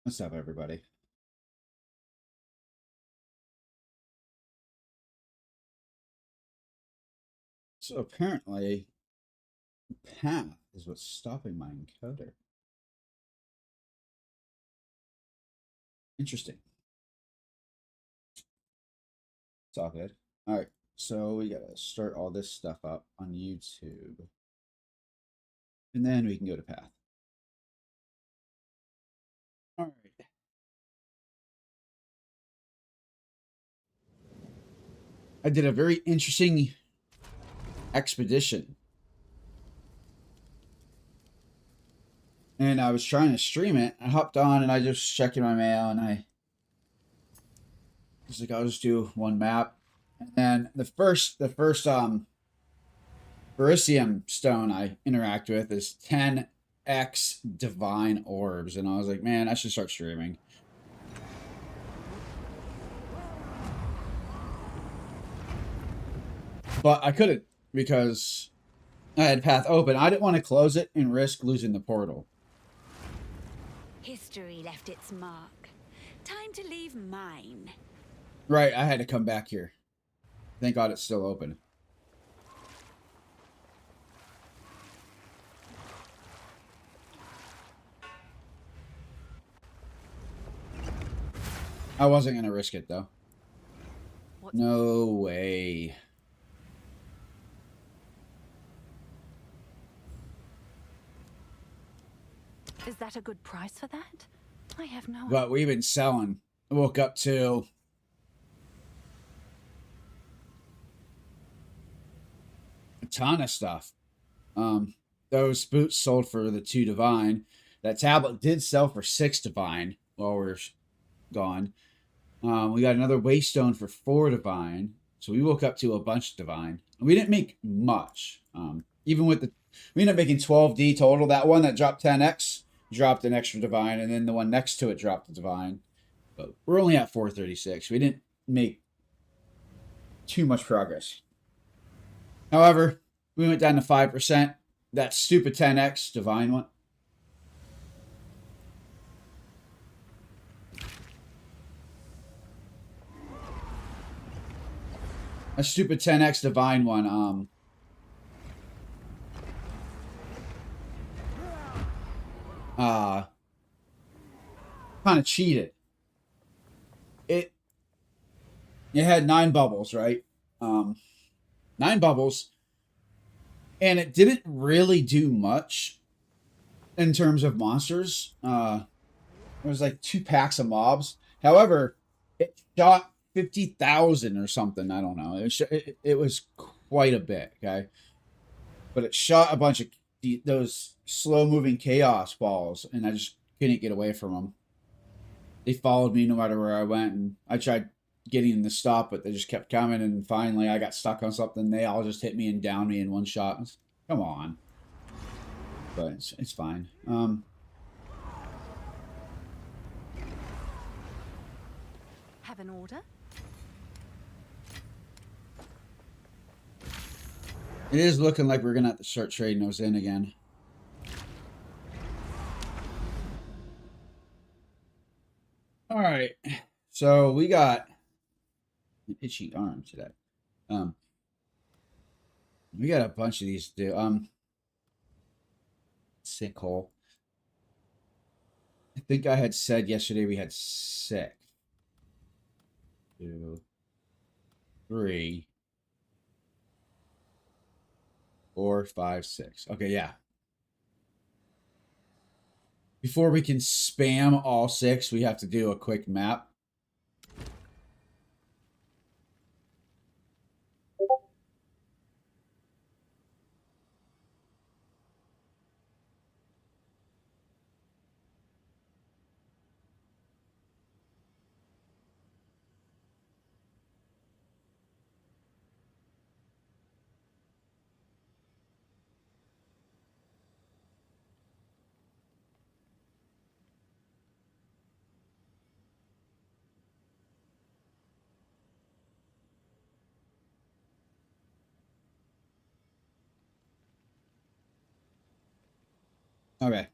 What's up, everybody? So apparently, path is what's stopping my encoder. Interesting. It's all good. All right, so we gotta start all this stuff up on YouTube, and then we can go to path. All right. I did a very interesting expedition, and I was trying to stream it. I hopped on, and I just checking my mail, and I was like, I'll just do one map, and then the first Beryllium stone I interact with is 10x divine orbs, and I was like, man, I should start streaming. But I couldn't because I had path open. I didn't want to close it and risk losing the portal. History left its mark. Time to leave mine. Right, I had to come back here. Thank God it's still open. I wasn't going to risk it, though. What? No way. Is that a good price for that? I have no... But we've been selling. I woke up to... a ton of stuff. Those boots sold for the 2 divine. That tablet did sell for 6 divine while we're gone. We got another waystone for 4 divine. So we woke up to a bunch of divine. We didn't make much. Even with the... we ended up making 12D total. That one that dropped 10x dropped an extra divine. And then the one next to it dropped a divine. But we're only at 436. We didn't make too much progress. However, we went down to 5%. That stupid 10x divine one. A stupid 10x divine one. Kind of cheated. It had 9 bubbles, right? 9 bubbles, and it didn't really do much in terms of monsters. It was like 2 packs of mobs. However, it shot 50,000 or something. I don't know. It was quite a bit, okay? But it shot a bunch of those slow-moving chaos balls, and I just couldn't get away from them. They followed me no matter where I went, and I tried getting them to stop, but they just kept coming, and finally I got stuck on something. They all just hit me and downed me in one shot. Come on. But it's fine. Have an order? It is looking like we're going to have to start trading those in again. All right. So we got an itchy arm today. We got a bunch of these to do. Sinkhole. I think I had said yesterday we had 6. 2, 3, 4, 5, 6. Okay, yeah. Before we can spam all 6, we have to do a quick map. Okay.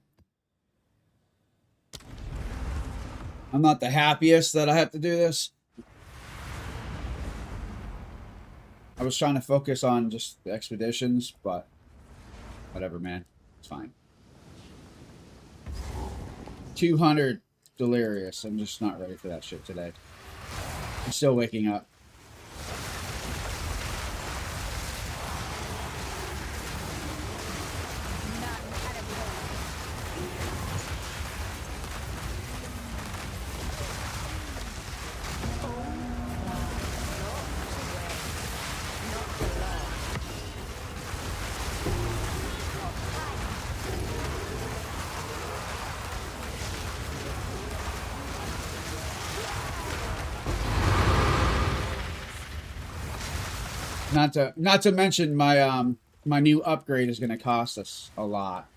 I'm not the happiest that I have to do this. I was trying to focus on just the expeditions, but whatever, man. It's fine. 200 delirious. I'm just not ready for that shit today. I'm still waking up. Not to mention my my new upgrade is going to cost us a lot.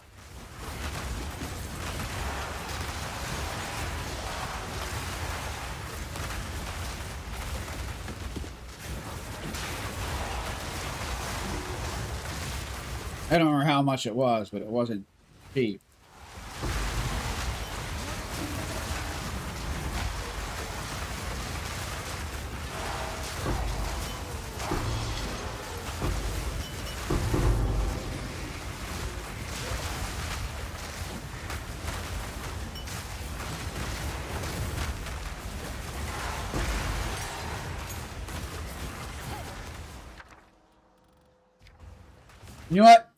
I don't remember how much it was, but it wasn't cheap. You know what?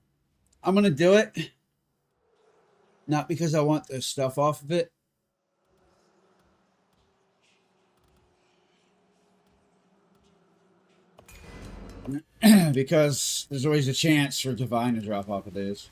I'm going to do it. Not because I want the stuff off of it. Because there's always a chance for Divine to drop off of this.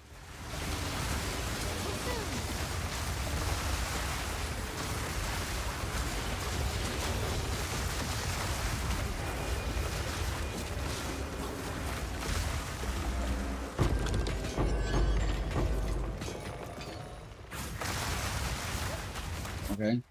Okay.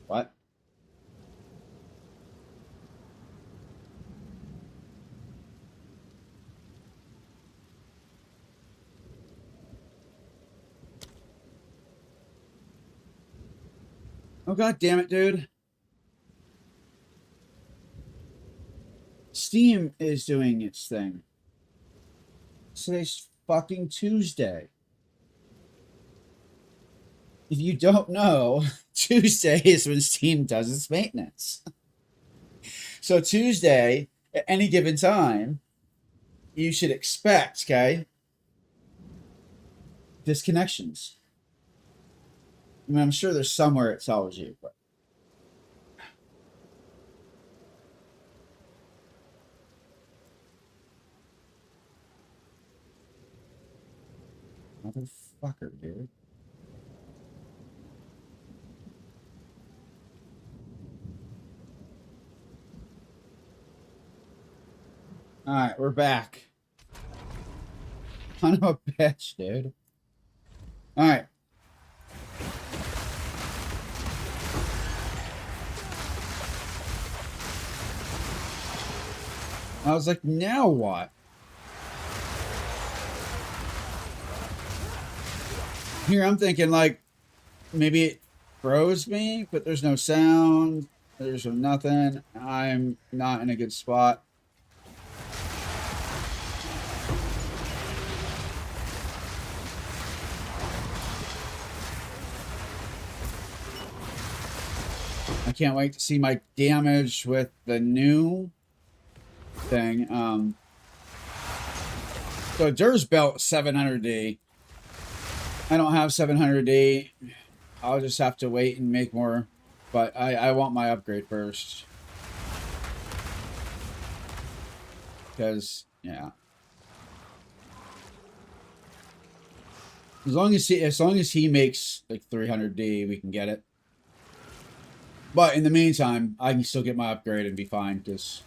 What? Oh, god damn it, dude. Steam is doing its thing. Today's fucking Tuesday. If you don't know, Tuesday is when Steam does its maintenance. So Tuesday, at any given time, you should expect, okay, disconnections. I mean, I'm sure there's somewhere it tells you, but motherfucker, dude. All right, we're back. Son of a bitch, dude. All right. I was like, now what? Here I'm thinking like maybe it froze me, but there's no sound. There's nothing. I'm not in a good spot. I can't wait to see my damage with the new thing. So Dur's belt 700D. I don't have 700D. I'll just have to wait and make more. But I want my upgrade first. Because, yeah. As long as he makes like 300D, we can get it. But in the meantime, I can still get my upgrade and be fine because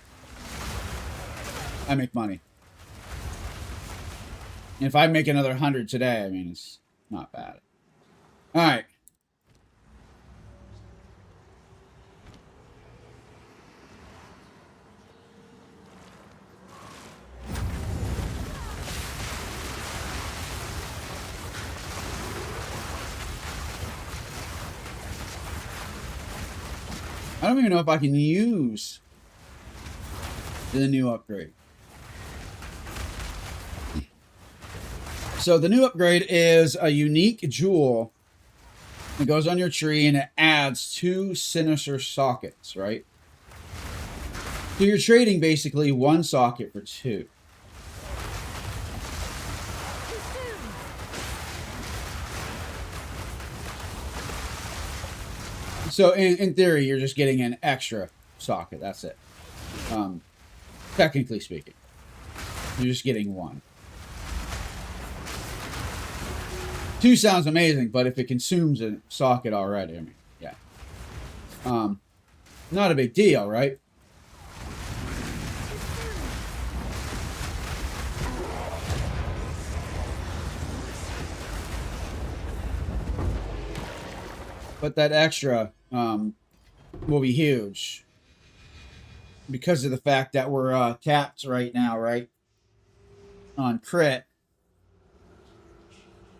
I make money. And if I make another 100 today, I mean, it's not bad. All right. I don't even know if I can use the new upgrade. So the new upgrade is a unique jewel. It goes on your tree and it adds 2 sinister sockets, right? So you're trading basically 1 socket for 2. So in theory, you're just getting an extra socket. That's it. Technically speaking, you're just getting 1. 2 sounds amazing, but if it consumes a socket already, I mean, yeah. Not a big deal, right? But that extra will be huge because of the fact that we're capped right now, right? On crit.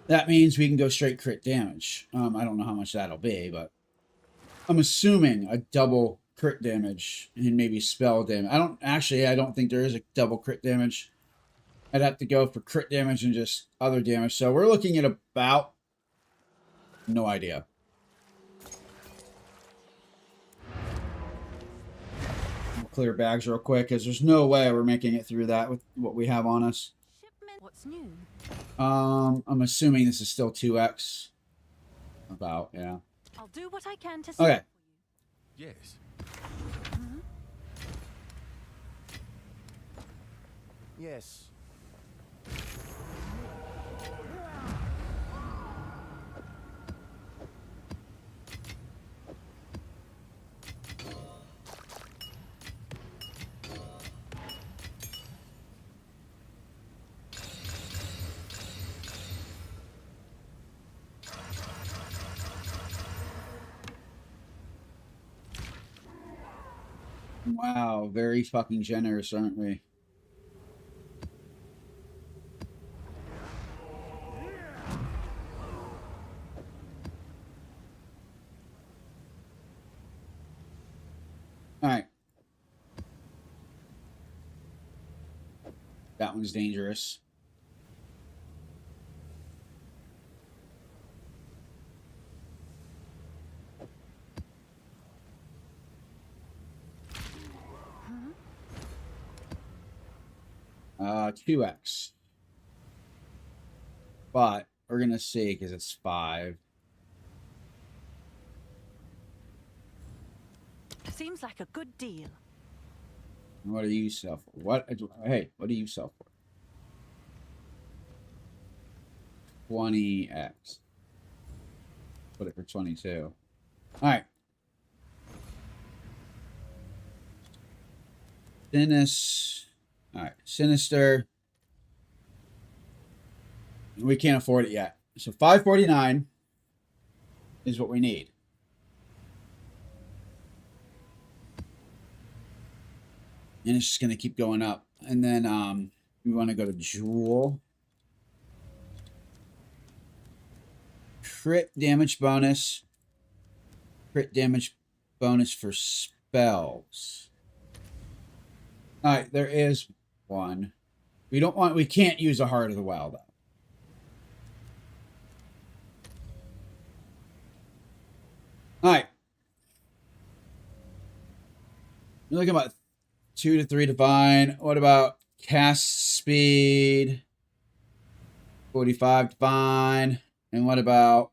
That means we can go straight crit damage. I don't know how much that'll be, but I'm assuming a double crit damage and maybe spell damage. I don't think there is a double crit damage. I'd have to go for crit damage and just other damage. So we're looking at about, no idea. We'll clear bags real quick because there's no way we're making it through that with what we have on us. Shipment. What's new? I'm assuming this is still 2x. About, yeah. I'll do what I can to Okay. Yes. Yes. Wow, very fucking generous, aren't we? All right. That one's dangerous. Uh, 2x. But we're gonna see because it's 5. Seems like a good deal. What do you sell for? Hey, what do you sell for? 20x. Put it for 22. All right. All right, Sinister. We can't afford it yet. So 549 is what we need. And it's just going to keep going up. And then we want to go to Jewel. Crit damage bonus. Crit damage bonus for spells. All right, there is one. We can't use a Heart of the Well, though. All right. You're looking about 2 to 3 divine. What about cast speed? 45 divine. And what about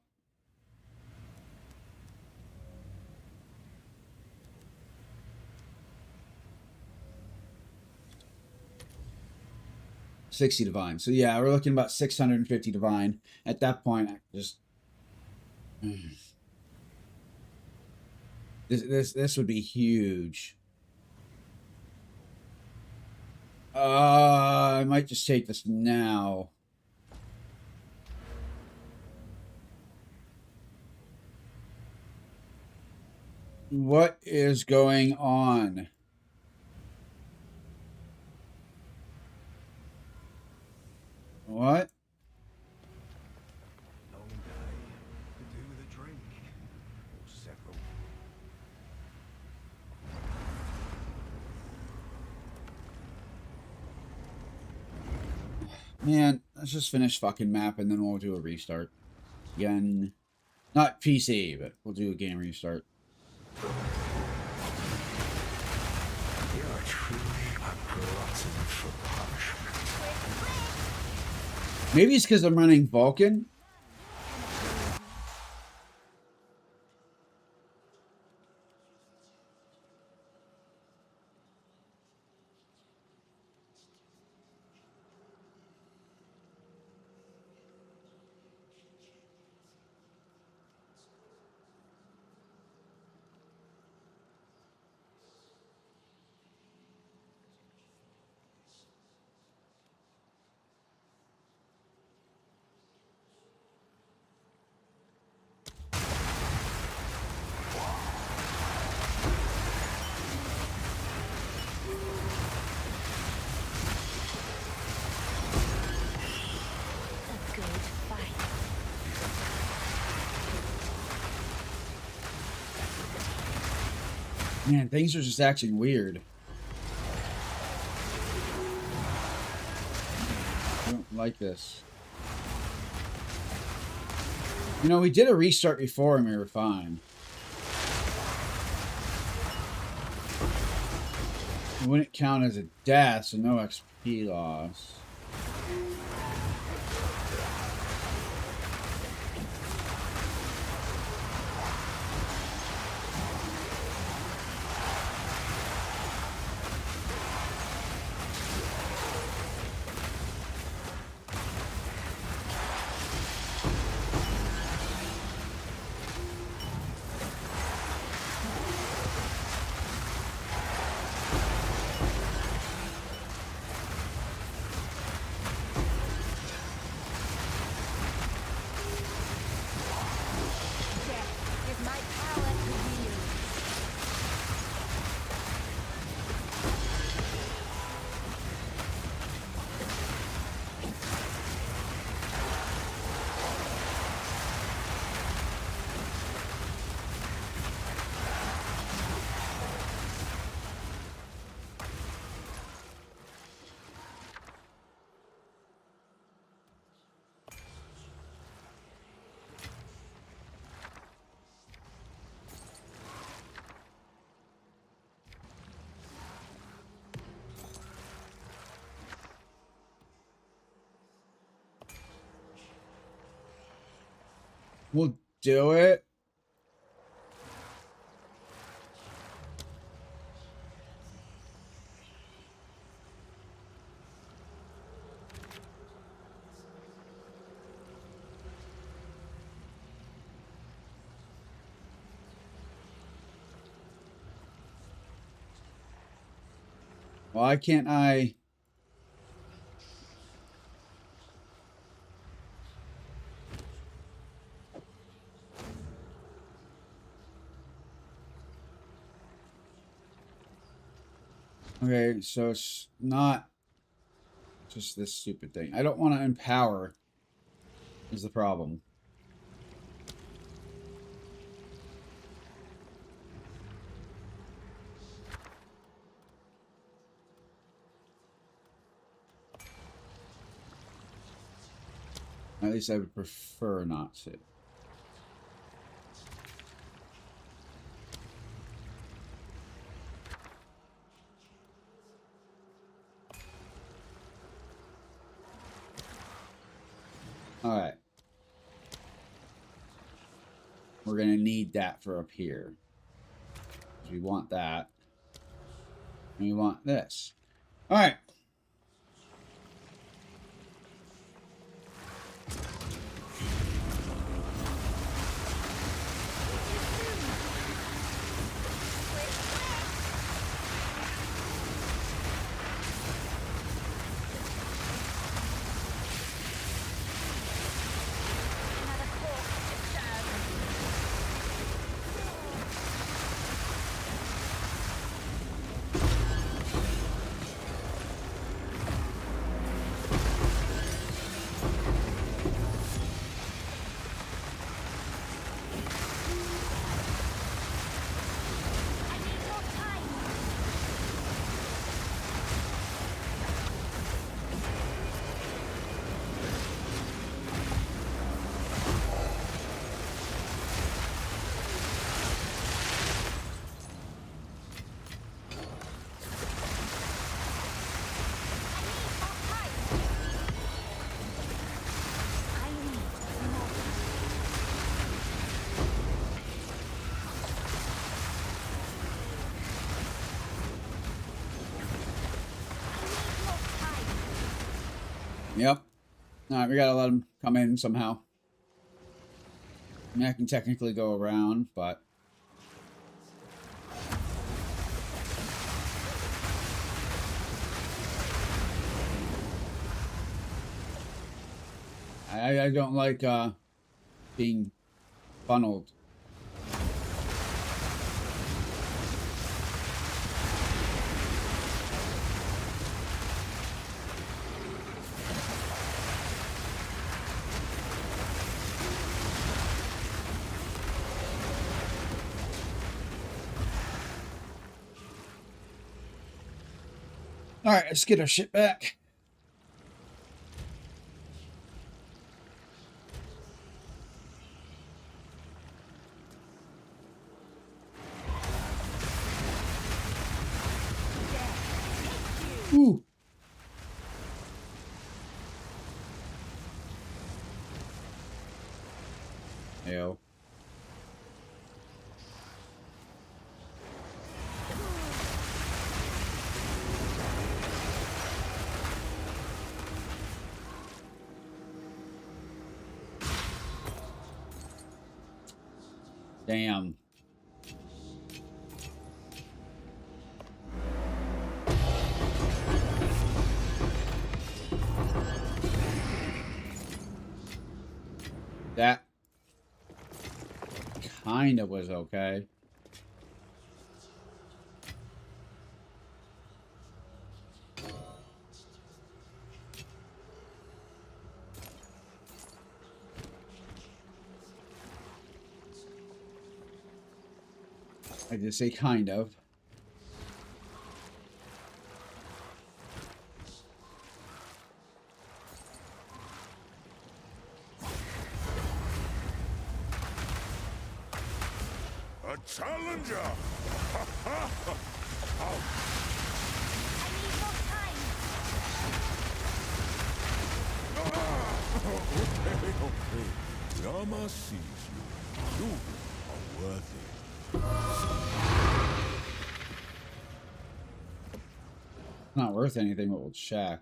60 divine? So yeah, we're looking about 650 divine. At that point, I just this would be huge. I might just take this now. What is going on? What? Long day. Could do with a drink. Or several. Man, let's just finish fucking map and then we'll do a restart. Again. Not PC, but we'll do a game restart. You are truly a glutton for punishment. Maybe it's because I'm running Vulcan. A good fight. Man, things are just acting weird. I don't like this. You know, we did a restart before and we were fine. It wouldn't count as a death, so no XP loss. Death is my power to wield. We'll do it. Why can't I? Okay, so it's not just this stupid thing. I don't want to empower is the problem. At least I would prefer not to. we're going to need that for up here. We want that. And we want this. All right. Yep. Alright, we gotta let him come in somehow. I mean, I can technically go around, but... I don't like, being funneled. Alright, let's get our shit back. Ooh. Ew. Damn. That kind of was okay. I did say kind of. A challenger! Okay. Yama sees you. You are worthy. Not worth anything, but we'll check.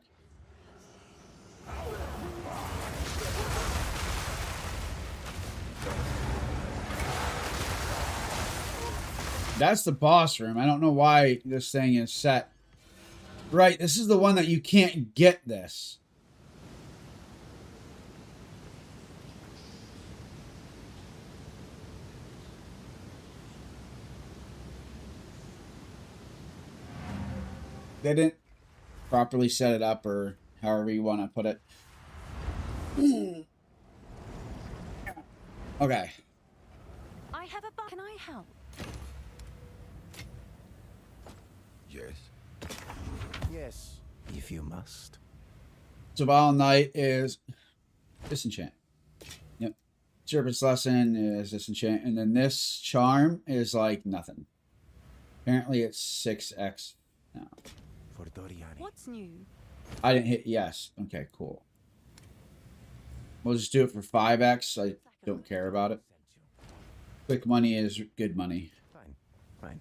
That's the boss room. I don't know why this thing is set. Right, this is the one that you can't get this. They didn't properly set it up, or however you want to put it. Okay. I have a bu- Can I help? Yes. Yes, if you must. So Violent Knight is disenchant. Yep. Serpent's Lesson is disenchant, and then this charm is like nothing. Apparently it's 6x now. For Doriani. What's new? I didn't hit yes. Okay, cool. We'll just do it for 5x. I don't care about it. Quick money is good money. Fine. Fine.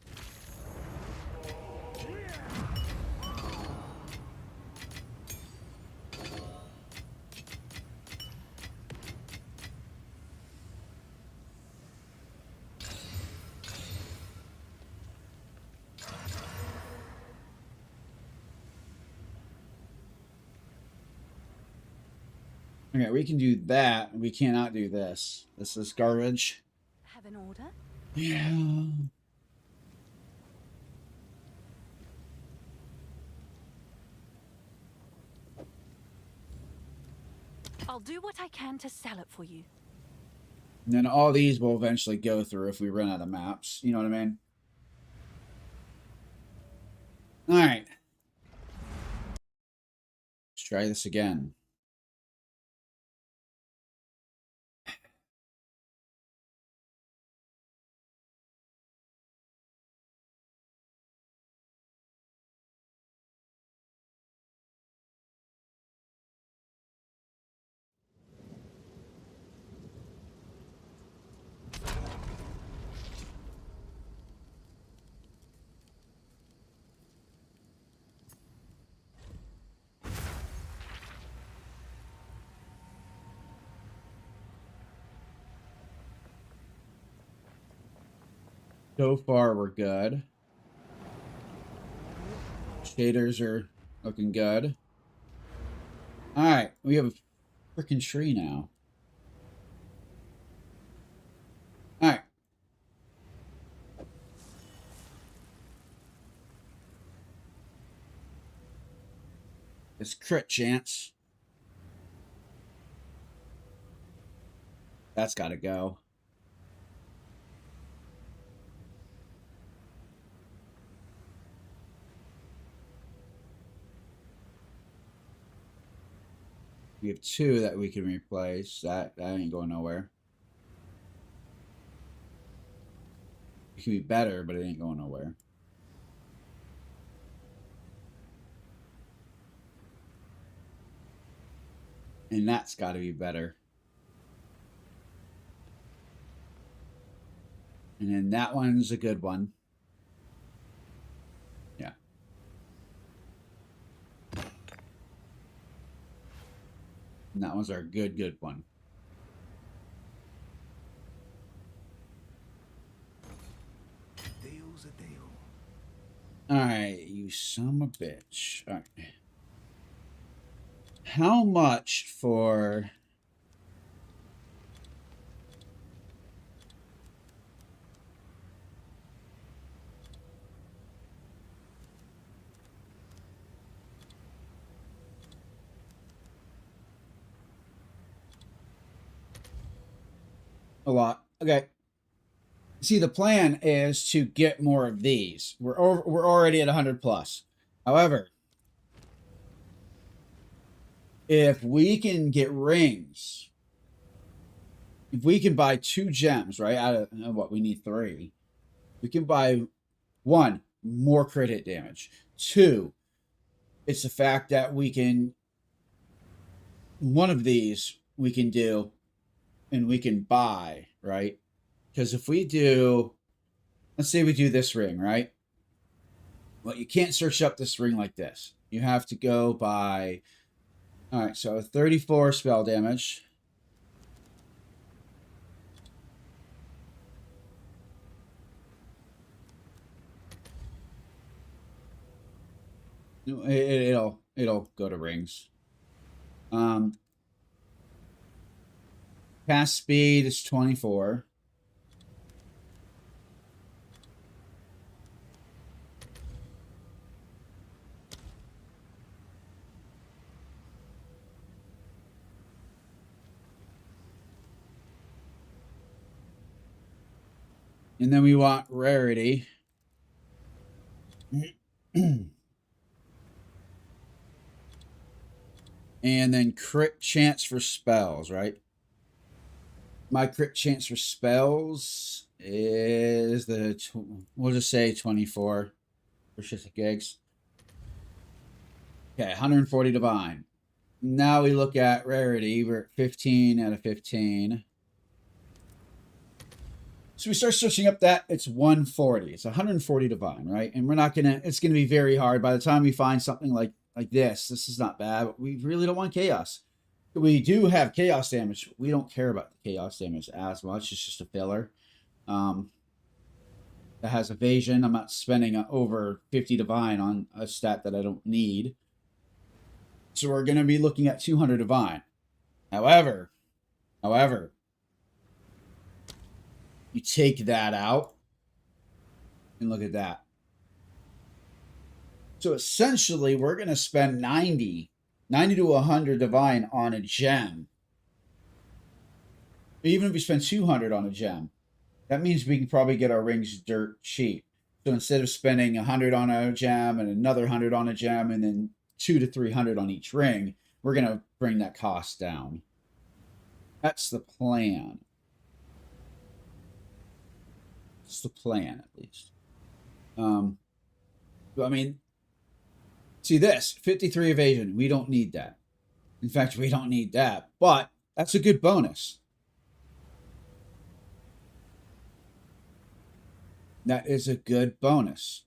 Okay, we can do that. We cannot do this. This is garbage. Have an order? Yeah. I'll do what I can to sell it for you. And then all these will eventually go through if we run out of maps. You know what I mean? All right. Let's try this again. So far, we're good. Shaders are looking good. All right, we have a freaking tree now. All right. It's crit chance. That's got to go. We have 2 that we can replace. That ain't going nowhere. It can be better, but it ain't going nowhere. And that's got to be better. And then that one's a good one. Yeah. And that one's our good one. Deal's a deal. Alright, you son of a bitch. Alright. How much for... A lot. Okay. See, the plan is to get more of these. We're already at 100 plus. However, if we can get rings, if we can buy 2 gems, right? Out of what we need 3. We can buy 1, more crit hit damage. 2, it's the fact that we can, one of these we can do and we can buy, right? Because if we do, let's say we do this ring, right? Well, you can't search up this ring like this. You have to go by, all right, so 34 spell damage. It'll go to rings. Cast speed is 24. And then we want rarity. And then crit chance for spells, right? My crit chance for spells is we'll just say 24 for shits and gigs. Okay, 140 divine. Now we look at rarity. We're at 15 out of 15. So we start switching up that, it's 140. It's 140 divine, right? And we're not gonna, it's gonna be very hard. By the time we find something like this is not bad, but we really don't want chaos. We do have chaos damage. We don't care about the chaos damage as much. It's just a filler. That has evasion. I'm not spending over 50 divine on a stat that I don't need. So we're going to be looking at 200 divine. However, you take that out and look at that. So essentially, we're going to spend 90 to 100 divine on a gem. Even if we spend 200 on a gem, that means we can probably get our rings dirt cheap. So instead of spending 100 on a gem and another 100 on a gem and then 200 to 300 on each ring, we're going to bring that cost down. That's the plan. It's the plan, at least. I mean, see this 53 evasion. We don't need that. In fact, we don't need that, but that's a good bonus. That is a good bonus.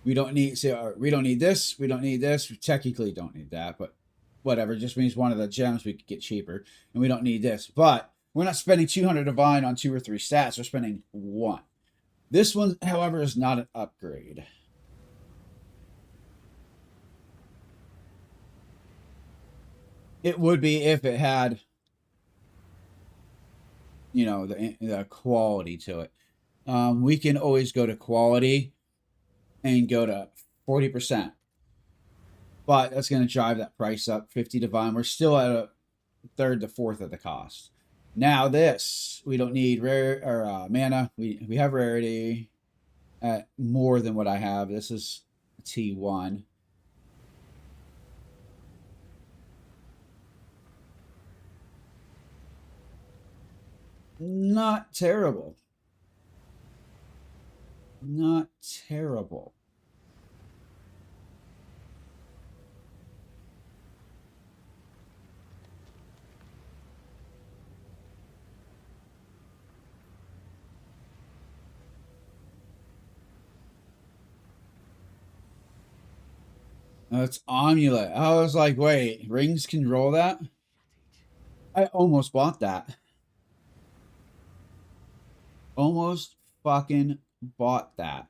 We don't need, we don't need this. We don't need this. We technically don't need that, but whatever. It just means one of the gems we could get cheaper, and we don't need this. But we're not spending 200 divine on 2 or 3 stats. We're spending 1. This one, however, is not an upgrade. It would be if it had, you know, the quality to it. We can always go to quality and go to 40%. But that's going to drive that price up 50 divine. We're still at a third to fourth of the cost. Now this, we don't need rare or mana. We have rarity at more than what I have. This is T1. Not terrible. Not terrible. Oh, it's Amulet. I was like, wait, rings can roll that? I almost bought that. Almost fucking bought that.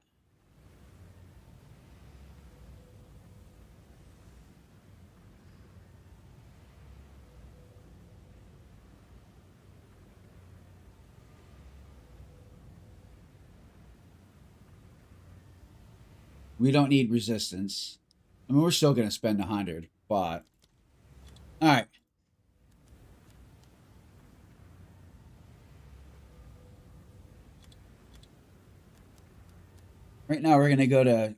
We don't need resistance. I mean, we're still going to spend 100, but... Alright. Right now, we're going to go to...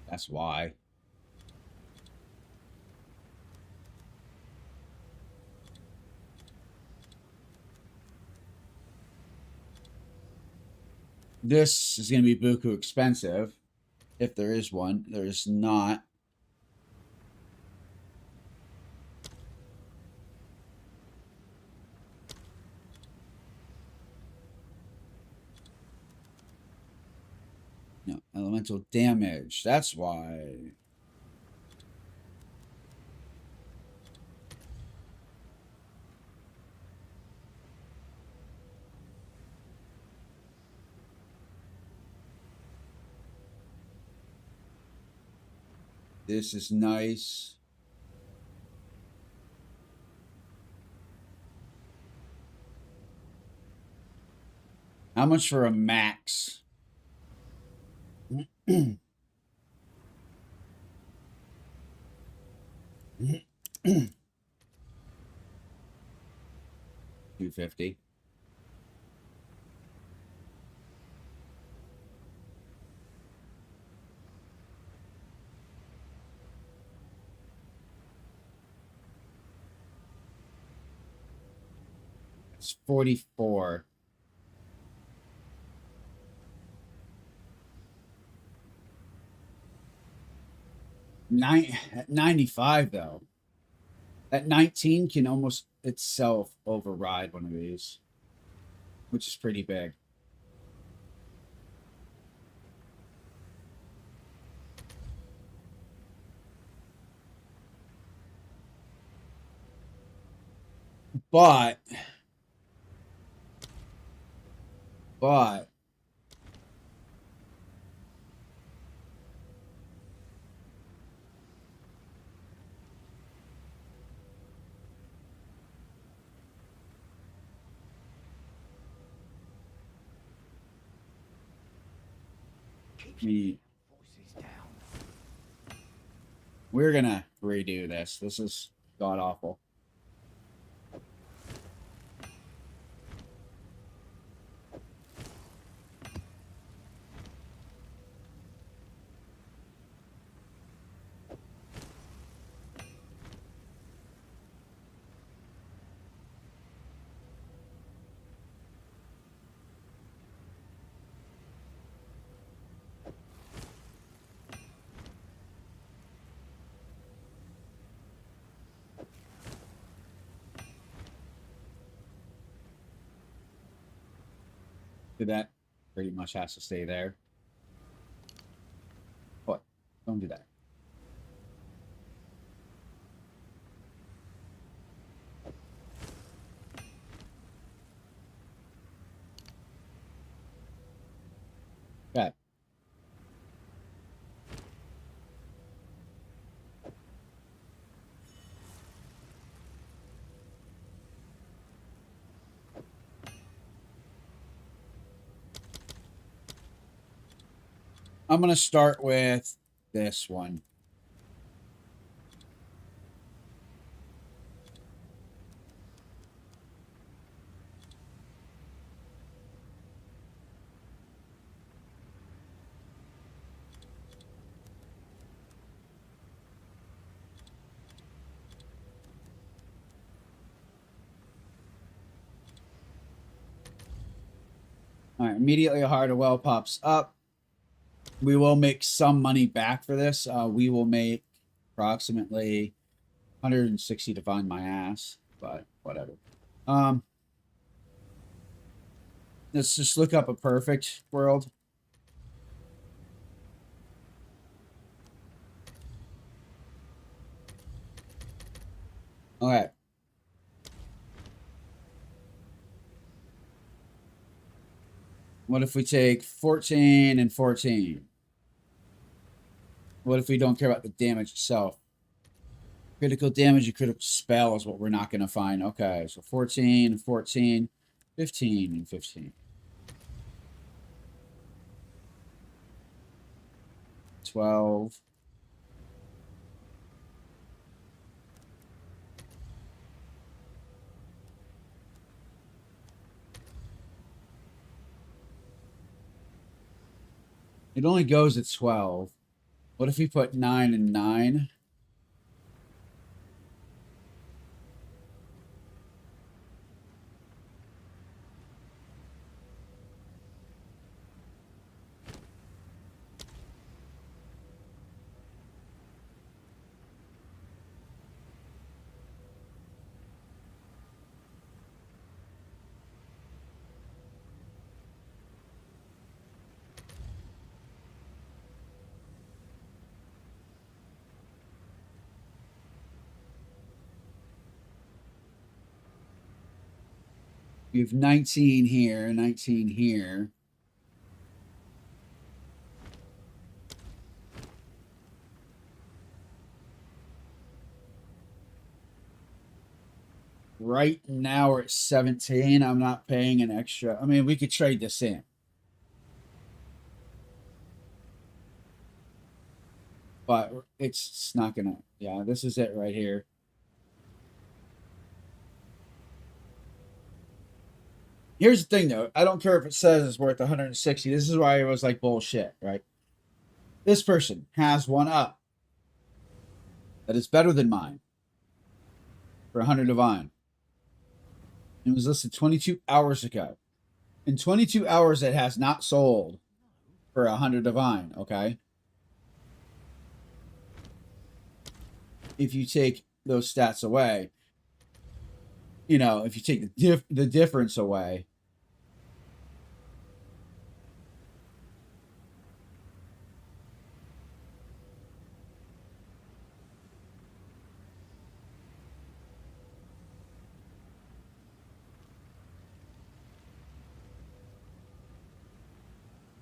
That's why. This is going to be buku expensive. If there is one. There is not. No, elemental damage. That's why. This is nice. How much for a max? 250. It's 44. 95 though. At 19 can almost itself override one of these, which is pretty big. But we're gonna redo this. This is god awful. That pretty much has to stay there. What? Don't do that. Okay. I'm going to start with this one. All right, immediately a heart of well pops up. We will make some money back for this. We will make approximately 160 to find my ass, but whatever. Let's just look up a perfect world. Okay. What if we take 14 and 14? What if we don't care about the damage itself? Critical damage and critical spell is what we're not going to find. Okay, so 14 and 14, 15 and 15. 12. It only goes at 12. What if we put 9 and 9? You have 19 here, 19 here. Right now we're at 17. I'm not paying an extra. I mean, we could trade this in. But it's not going to. Yeah, this is it right here. Here's the thing, though. I don't care if it says it's worth 160. This is why it was like bullshit, right? This person has one up that is better than mine for 100 divine. It was listed 22 hours ago. In 22 hours, it has not sold for 100 divine, okay? If you take those stats away, you know, if you take the difference away,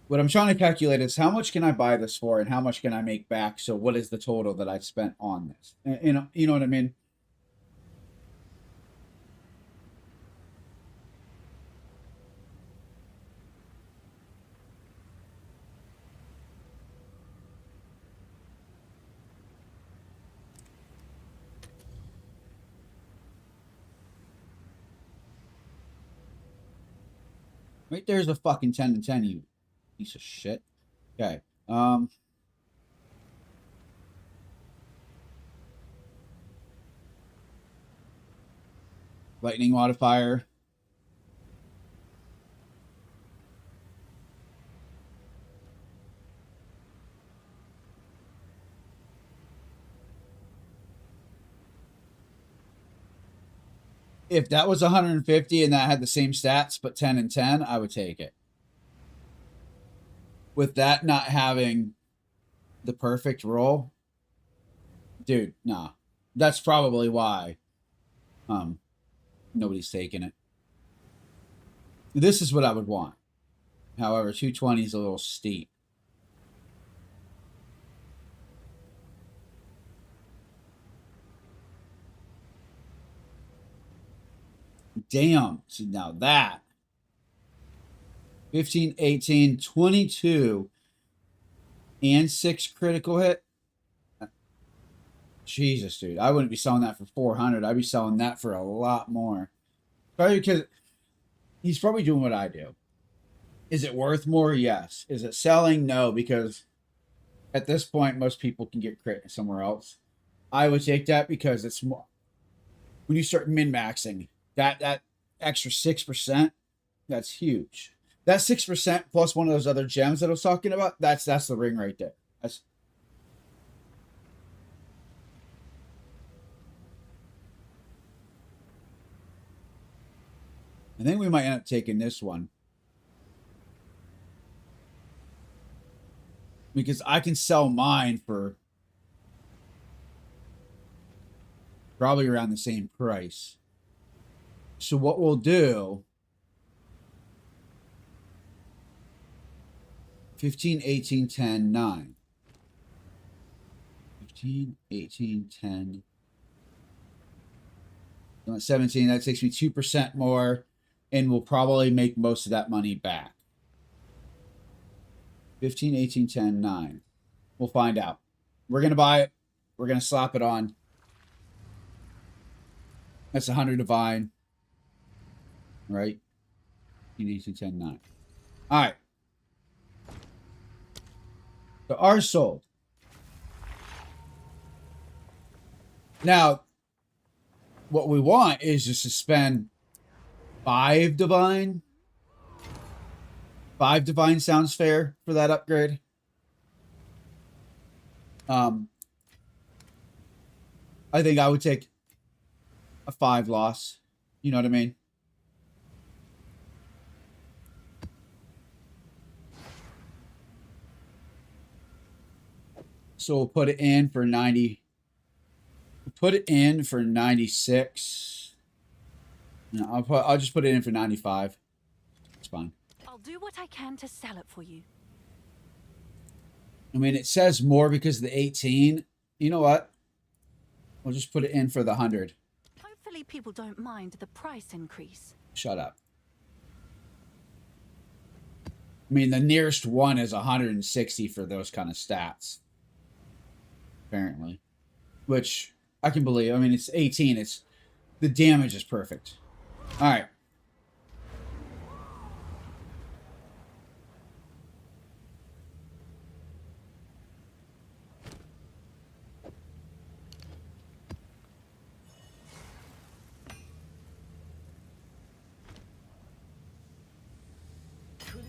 what I'm trying to calculate is how much can I buy this for and how much can I make back? So what is the total that I've spent on this? You know what I mean? Right there's a fucking 10 and 10, you piece of shit. Okay. Lightning modifier. If that was 150 and that had the same stats but 10 and 10, I would take it. With that not having the perfect roll, dude, nah. That's probably why nobody's taking it. This is what I would want. However, 220 is a little steep. Damn. So now that 15, 18, 22, and 6 critical hit. Jesus, dude. I wouldn't be selling that for 400. I'd be selling that for a lot more. Probably because he's probably doing what I do. Is it worth more? Yes. Is it selling? No, because at this point, most people can get crit somewhere else. I would take that because it's more. When you start min-maxing, that extra 6%, that's huge. That 6% plus one of those other gems that I was talking about, that's the ring right there. That's I think we might end up taking this one. Because I can sell mine for probably around the same price. So what we'll do, 15, 18, 10, 9. 15, 18, 10. 17, that takes me 2% more, and we'll probably make most of that money back. 15, 18, 10, 9. We'll find out. We're going to buy it. We're going to slap it on. That's 100 divine. Right? 15, 18, 10, 9. All right. So ours sold. Now, what we want is just to spend 5 divine. 5 divine sounds fair for that upgrade. I think I would take a 5 loss. You know what I mean? So we'll put it in for 90. Put it in for 96. No, I'll just put it in for 95. It's fine. I'll do what I can to sell it for you. I mean, it says more because of the 18. You know what? We'll just put it in for the 100. Hopefully people don't mind the price increase. Shut up. I mean, the nearest one is 160 for those kind of stats. Apparently. Which I can believe. I mean, it's 18. It's the damage is perfect. All right.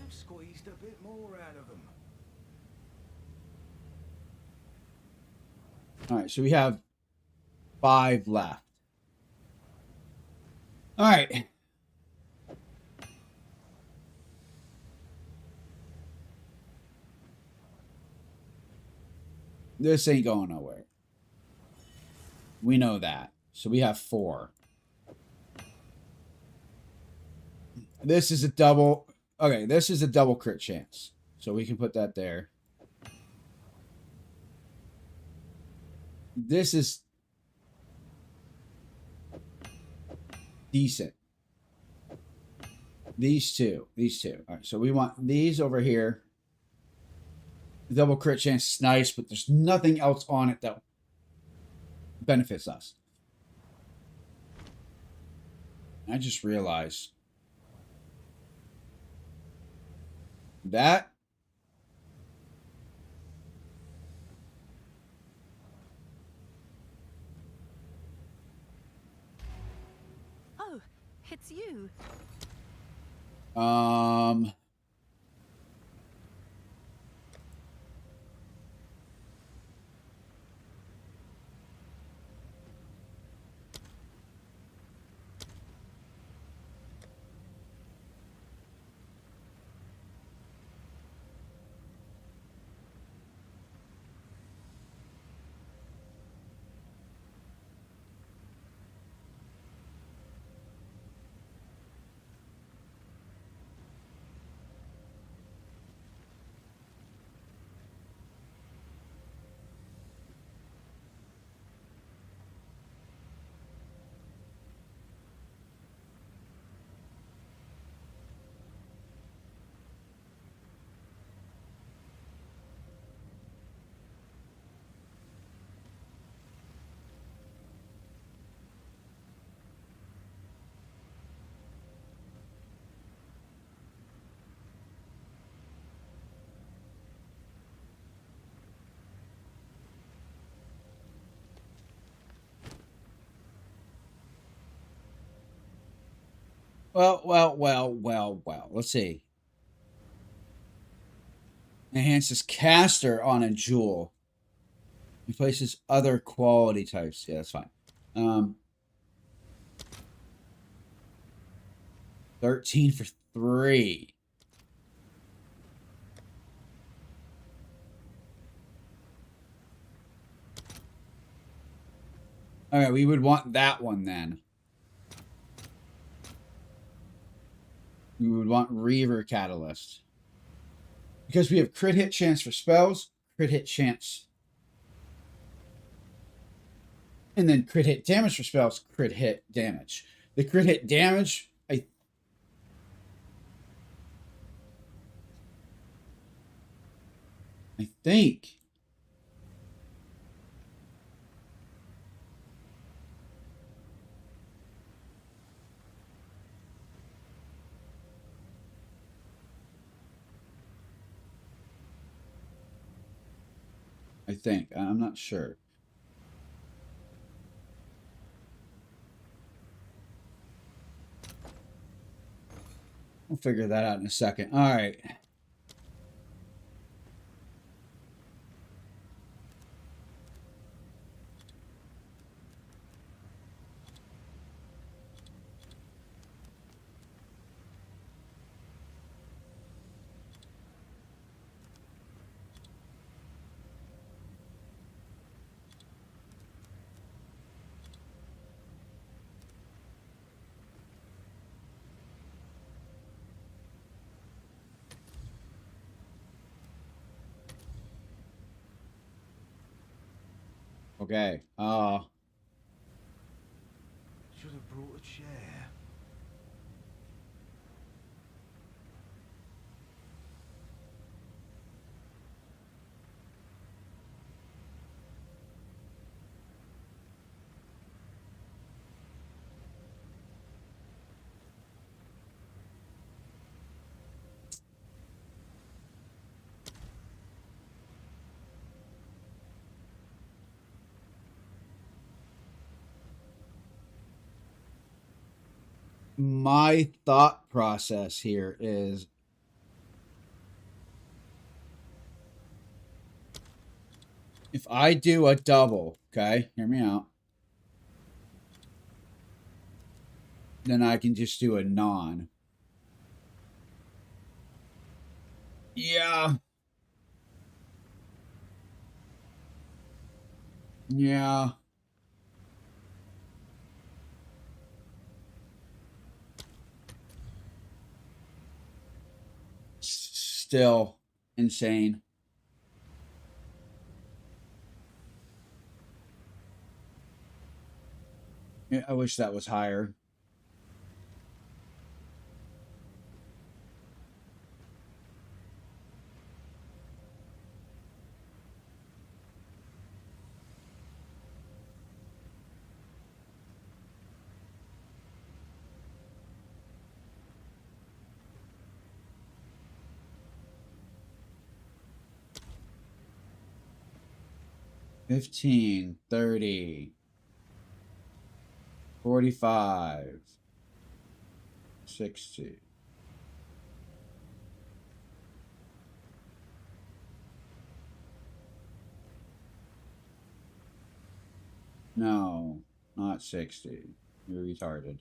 I've squeezed a bit more out of them. All right, so we have 5 left. All right. This ain't going nowhere. We know that. So we have 4. This is a double. Okay, this is a double crit chance. So we can put that there. This is decent. These two. All right, so we want these over here. The double crit chance is nice, but there's nothing else on it that benefits us. I just realized that Oh, it's you. um well. Let's see. Enhances caster on a jewel. Replaces other quality types. Yeah, that's fine. 13 for 3. All right, we would want that one then. We would want Reaver Catalyst. Because we have crit hit chance for spells, crit hit chance. And then crit hit damage for spells, crit hit damage. The crit hit damage, I think. I'm not sure. We'll figure that out in a second. All right. Okay. Should have brought a chair. My thought process here is If I do a double, okay, hear me out, then I can just do a non. Yeah. Yeah. Still insane. Yeah, I wish that was higher. $15, $30, $45, $60. No, not 60. You're retarded.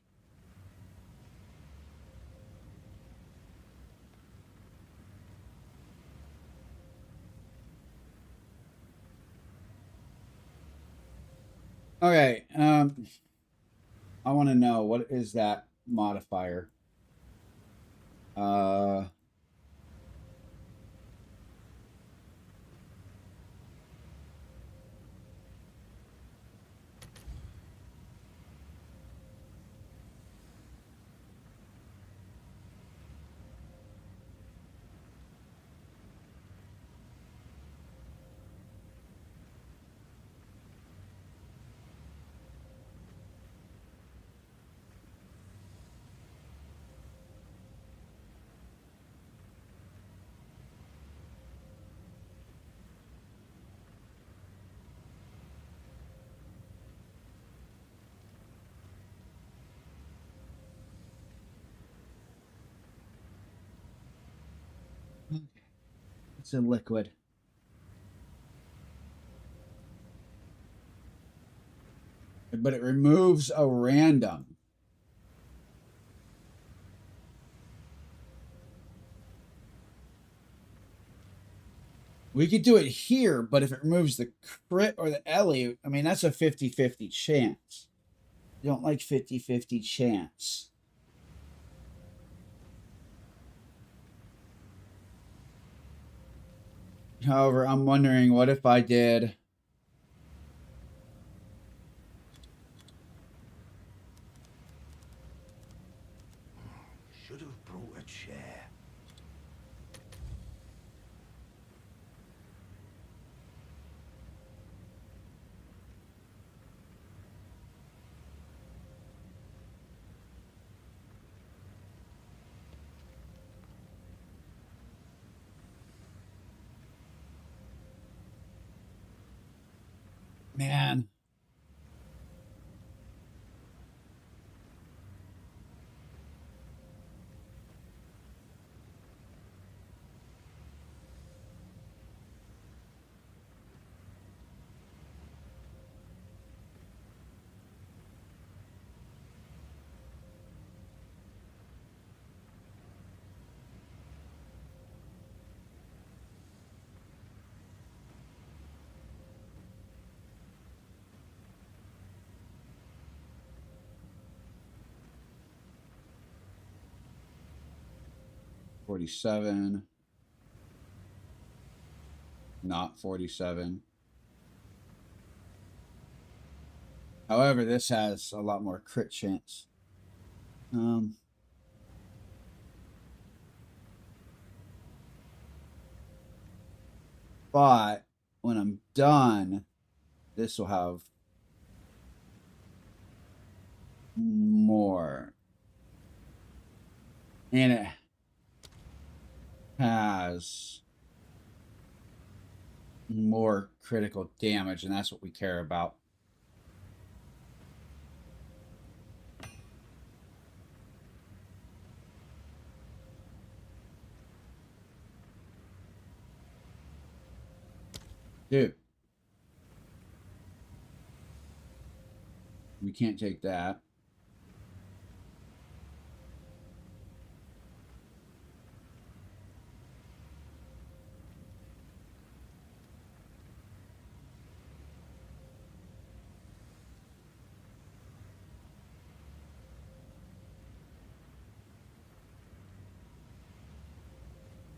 Okay, I want to know, what is that modifier? Uh, it's a liquid. But it removes a random. We could do it here, but if it removes the crit or the Ellie, I mean, that's a 50-50 chance. You don't like 50-50 chance. However, I'm wondering, what if I did... Should have brought a chair. Man. $47. Not 47. However, this has a lot more crit chance. But when I'm done, this will have more. And it has more critical damage, and that's what we care about. Dude, We can't take that.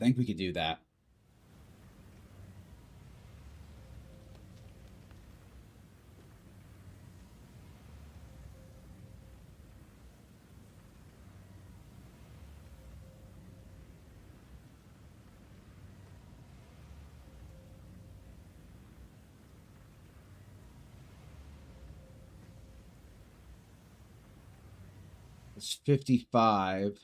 I think we could do that. It's 55.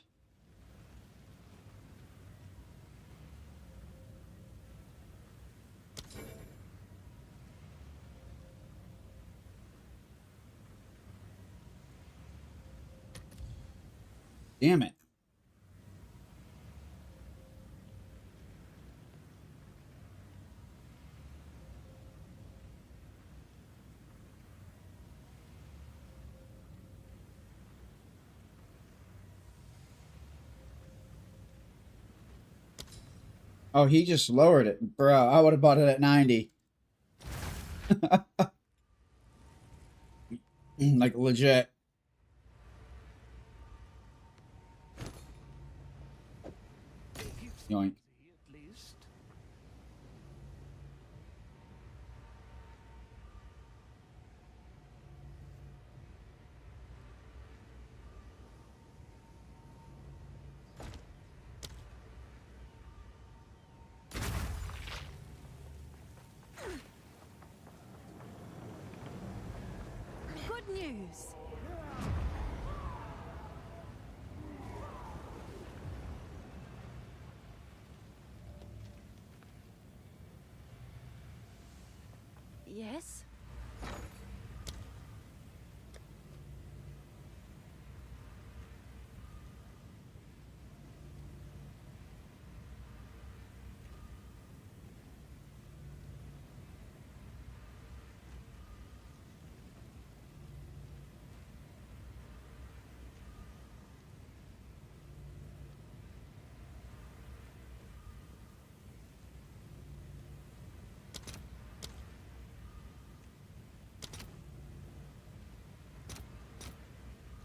Damn it. Oh, he just lowered it. Bro, I would have bought it at 90. Like, legit. Yoink. At least. Good news. Yes?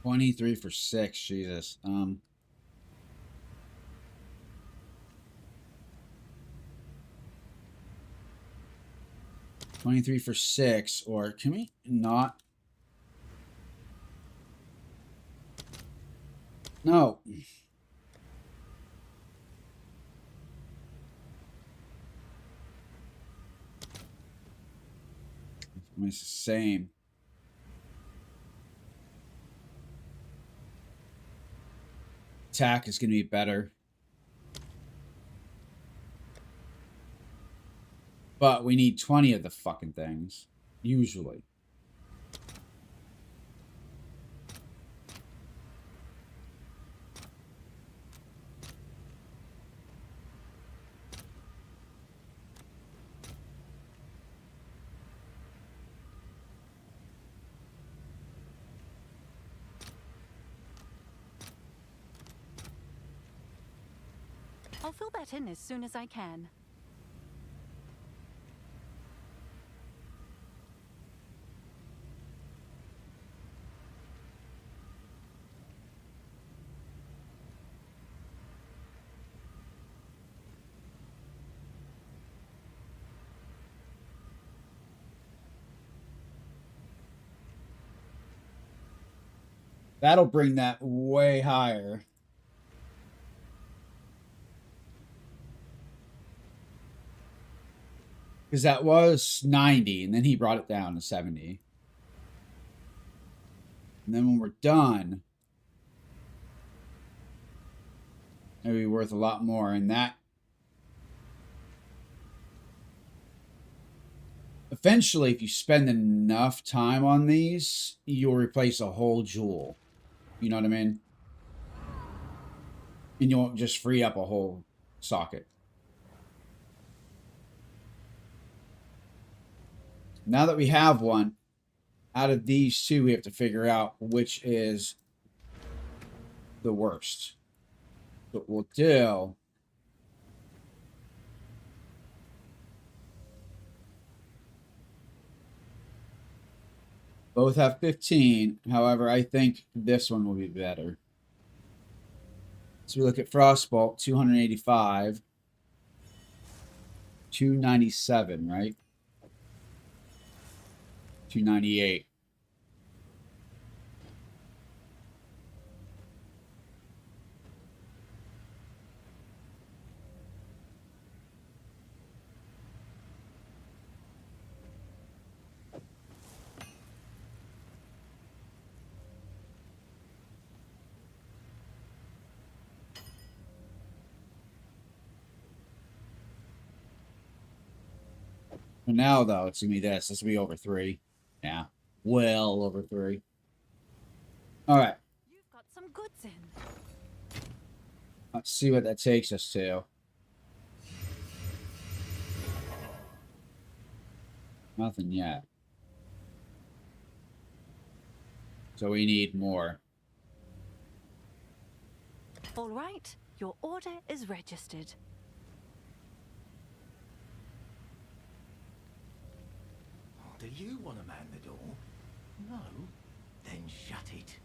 $23 for 6. Jesus. 23 for 6, or can we not? No. It's the same. Attack is going to be better. But we need 20 of the fucking things. Usually. I'll fill that in as soon as I can. That'll bring that way higher. Because that was 90, and then he brought it down to 70. And then when we're done, it'll be worth a lot more. And that, eventually, if you spend enough time on these, you'll replace a whole jewel. You know what I mean? And you won't just free up a whole socket. Now that we have one, out of these two, we have to figure out which is the worst. What we'll do... Both have 15. However, I think this one will be better. So we look at Frostbolt, 285. 297, right? 298. For now, though, it's going to be this. This will be over 3. Yeah. Well over 3. All right. You've got some goods in. Let's see what that takes us to. Nothing yet. So we need more. All right, your order is registered. Do you want to man the door? No? Then shut it.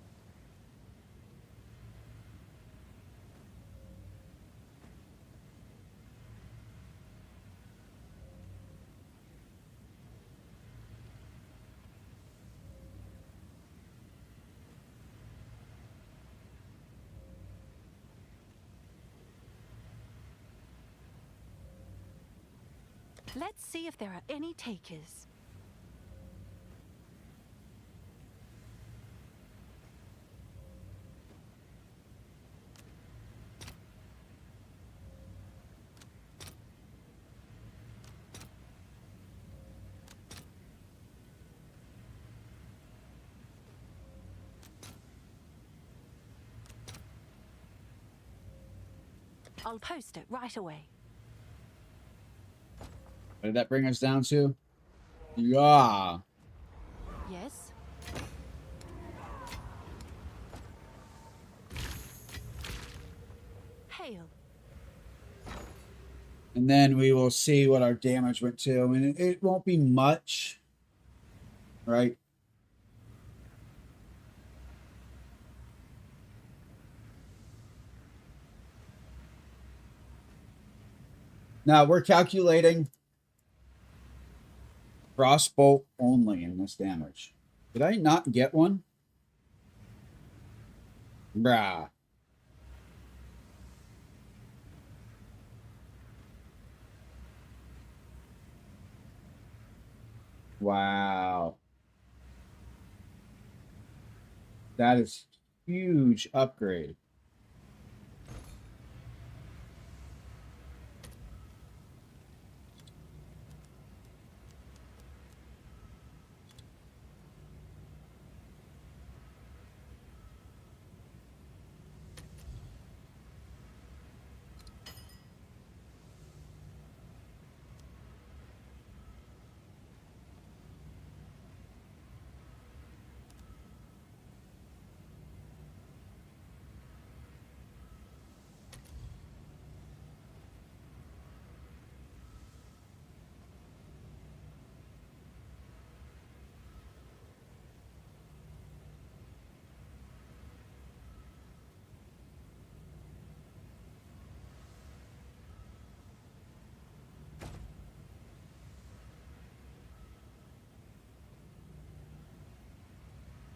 Let's see if there are any takers. I'll post it right away. What did that bring us down to? Yeah. Yes? Hail. And then we will see what our damage went to. I mean, it won't be much. Right? Now, we're calculating Frostbolt only in this damage. Did I not get one? Bruh. Wow. That is huge upgrade.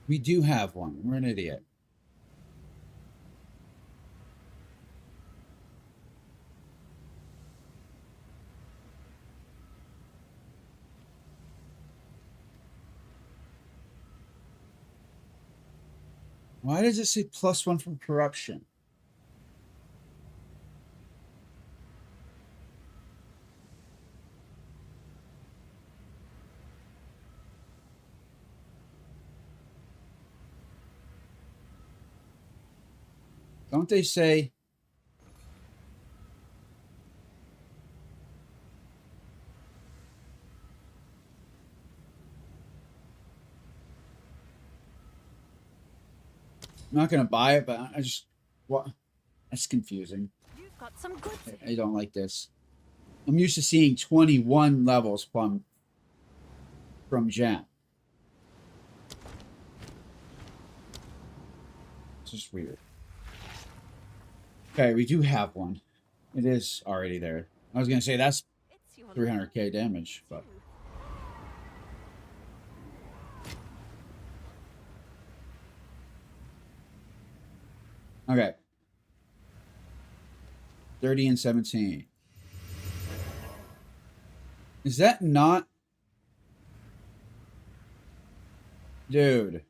We do have one. We're an idiot. Why does it say +1 from corruption? Don't they say... I'm not gonna buy it, but I just what? That's confusing. You've got some goods I don't like this. I'm used to seeing 21 levels from Gem. It's just weird. Okay, we do have one. It is already there. I was gonna say that's It's your 300k damage, but okay. 30 and 17. Is that not, dude?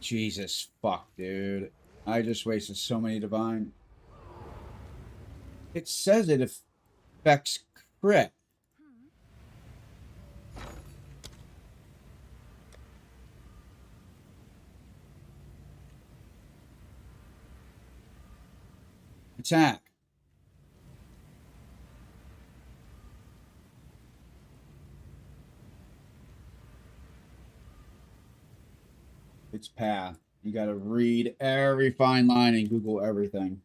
Jesus fuck, dude. I just wasted so many divine. It says it affects crit. Attack. It's path. You gotta read every fine line and Google everything.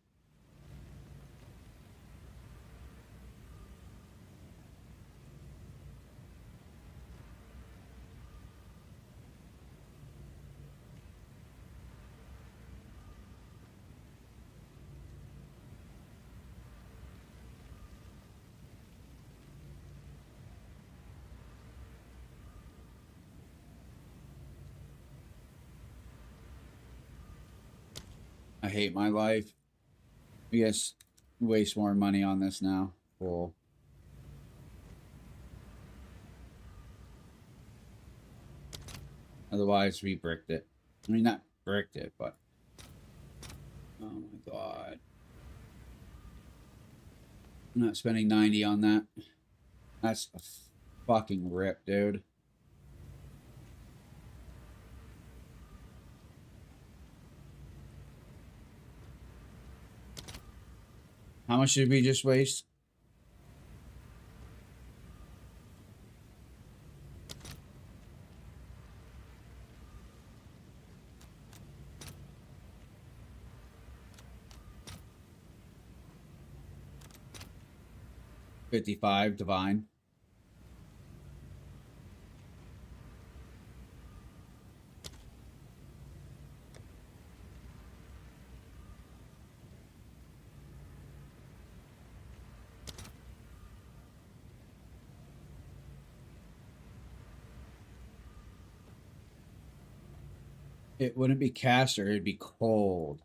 I hate my life. I guess waste more money on this now. Cool. Otherwise, we bricked it. I mean, not bricked it, but... Oh my god. I'm not spending 90 on that. That's a fucking rip, dude. How much did we just waste? $55 divine. It wouldn't be caster, it'd be cold.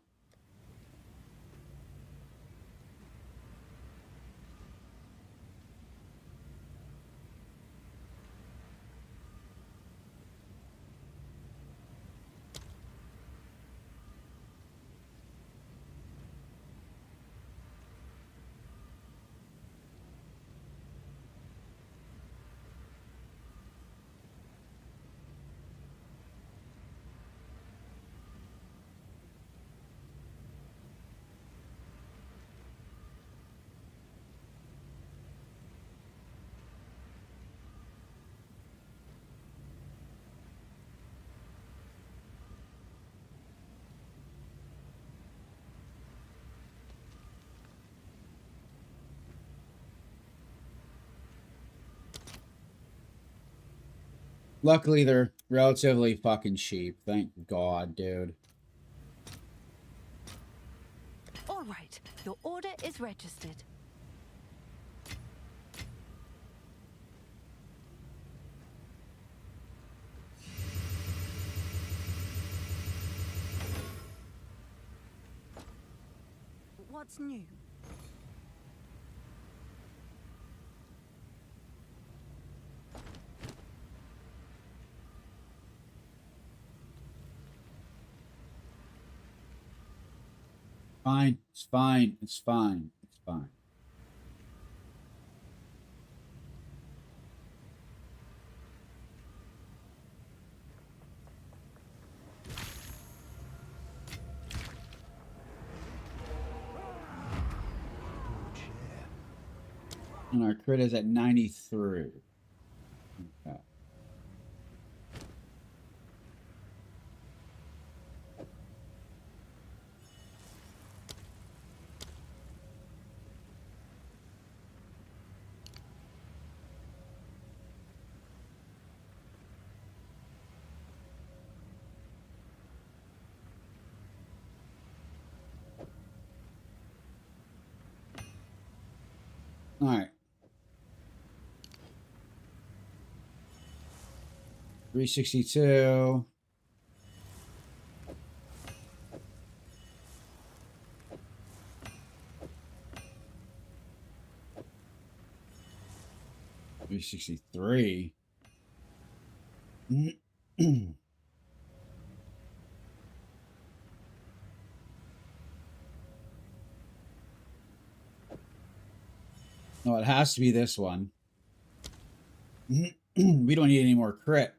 Luckily, they're relatively fucking cheap. Thank God, dude. All right, your order is registered. What's new? Fine. It's fine. It's fine. It's fine. And our crit is at 93. Okay. All right. 362. $363. No, it has to be this one. We don't need any more crit.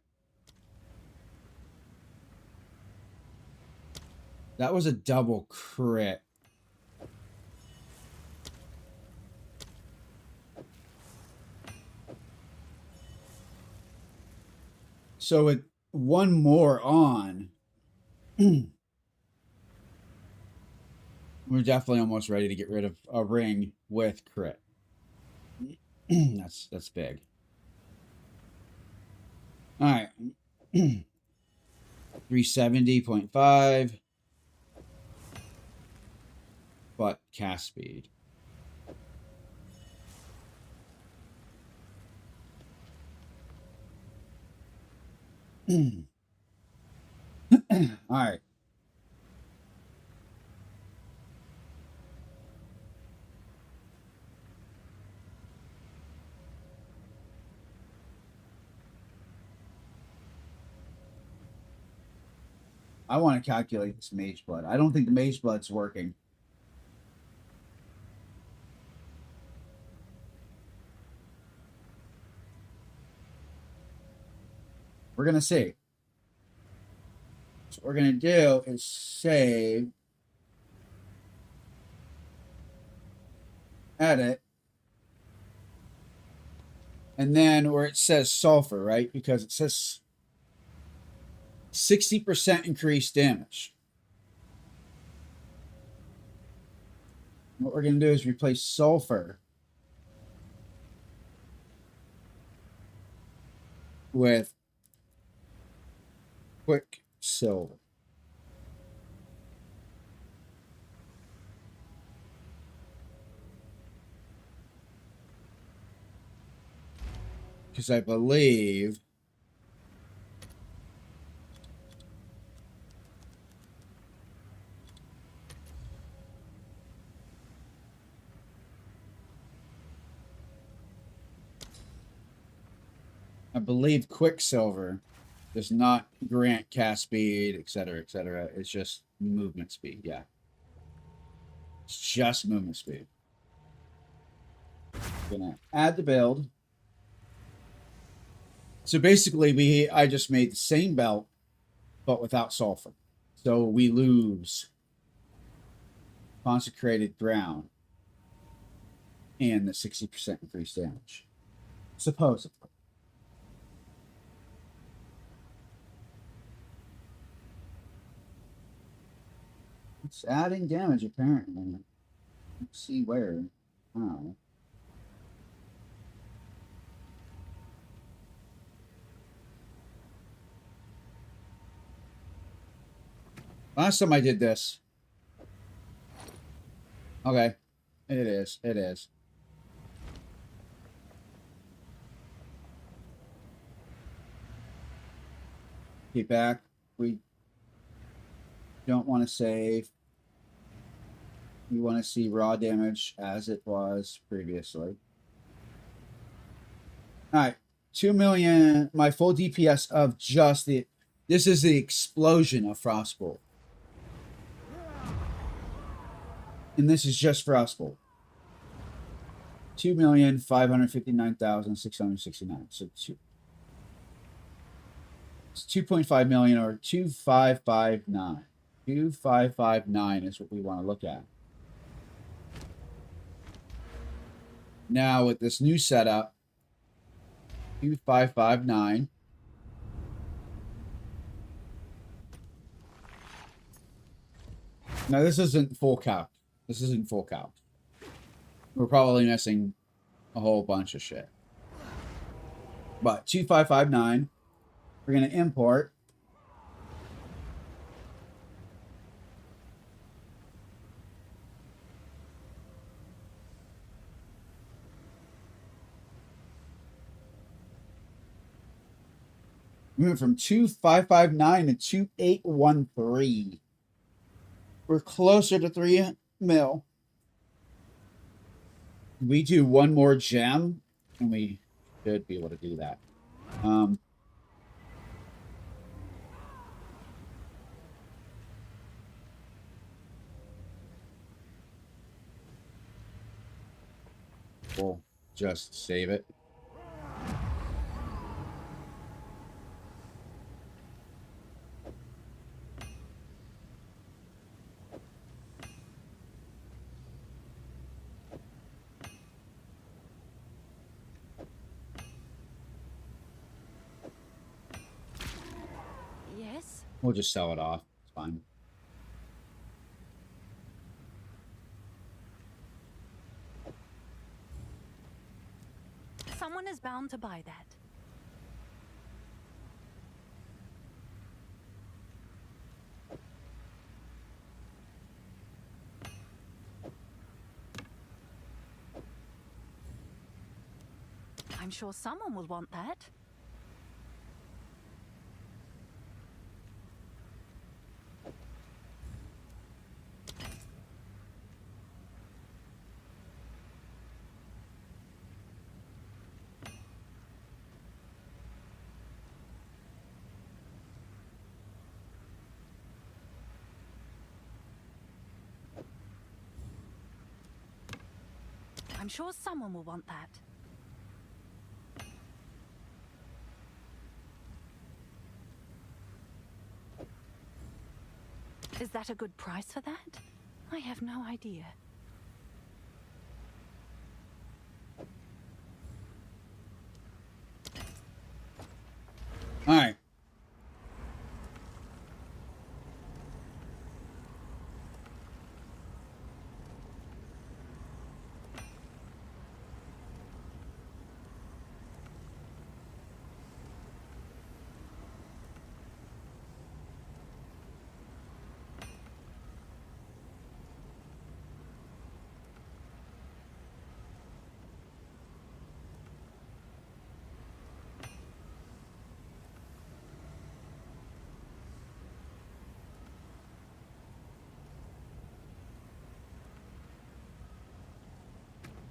That was a double crit. So with one more on, we're definitely almost ready to get rid of a ring with crit. That's big. All right. 370.5. But cast speed. All right. I want to calculate this mage blood. I don't think the mage blood's working. We're going to see. So what we're going to do is save, edit, and then where it says sulfur, right? Because it says 60% increased damage. What we're going to do is replace sulfur with quicksilver. Because I believe Quicksilver does not grant cast speed, etc., etc. It's just movement speed. Yeah. It's just movement speed. I'm gonna add the build. So basically, I just made the same belt, but without sulfur. So we lose consecrated ground and the 60% increased damage. Supposedly. It's adding damage, apparently. Let's see where. How. Last time I did this. Okay. It is. It is. Keep back. We don't want to save. We want to see raw damage as it was previously. All right. 2 million. My full DPS of just the... This is the explosion of Frostbolt. And this is just Frostbolt. 2,559,669. So it's 2.5 million or 2,559. 2,559 is what we want to look at. Now with this new setup, 2559. Now this isn't full count. This isn't full count. We're probably missing a whole bunch of shit. But 2559, we're gonna import. We went from 2559 to 2813. We're closer to 3 mil. We do one more gem, and we should be able to do that. We'll just save it. Yes? We'll just sell it off. It's fine. Someone is bound to buy that. I'm sure someone will want that. I'm sure someone will want that. Is that a good price for that? I have no idea. All right.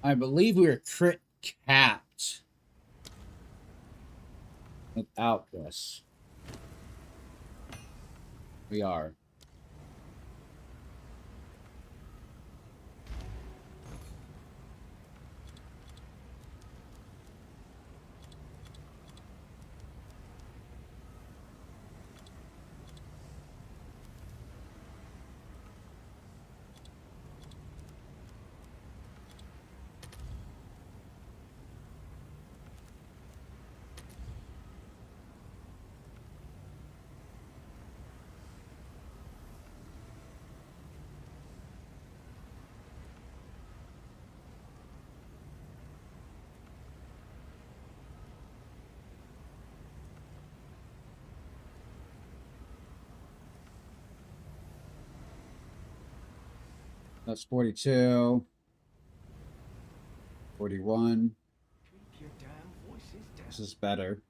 I believe we were crit capped without this. We are. That's 42. 41. Keep your damn voices down. This is better.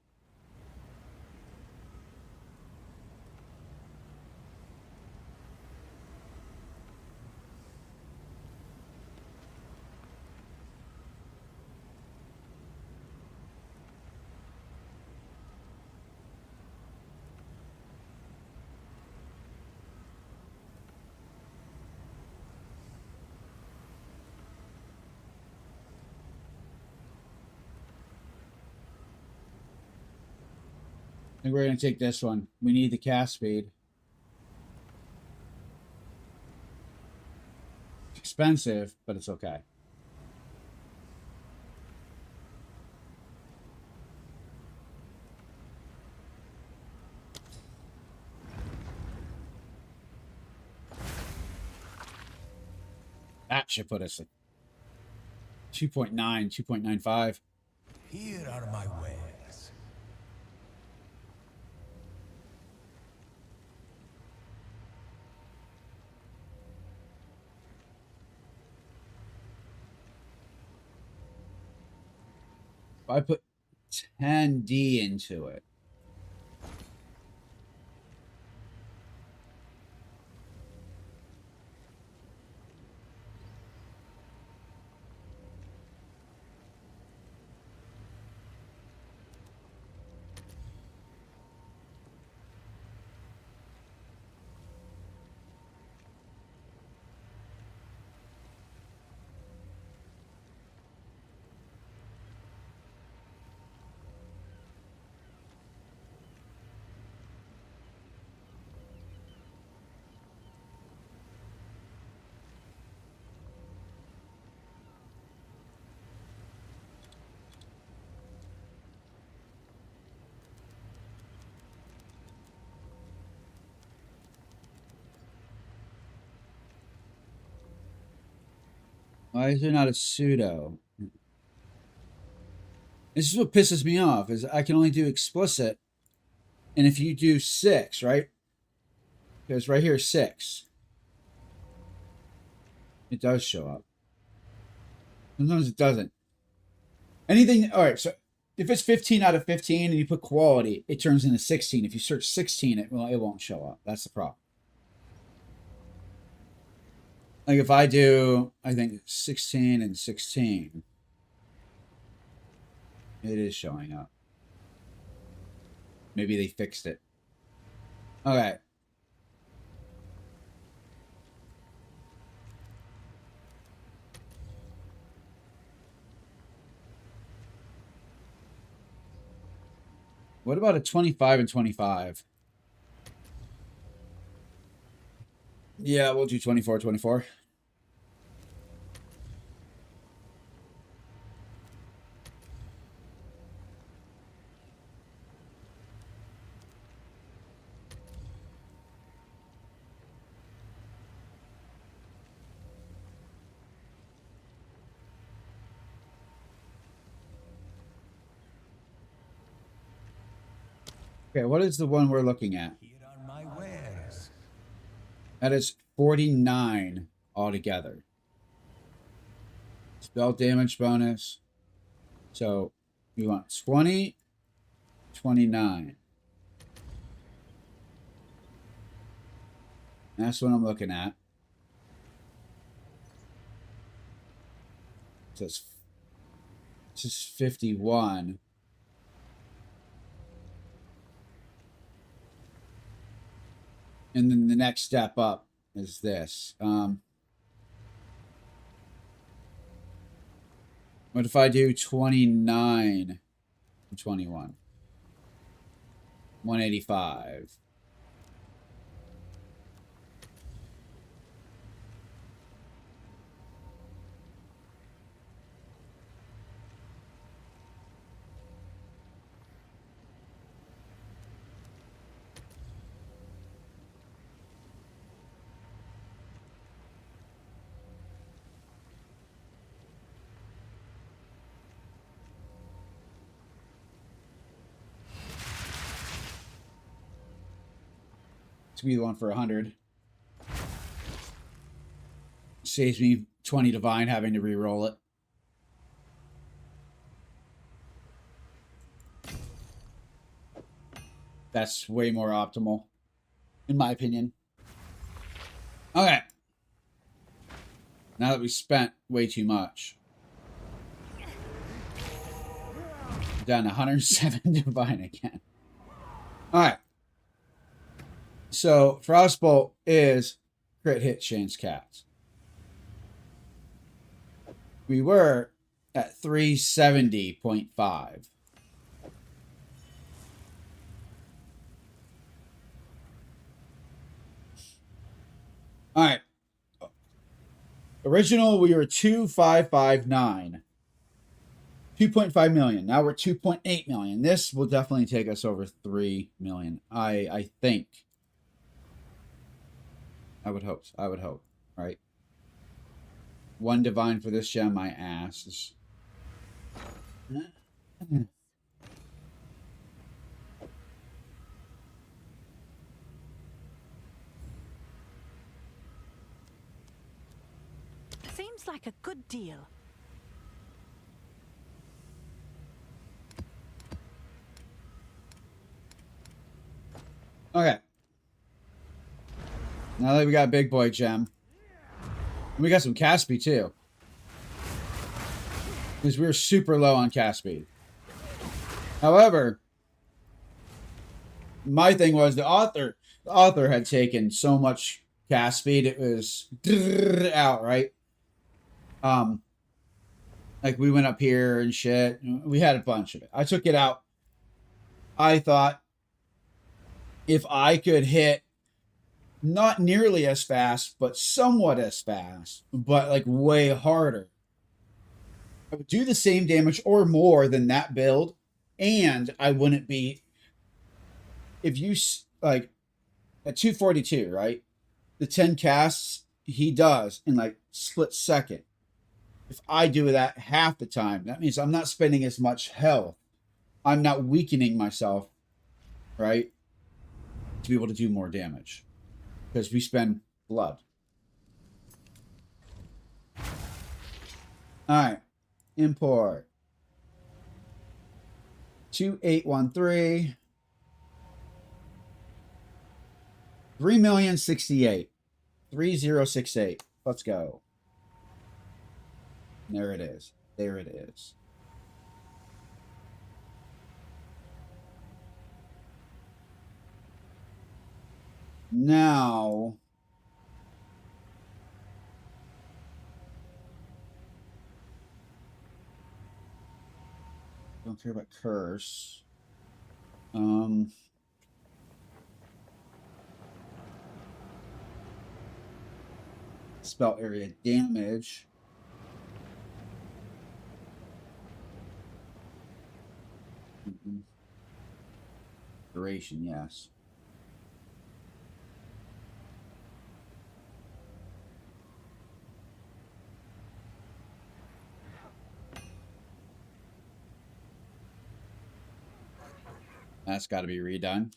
I think we're going to take this one. We need the cast speed. It's expensive, but it's okay. That should put us at 2.9, 2.95. Here are my wares. If I put 10D into it. Why is there not a pseudo? This is what pisses me off, is I can only do explicit. And if you do 6, right? Because right here, 6. It does show up. Sometimes it doesn't. Anything, all right, so if it's 15 out of 15 and you put quality, it turns into 16. If you search 16, it won't show up. That's the problem. Like if I do, I think 16 and 16, it is showing up. Maybe they fixed it. Okay. What about a 25 and 25? Yeah, we'll do 24, 24. Okay, what is the one we're looking at? Here are my wares. That is 49 altogether. Spell damage bonus. So we want 20, 29. That's what I'm looking at. So it's just 51. And then the next step up is this. What if I do 29 and 21? 185. To be the one for 100. Saves me 20 divine having to re-roll it. That's way more optimal, in my opinion. Okay. Now that we spent way too much. Down to 107 divine again. Alright. So, Frostbolt is crit hit chance cats. We were at 370.5. Alright. Original, we were 2,559. 2.5 million. Now we're 2.8 million. This will definitely take us over 3 million. I think. I would hope, right? 1 divine for this gem, my ass. Seems like a good deal. Okay. Now that we got a big boy gem. We got some cast speed too. Because we were super low on cast speed. However, my thing was the author had taken so much cast speed, it was out, right? Like we went up here and shit. We had a bunch of it. I took it out. I thought if I could hit not nearly as fast, but somewhat as fast, but like way harder, I would do the same damage or more than that build, and I wouldn't be. If you like at 242, right? The 10 casts he does in like split second. If I do that half the time, that means I'm not spending as much health. I'm not weakening myself, right? To be able to do more damage. Because we spend blood. Alright. Import. 2813. 3,068,000. 3068. Let's go. There it is. There it is. Now, don't care about curse. Spell area damage. Duration, yes. That's got to be redone.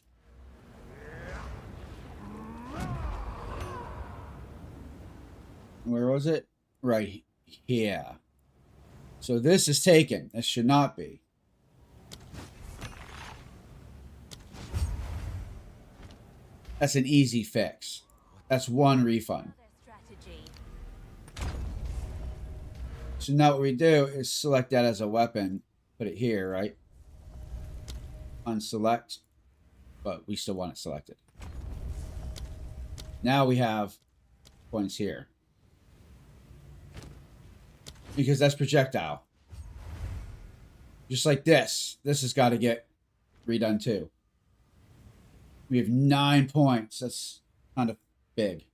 Where was it? Right here. So this is taken. This should not be. That's an easy fix. That's one refund. So now what we do is select that as a weapon. Put it here, right? Unselect. But we still want it selected. Now we have points here. Because that's projectile. Just like this. This has got to get redone too. We have 9 points. That's kind of big.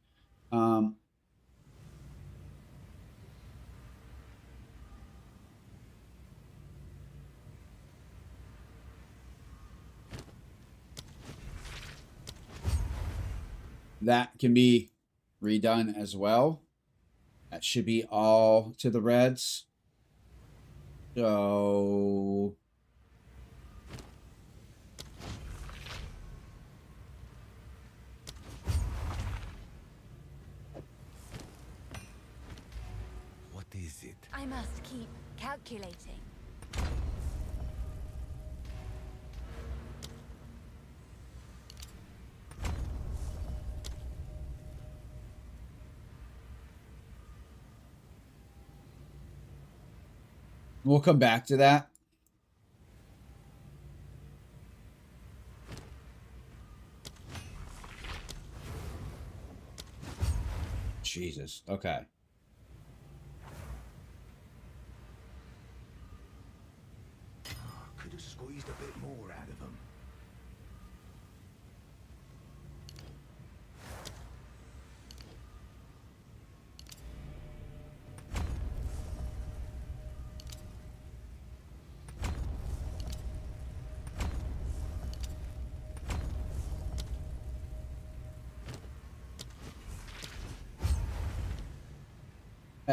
That can be redone as well. That should be all to the reds. So What is it? I must keep calculating. we'll come back to that. Jesus. Okay. Could have squeezed a bit more out of them.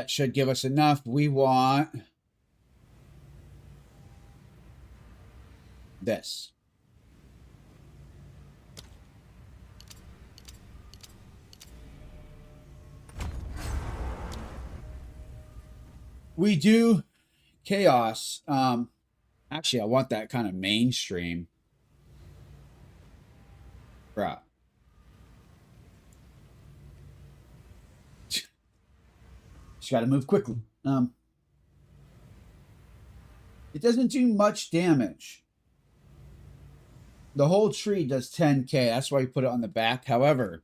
That should give us enough. We want this. We do chaos. Actually, I want that kind of mainstream. Right. Just got to move quickly. It doesn't do much damage. The whole tree does 10k. That's why we put it on the back. However,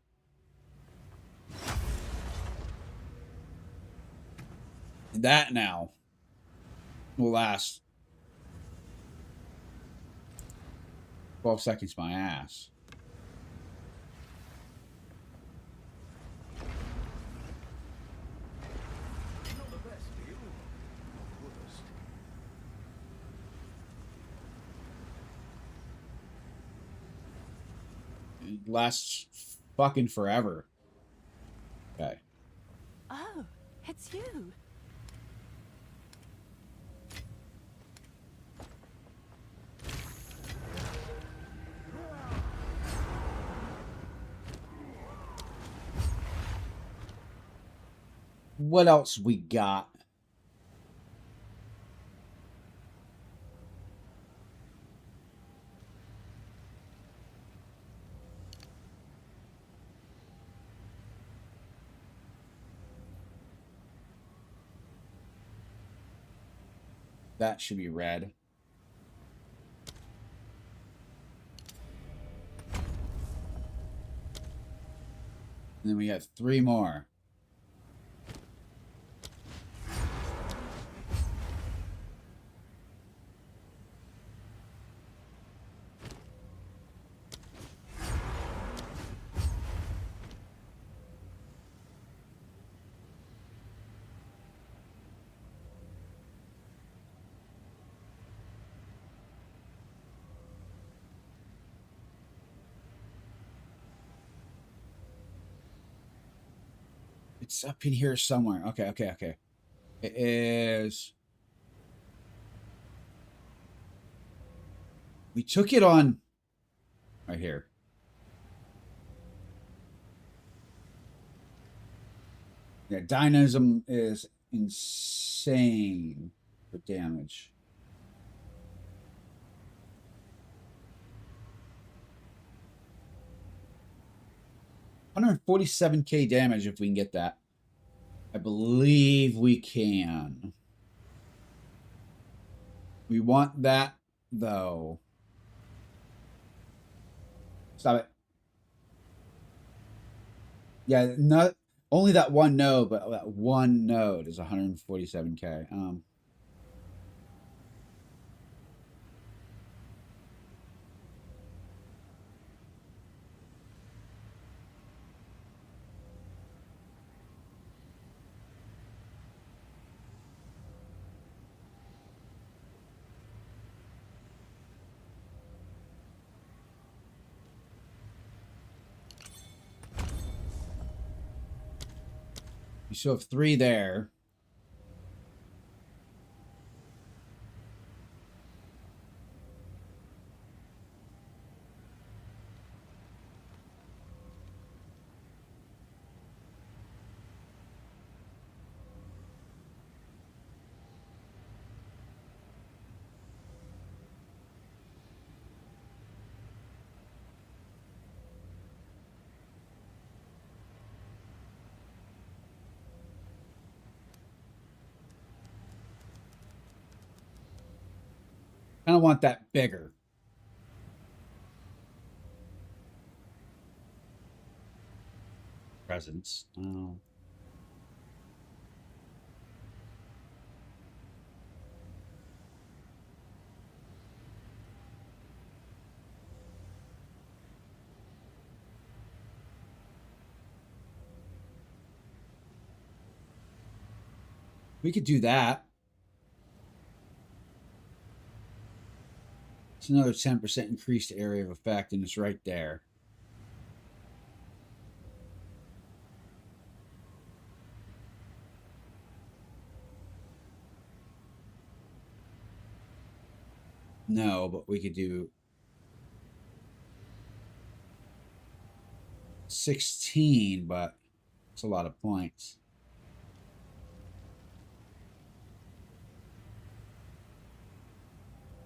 that now will last 12 seconds my ass. Not the best deal. Worst. It lasts fucking forever. Okay. Oh, it's you. What else we got? That should be red. And then we have 3 more. It's up in here somewhere. Okay. It is. We took it on right here. Yeah, dynamism is insane for damage. $147k damage if we can get that. I believe we can. We want that though. Stop it. Yeah, not only that one node, but that one node is 147k. You still have 3 there. I don't want that bigger. Presence. Oh. We could do that. It's another 10% increased area of effect, and it's right there. No, but we could do 16, but it's a lot of points.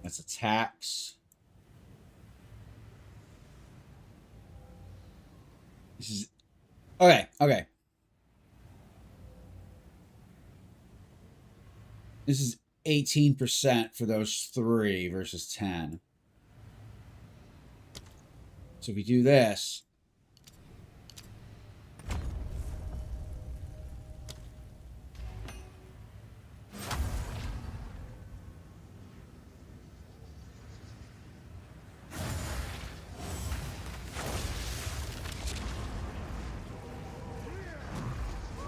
That's a tax. This is okay. Okay. This is 18% for those 3 versus 10. So if we do this,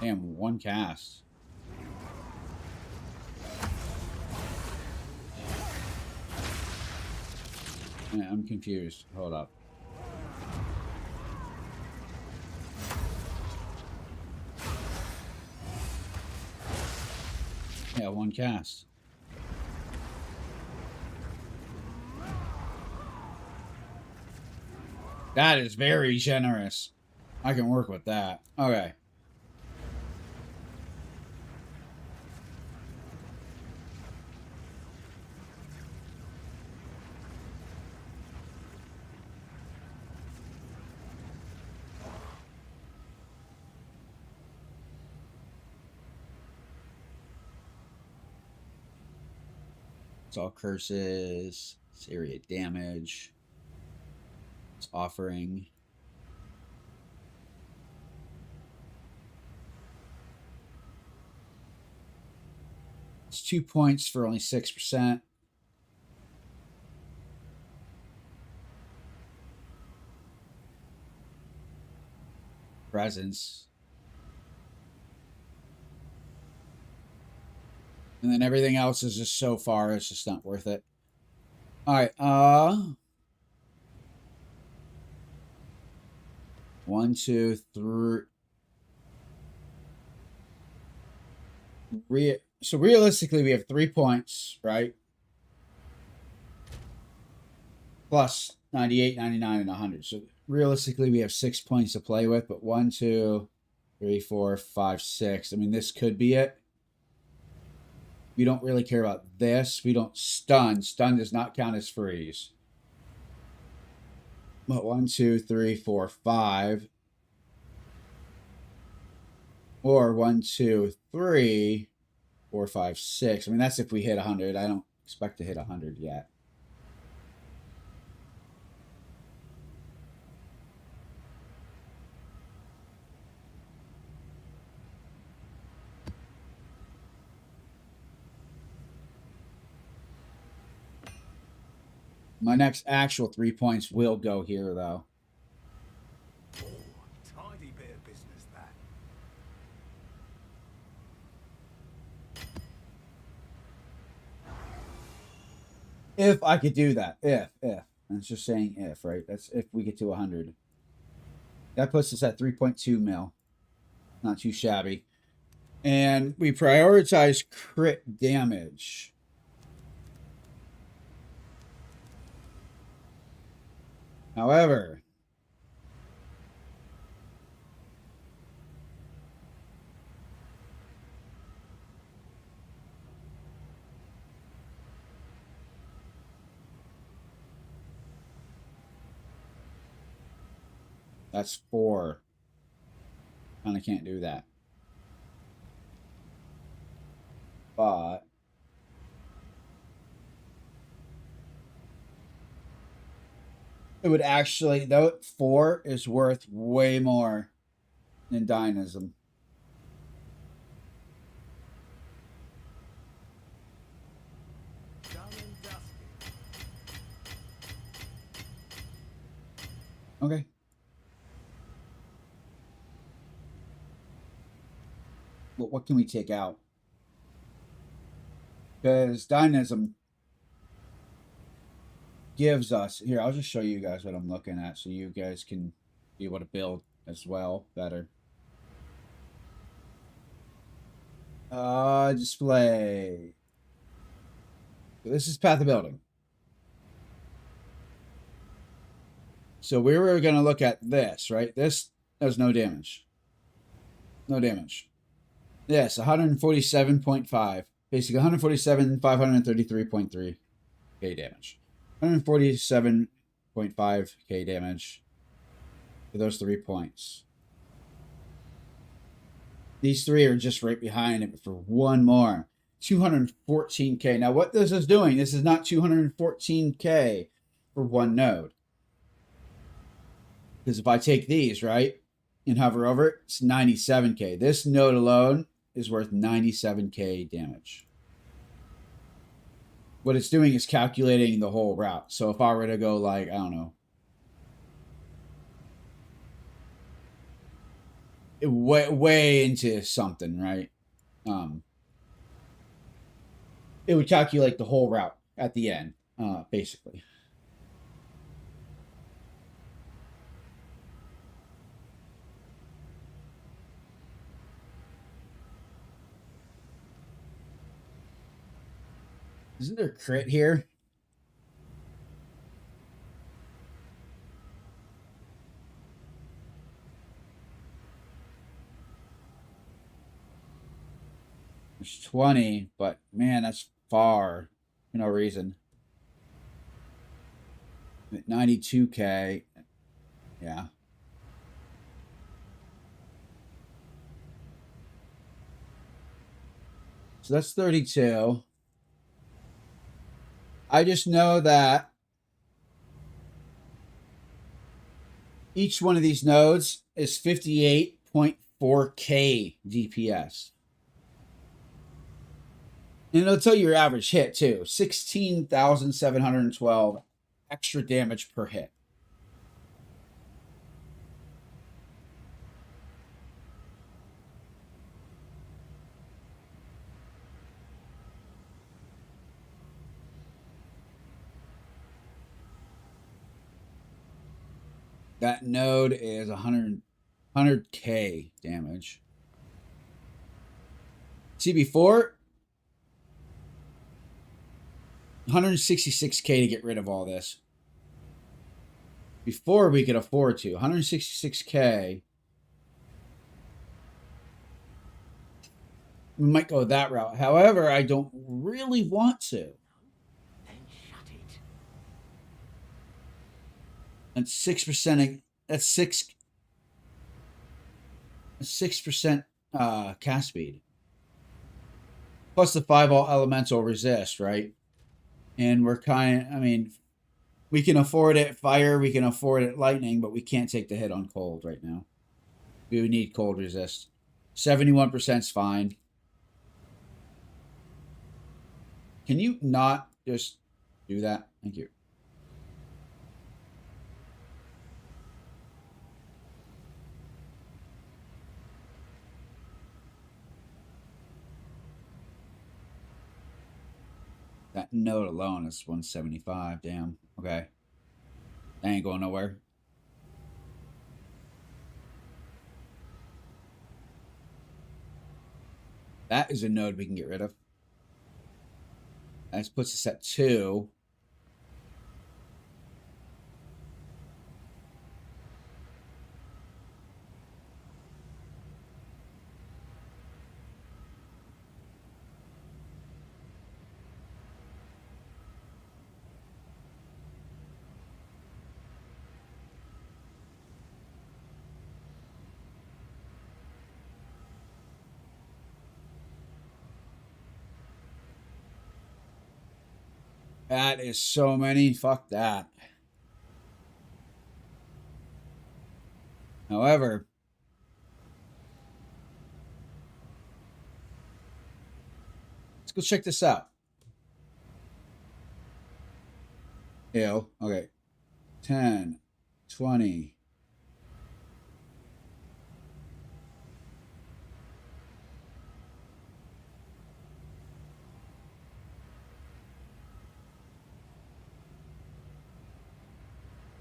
damn, 1 cast. Yeah, I'm confused. Hold up. Yeah, 1 cast. That is very generous. I can work with that. Okay. It's all curses. It's area damage. It's offering. It's 2 points for only 6%. Presence. And then everything else is just so far, it's just not worth it. Alright, 1, 2, 3. So realistically, we have 3 points, right? Plus 98, 99, and 100. So realistically, we have 6 points to play with, but 1, 2, 3, 4, 5, 6. I mean, this could be it. We don't really care about this. We don't stun. Stun does not count as freeze. But 1, 2, 3, 4, 5. Or 1, 2, 3, 4, 5, 6. I mean, that's if we hit 100. I don't expect to hit 100 yet. My next actual 3 points will go here, though. Tidy bit of business, that. If I could do that. If. It's just saying if, right? That's if we get to 100. That puts us at 3.2 mil. Not too shabby. And we prioritize crit damage. However, that's 4. Kind of can't do that. But it would actually, though 4 is worth way more than dynamism. Done and dusted. Okay. But what can we take out? Because dynamism gives us, here, I'll just show you guys what I'm looking at so you guys can be able to build as well better. Display. So this is path of building. So we were going to look at this, right? This does no damage. No damage. Yes, 147.5. Basically 147,533.3 K damage. 147.5 K damage for those 3 points. These 3 are just right behind it for one more. 214K. Now, what this is doing, this is not 214K for one node. Because if I take these, right, and hover over it, it's 97K. This node alone is worth 97K damage. What it's doing is calculating the whole route. So if I were to go like, I don't know, way into something, right? It would calculate the whole route at the end, basically. Isn't there crit here? There's 20, but man, that's far for no reason. 92K. Yeah. So that's 32. I just know that each one of these nodes is 58.4K DPS. And it'll tell you your average hit too. 16,712 extra damage per hit. That node is 100K damage. See, before 166K to get rid of all this. Before we could afford to. 166K. We might go that route. However, I don't really want to. Then shut it. That's 6%. That's 6% cast speed. Plus the 5 all elemental resist, right? And we're we can afford it fire, we can afford it lightning, but we can't take the hit on cold right now. We would need cold resist. 71% is fine. Can you not just do that? Thank you. That node alone is 175. Damn. Okay. That ain't going nowhere. That is a node we can get rid of. That puts us at 2. That is so many. Fuck that. However, let's go check this out. Ew. Okay. 10, 20.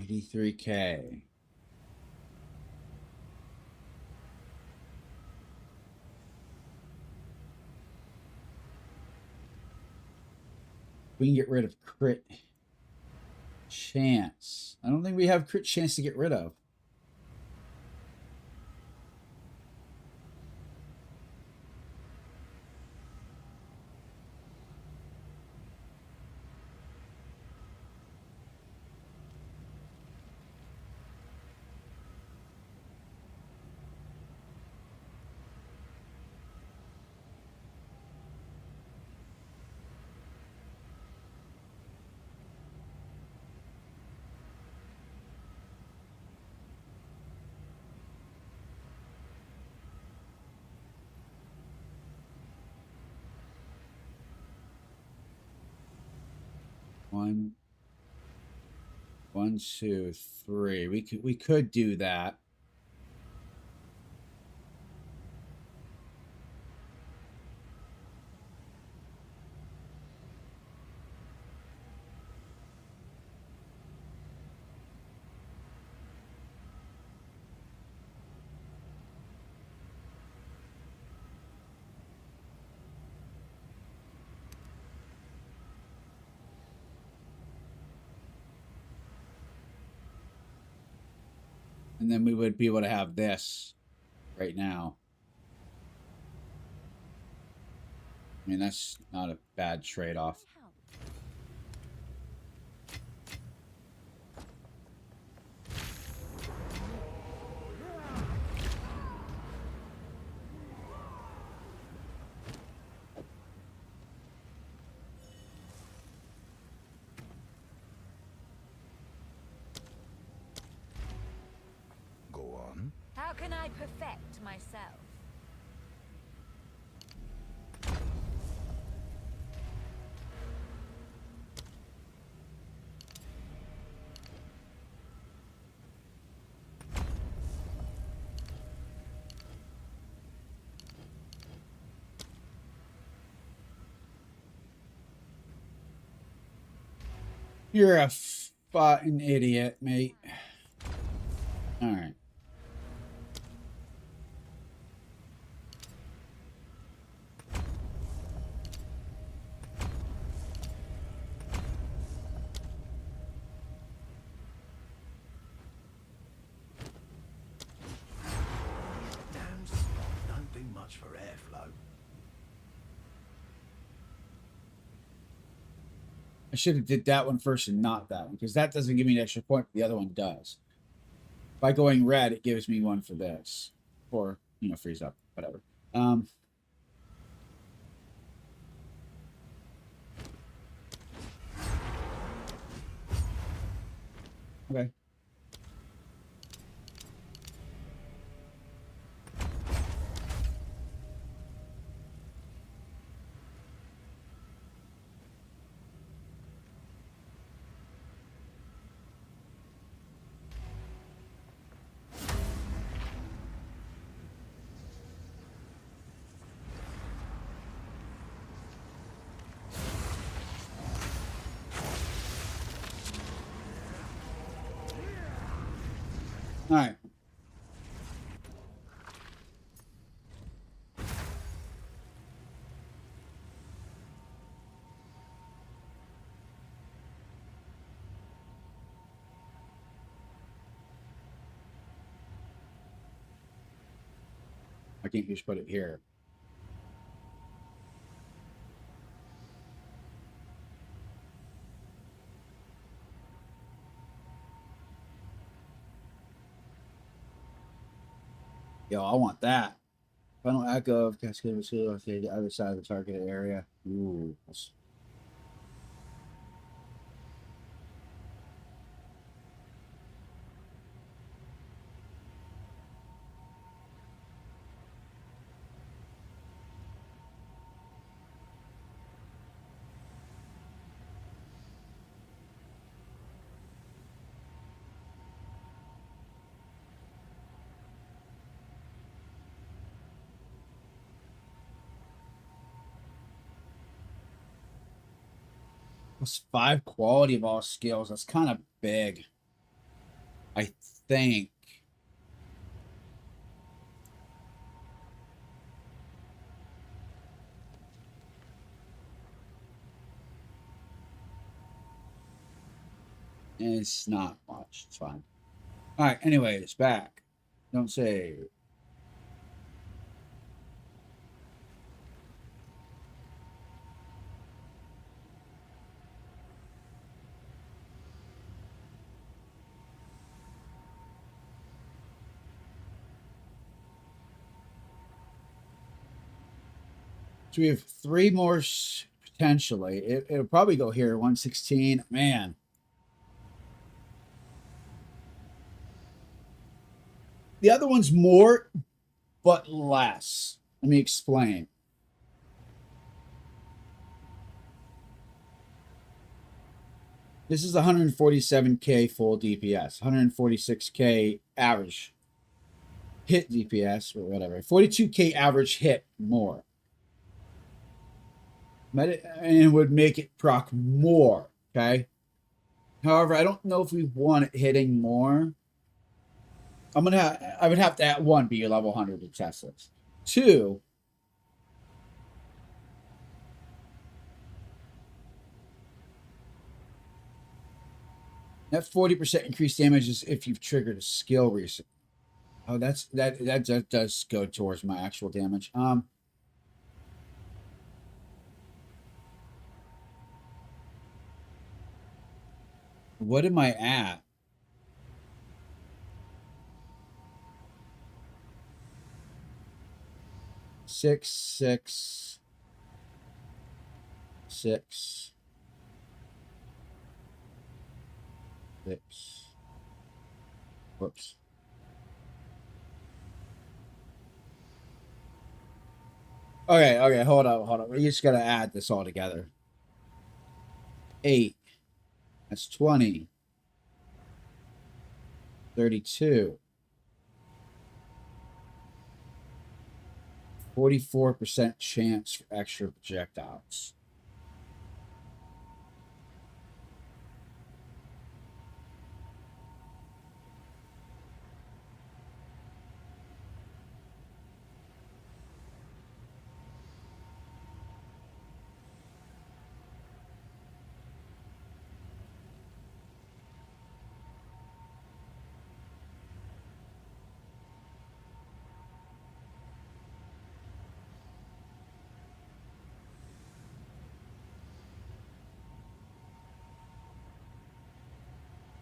$83K. We can get rid of crit. Chance. I don't think we have crit chance to get rid of. One, 2, 3. We could do that. And then we would be able to have this right now. I mean, that's not a bad trade-off. Go on. How can I perfect myself? You're a fucking idiot, mate. All right. Damn spot don't do much for airflow. I should have did that one first and not that one, because that doesn't give me an extra point, but the other one does. By going red, it gives me one for this. Or, you know, freeze up, whatever. Okay. All right. I can't just put it here. Yo, I want that. Final echo of Cascade of the other side of the targeted area. Ooh. +5 quality of all skills. That's kind of big. I think. It's not much. It's fine. All right. Anyways, back. Don't save. So we have 3 more potentially. It'll probably go here. 116. Man. The other one's more, but less. Let me explain. This is 147k full DPS, 146k average hit DPS, or whatever. 42k average hit more. And it would make it proc more, okay? However, I don't know if we want it hitting more. I would have to at 1 be a level 100 to test this. 2, that 40% increased damage is if you've triggered a skill recently. Oh, that does go towards my actual damage. What am I at? Six. Whoops. Okay, hold on. We just gotta add this all together. 8. That's 20. 32. 44% chance for extra projectiles.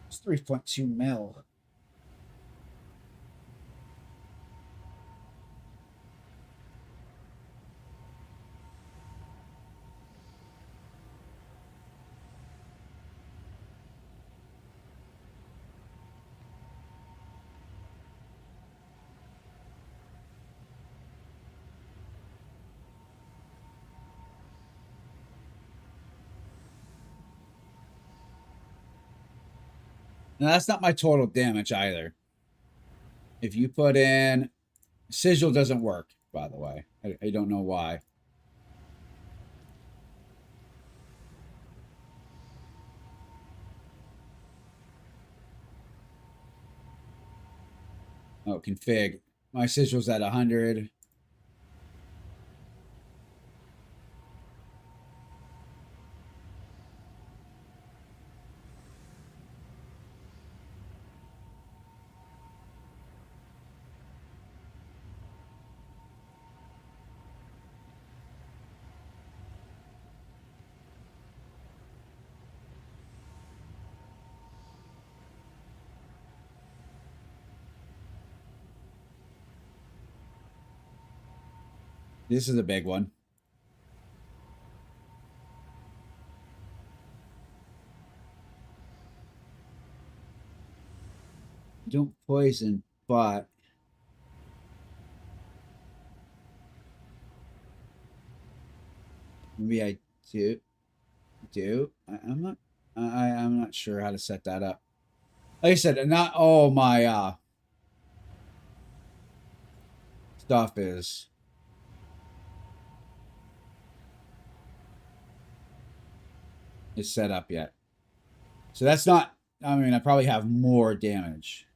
It's 3.2 mil. Now that's not my total damage either. If you put in sigil doesn't work, by the way. I don't know why. Oh, config. My sigil's at 100. This is a big one. Don't poison, but maybe I do. I'm not sure how to set that up. Like I said, not all my stuff is set up yet. So that's not, I mean, I probably have more damage.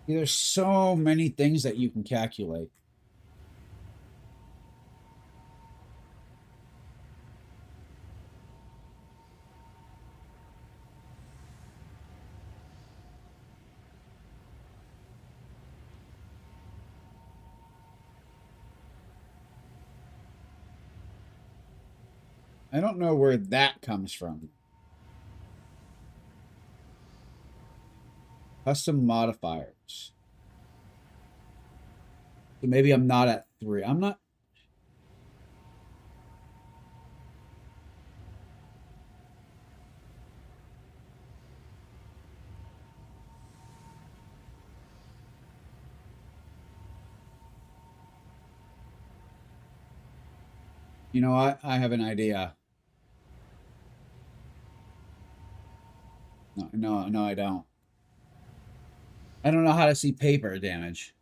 There's so many things that you can calculate. I don't know where that comes from. Custom modifiers. So maybe I'm not at 3. I'm not. You know what? I have an idea. No, I don't. I don't know how to see paper damage.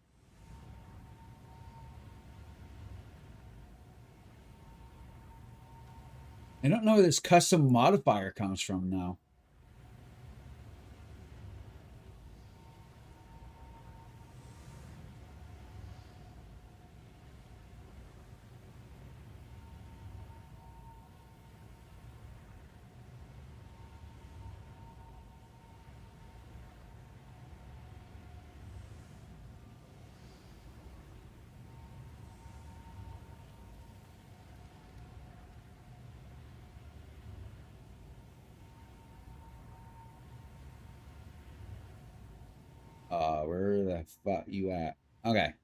I don't know where this custom modifier comes from now. Where the fuck you at? Okay.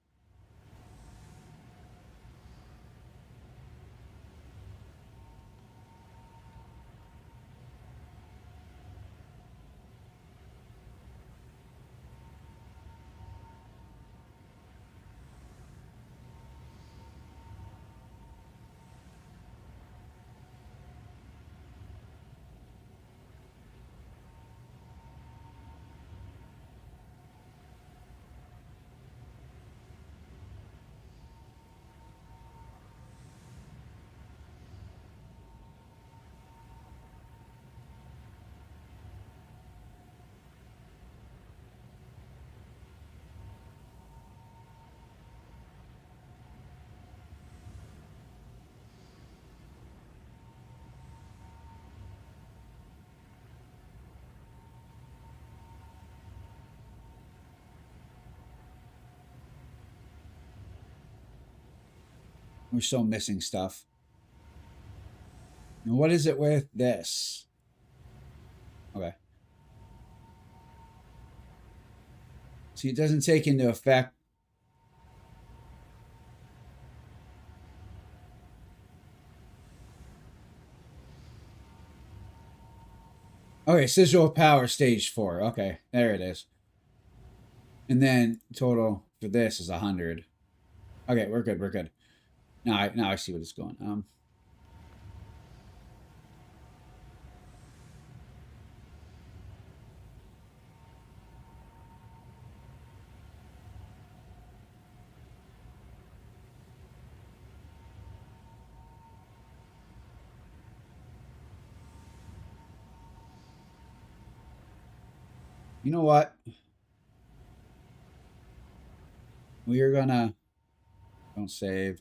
We're still missing stuff. And what is it with this? Okay. See, it doesn't take into effect. Okay, sigil power stage 4. Okay, there it is. And then total for this is 100. Okay, we're good. We're good. Now I see what it's going. You know what? We are gonna don't save.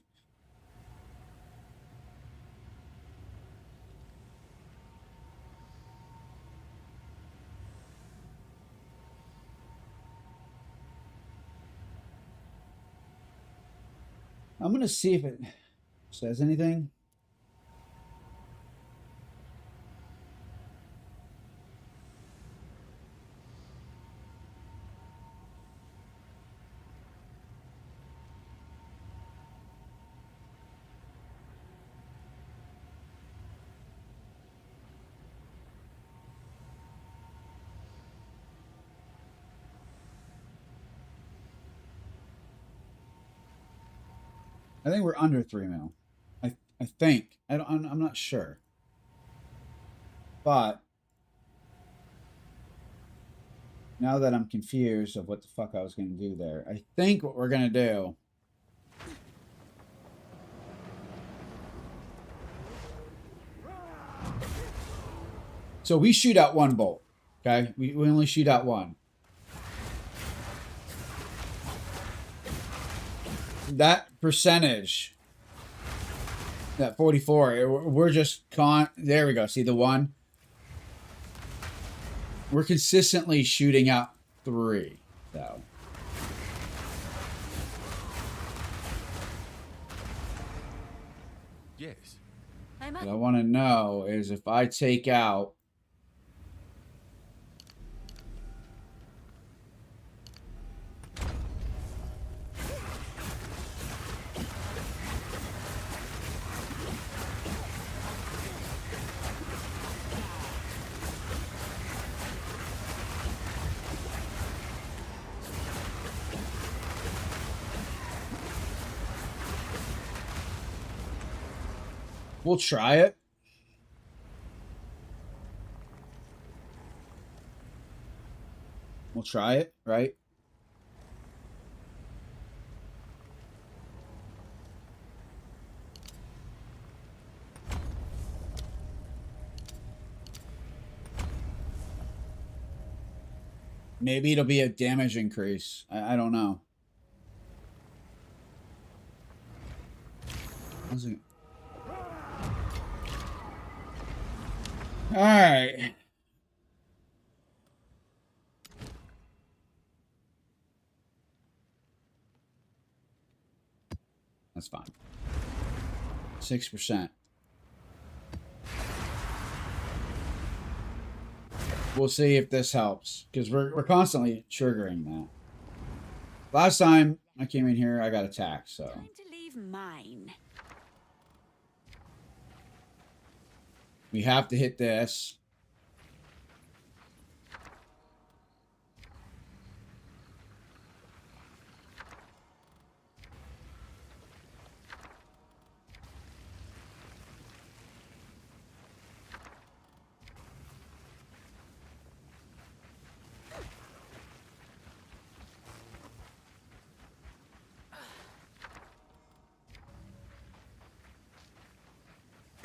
I'm gonna see if it says anything. I think we're under 3 mil. I think. I'm not sure. But now that I'm confused of what the fuck I was going to do there, I think what we're going to do. So we shoot out 1 bolt. Okay? We only shoot out 1. that percentage, that 44, we're just there we go. See the one? We're consistently shooting out 3, though. Yes. What I want to know is if I take out we'll try it. We'll try it, right? Maybe it'll be a damage increase. I don't know. All right. That's fine. 6%. We'll see if this helps, because we're constantly triggering that. Last time I came in here, I got attacked, so. Time to leave mine. We have to hit this.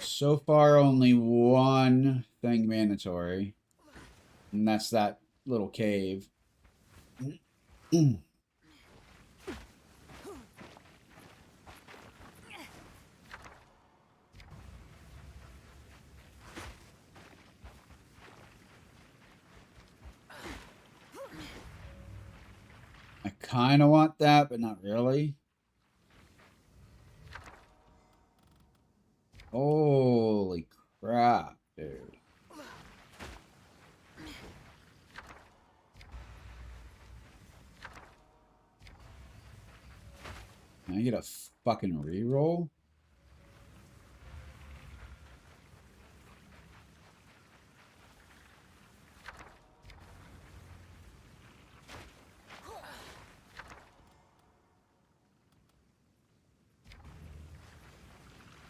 So far, only one thing mandatory. And that's that little cave. I kind of want that, but not really. Holy crap, dude. Can I get a fucking reroll?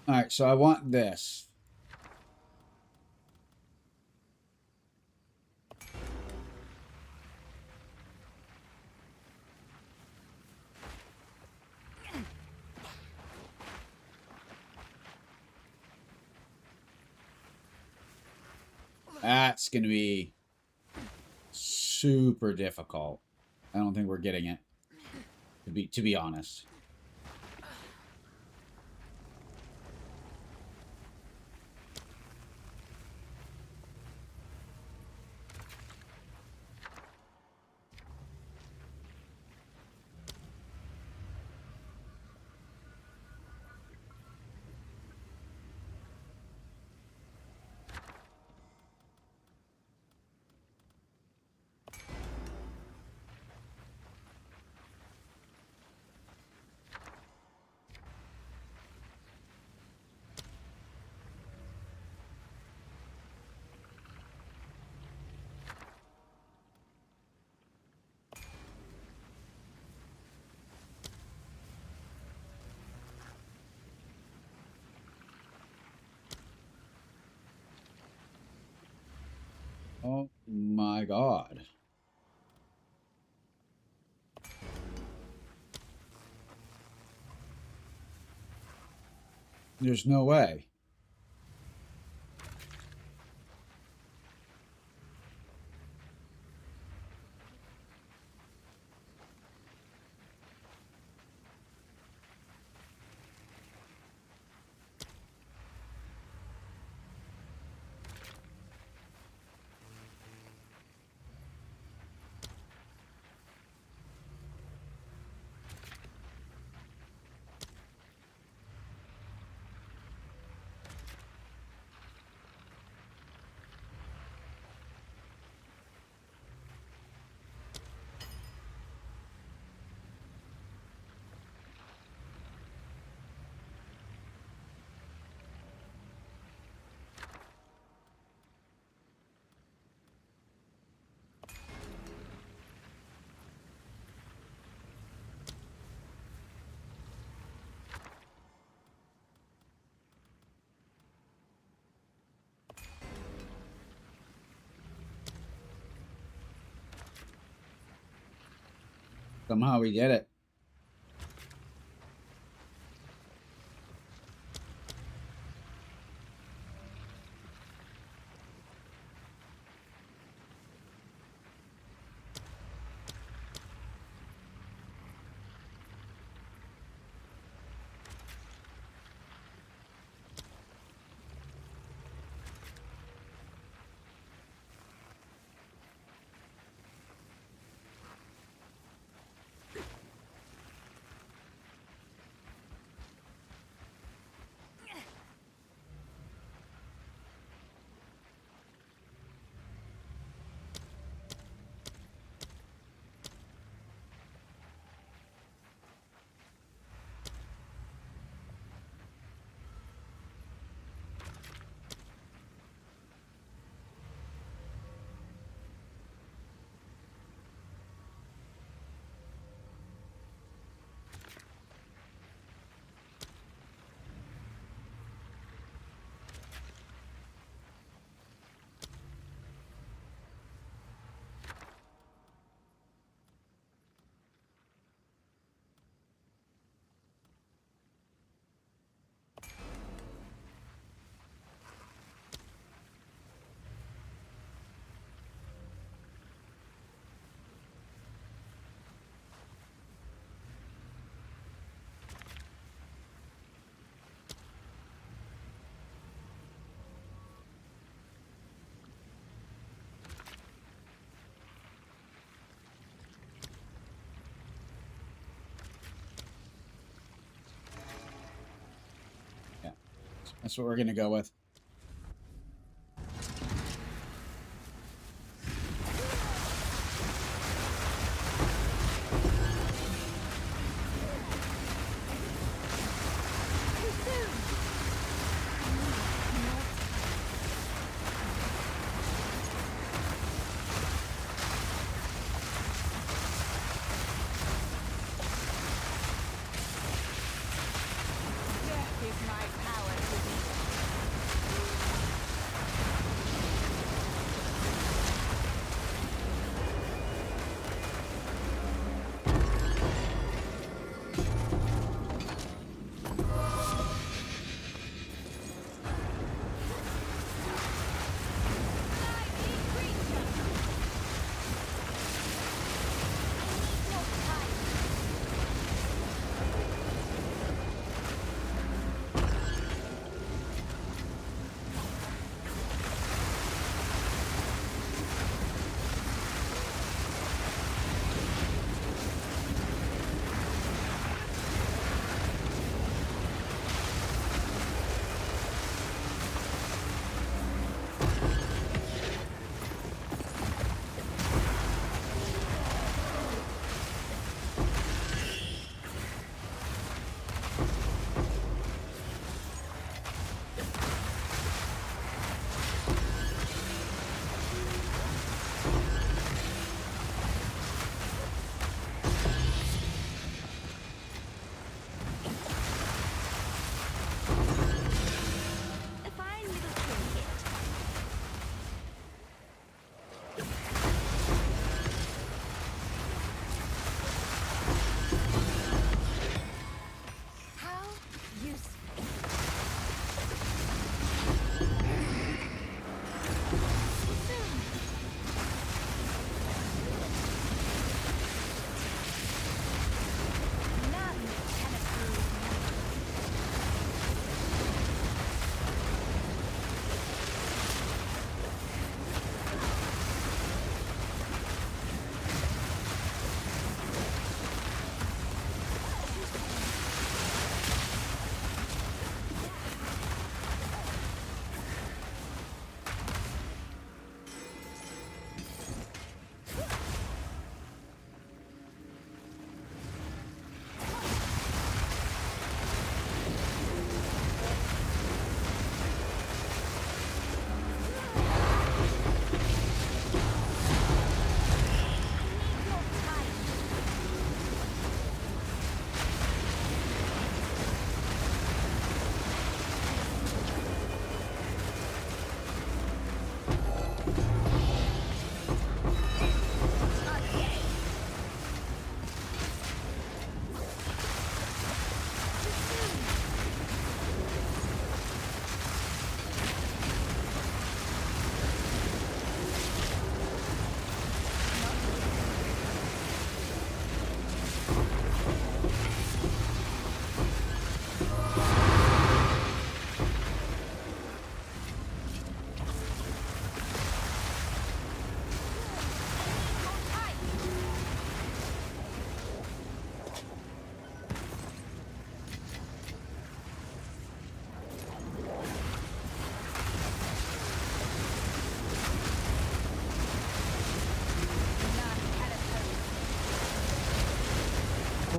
Alright, so I want this. That's going to be super difficult. I don't think we're getting it, to be honest. Oh my god. There's no way. Somehow we did it. Yeah, that's what we're gonna go with. Death is my power to thee.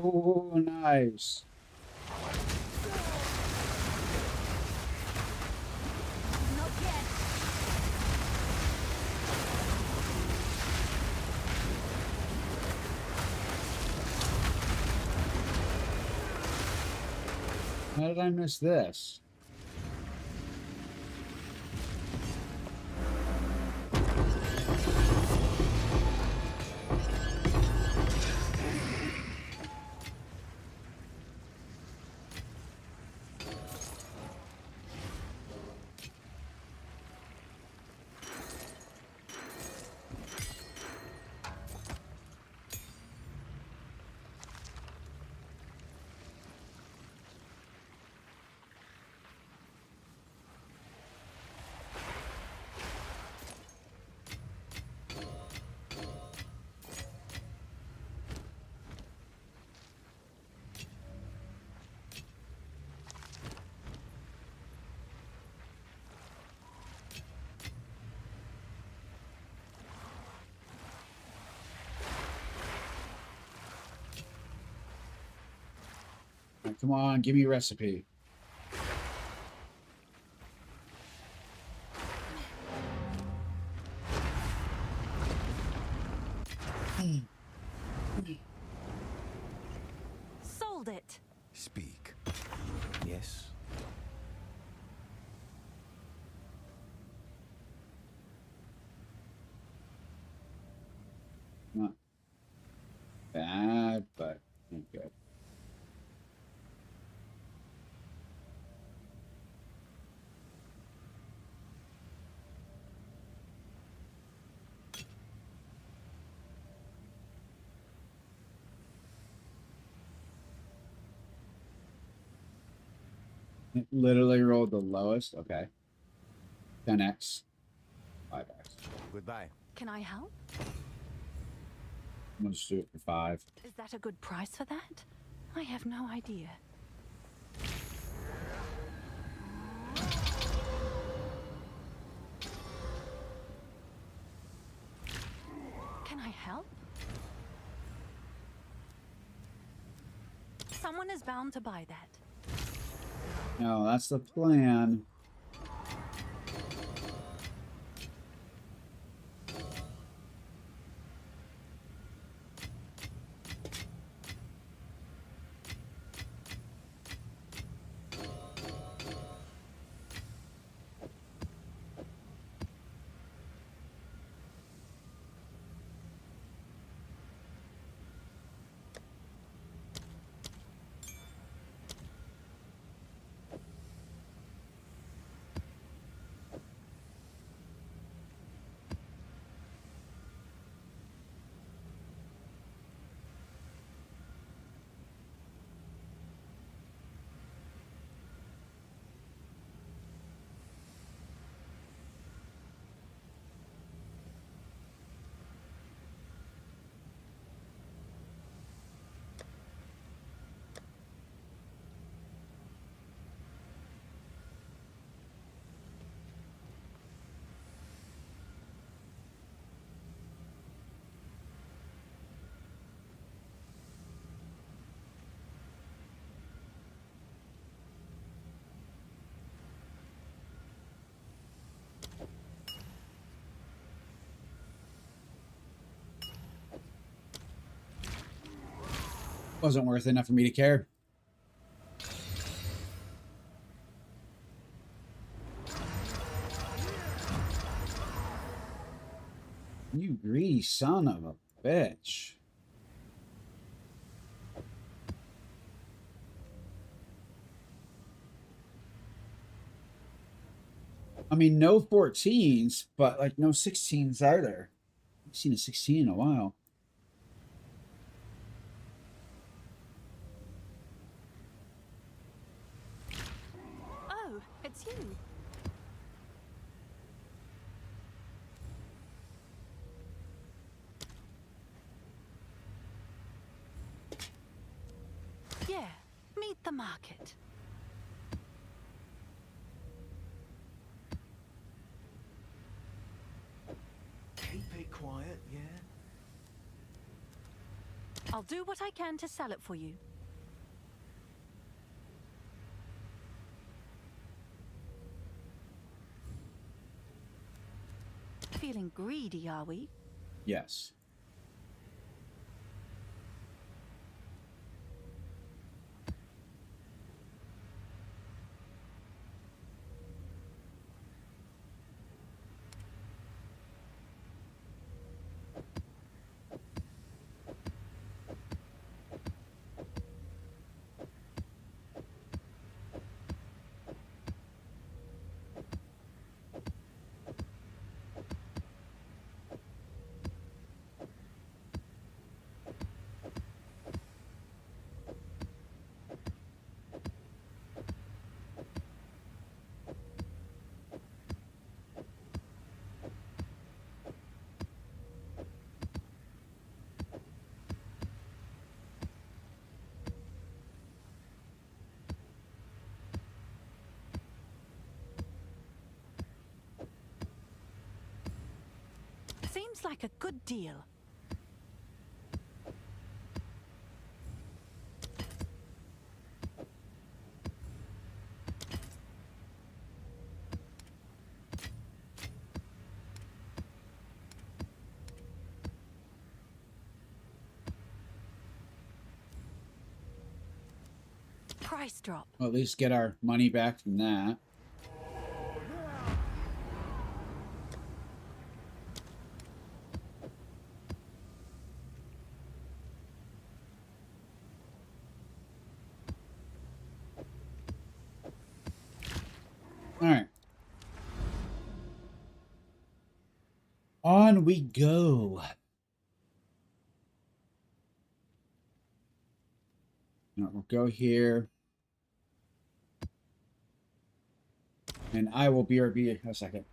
Oh, nice. Not yet. How did I miss this? Right, come on, give me a recipe. Sold it. Speak. Yes. Not bad, but not good. It literally rolled the lowest. Okay. 10x. 5x. Goodbye. Can I help? I'm gonna just do it for 5. Is that a good price for that? I have no idea. Can I help? Someone is bound to buy that. No, that's the plan. Wasn't worth enough for me to care. You greedy son of a bitch. I mean, no 14s, but like no 16s either. I've seen a 16 in a while. Oh, it's you. Yeah, meet the market. Keep it quiet, yeah? I'll do what I can to sell it for you. Feeling greedy, are we? Yes. Seems like a good deal. Price drop. Well, at least get our money back from that. All right. On we go. Now we'll go here. And I will BRB a second.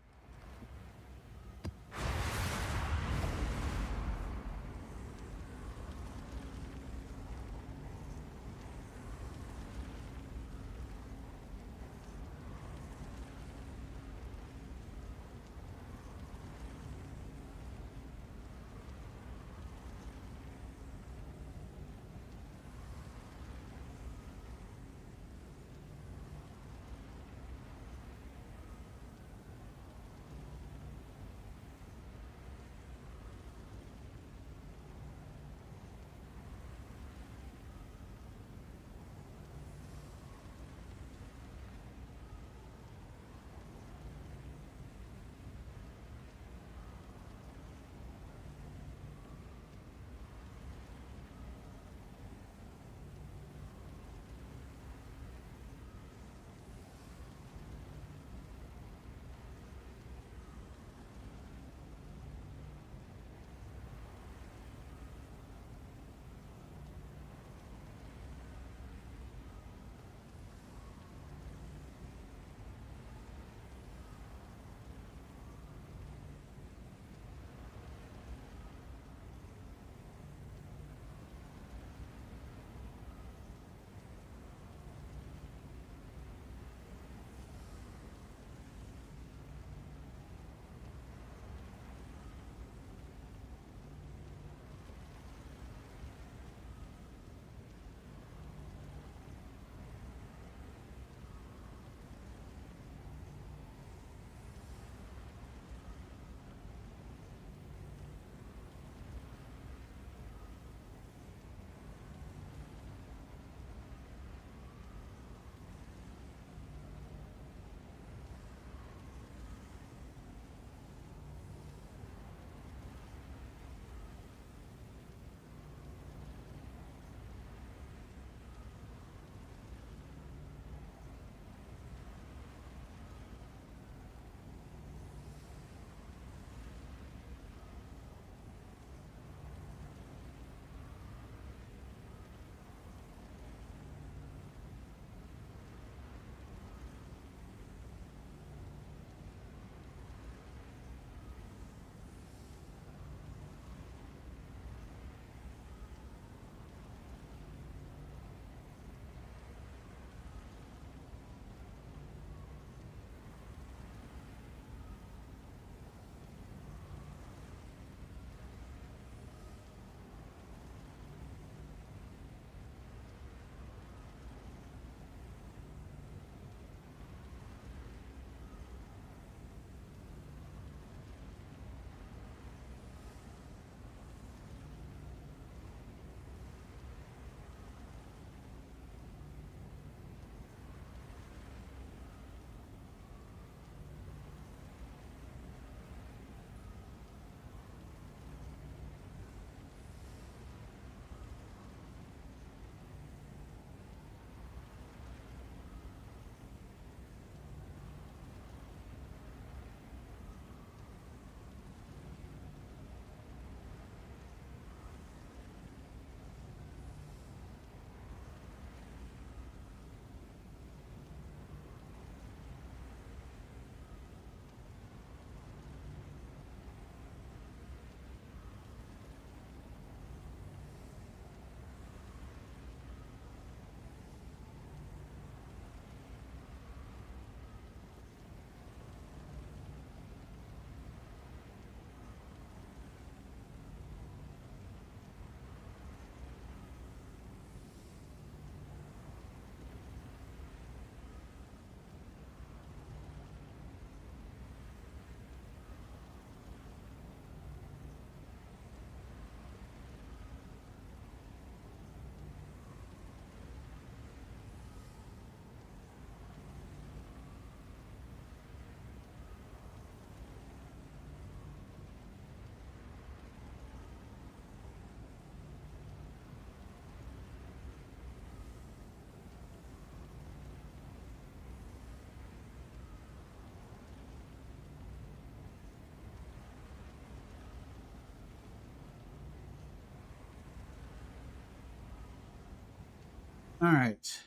All right.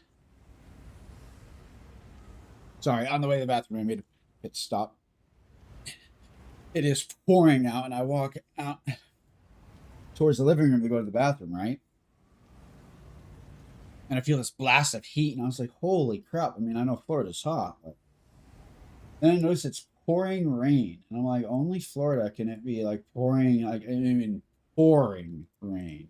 Sorry, on the way to the bathroom, I made a pit stop. It is pouring out, and I walk out towards the living room to go to the bathroom, right? And I feel this blast of heat, and I was like, holy crap. I mean, I know Florida's hot, but then I notice it's pouring rain. And I'm like, only Florida can it be like pouring, like, I mean, pouring rain.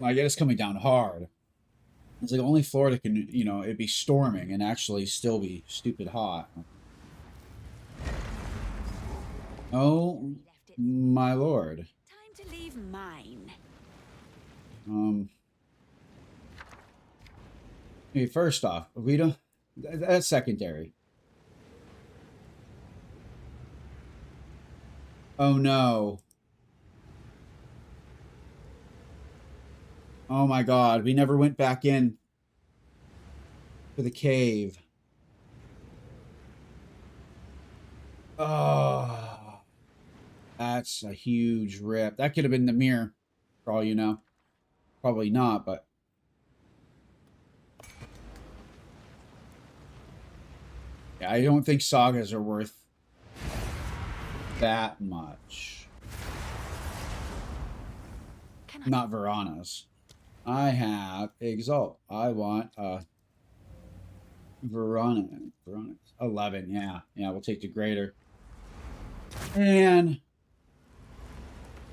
Like, it's coming down hard. It's like only Florida can, you know, it'd be storming and actually still be stupid hot. Oh, my lord. Time to leave mine. Okay, first off, we don't. That's secondary. Oh no. Oh my god, we never went back in to the cave. Oh, that's a huge rip. That could have been the mirror, for all you know. Probably not, but. Yeah, I don't think sagas are worth that much. Not Verana's. I have Exalt. I want Verana. 11, yeah. Yeah, we'll take the greater. And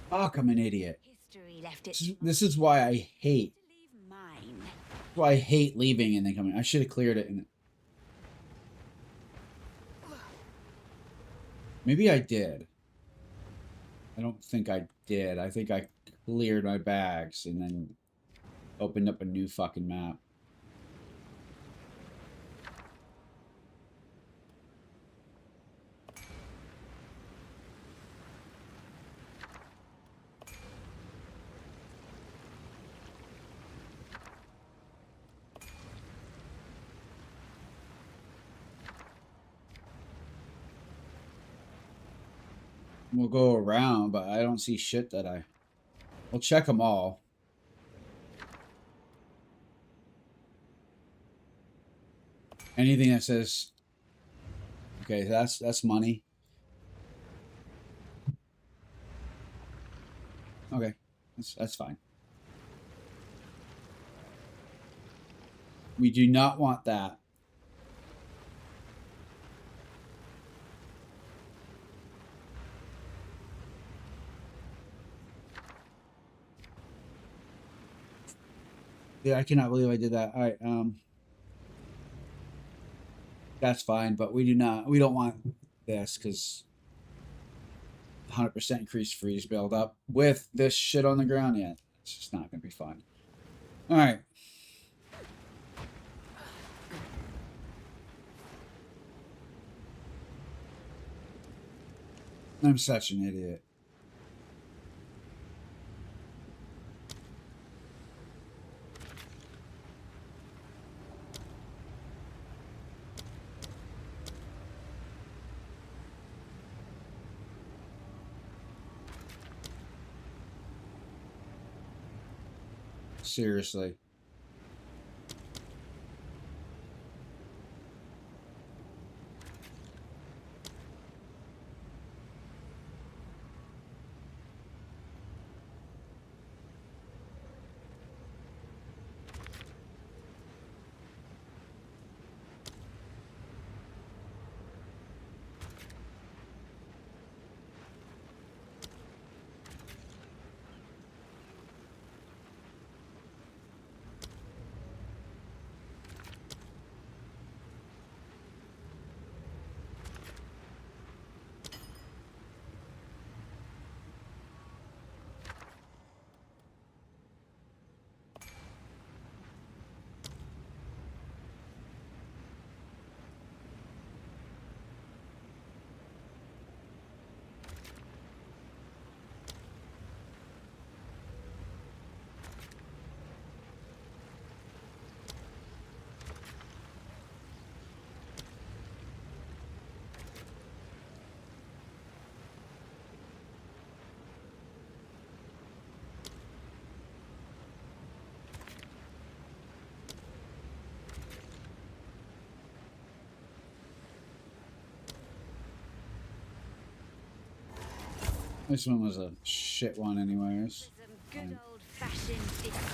fuck, I'm an idiot. History left it. This is why I hate. To leave mine. Why I hate leaving and then coming. I should have cleared it. Maybe I did. I don't think I did. I think I cleared my bags and then opened up a new fucking map. We'll go around, but I don't see shit that I... We'll check them all. Anything that says... Okay, that's money. Okay, that's fine. We do not want that. Yeah, I cannot believe I did that. All right, that's fine, but we don't want this because 100% increased freeze build up with this shit on the ground yet. It's just not gonna be fun. All right. I'm such an idiot. Seriously. This one was a shit one, anyways. For some good old-fashioned destruction.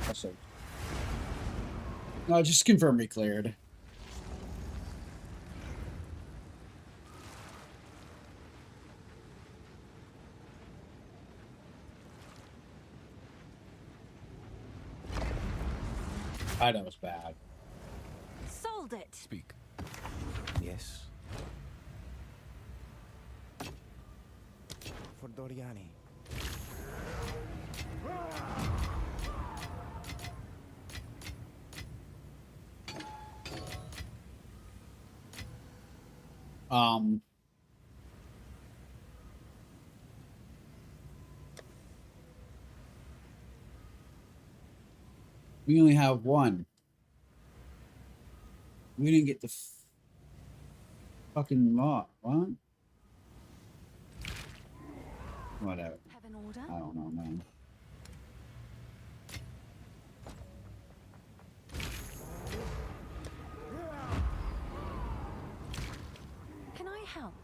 Also, no, just confirm we cleared. I know it's bad. Sold it. Speak. Yes. For Doriani. We only have one. We didn't get the fucking lot. What? Whatever. Have an order? I don't know, man. Can I help?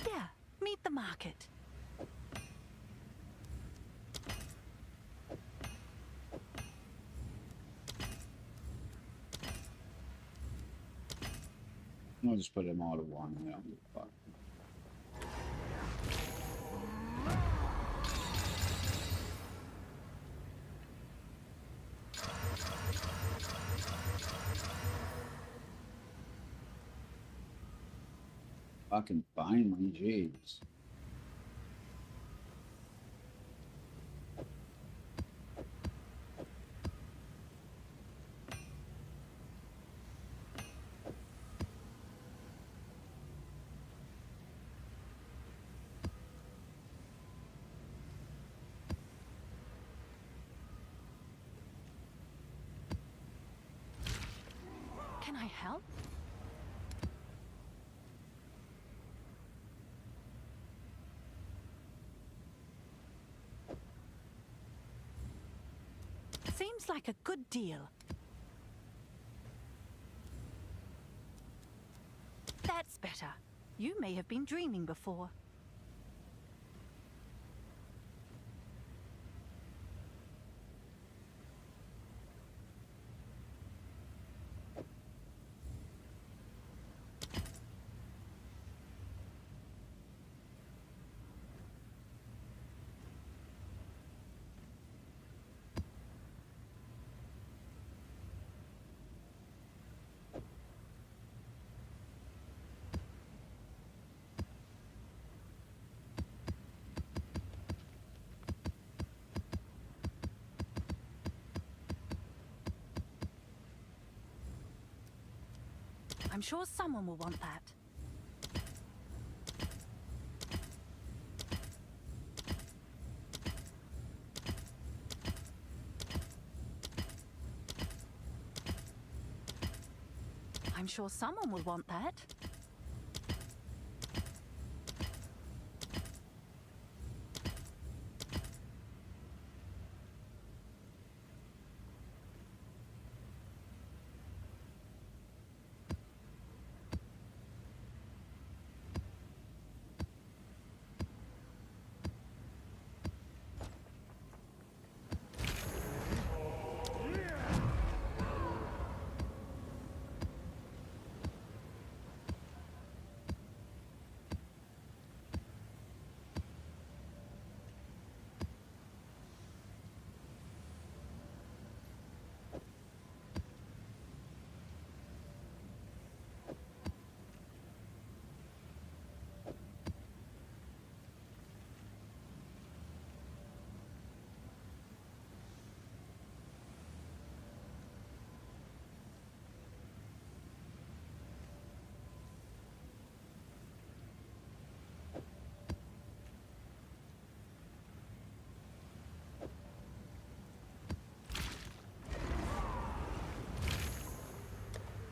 Yeah, meet the market. I'll just put them all to one. I don't give a fuck. Fucking finally, jeez. Can I help? Seems like a good deal. That's better. You may have been dreaming before. I'm sure someone will want that. I'm sure someone will want that.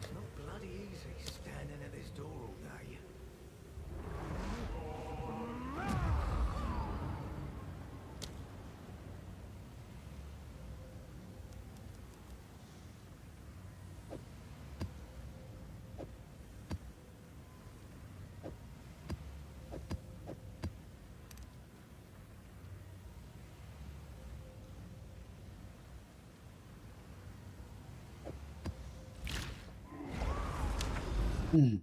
It's not bloody easy standing at this door all day. Hmm.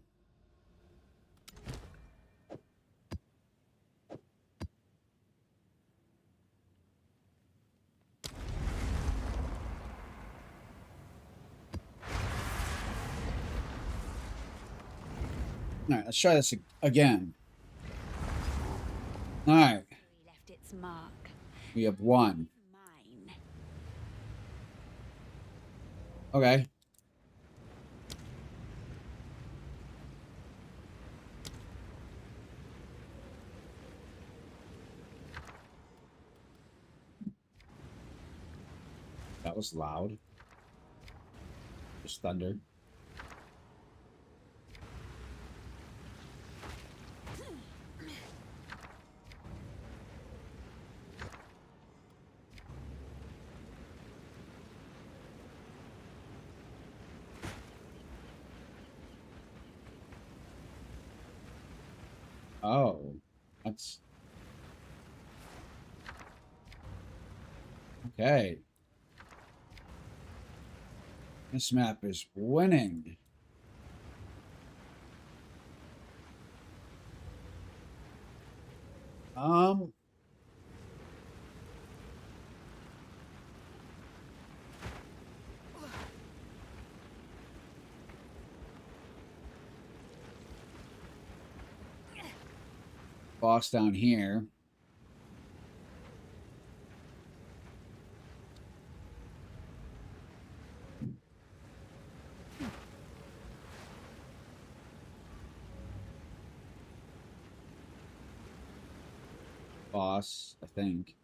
All right, let's try this again. All right, He left its mark. we have one. Mine. Okay. That was loud. Just thunder. Oh, that's okay. This map is winning. Um, boss down here. Boss, I think.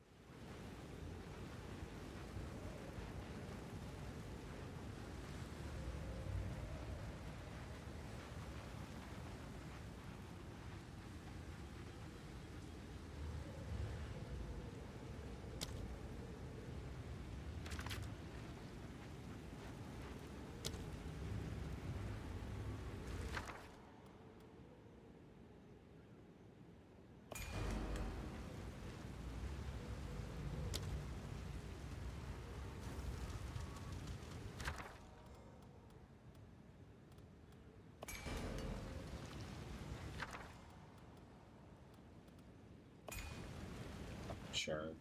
Sure.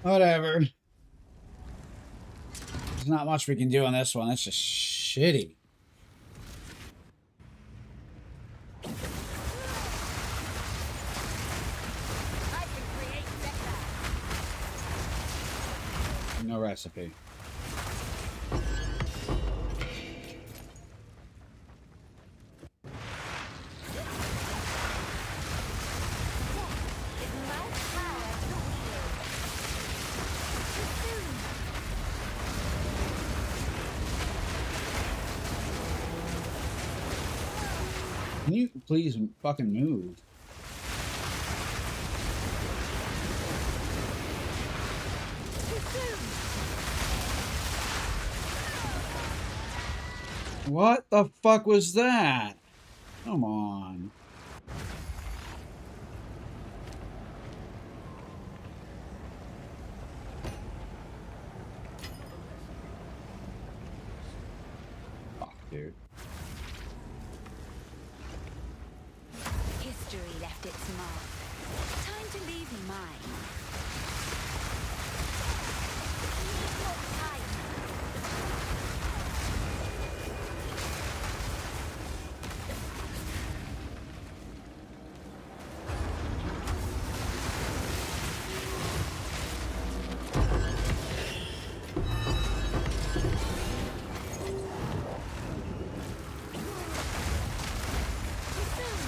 Whatever. There's not much we can do on this one. That's just shitty. I can create better. No recipe. With my power to wield. Too soon. Can you please fucking move? Too soon. What the fuck was that? Come on. Fuck, dude. History left its mark. Time to leave mine. More time. Too soon.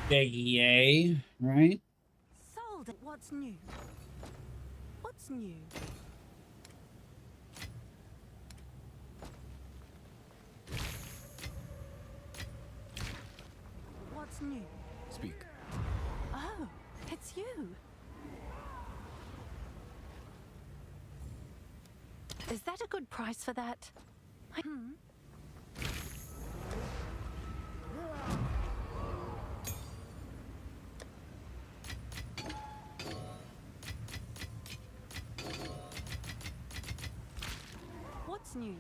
Big yay, right? Sold it. What's new? What's new? What's new? Speak. Oh, it's you. Is that a good price for that? Hmm. What's new?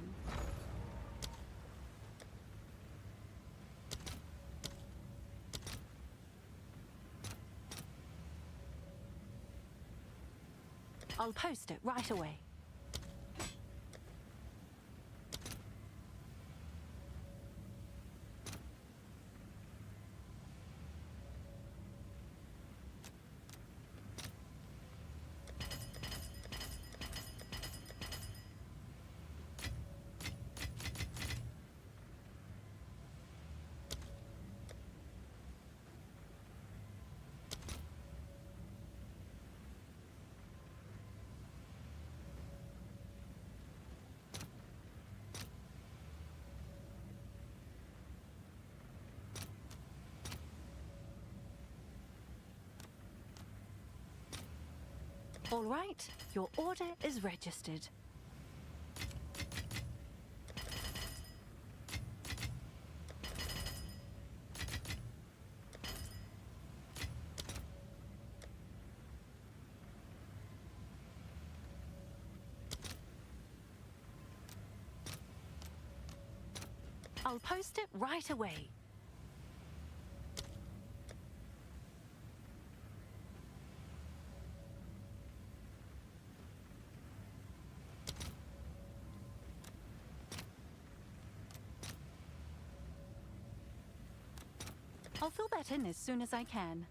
I'll post it right away. All right, your order is registered. I'll post it right away. I'll fill that in as soon as I can.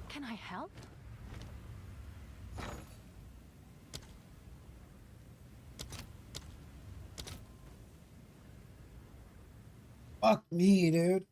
Can I help? Fuck me, dude.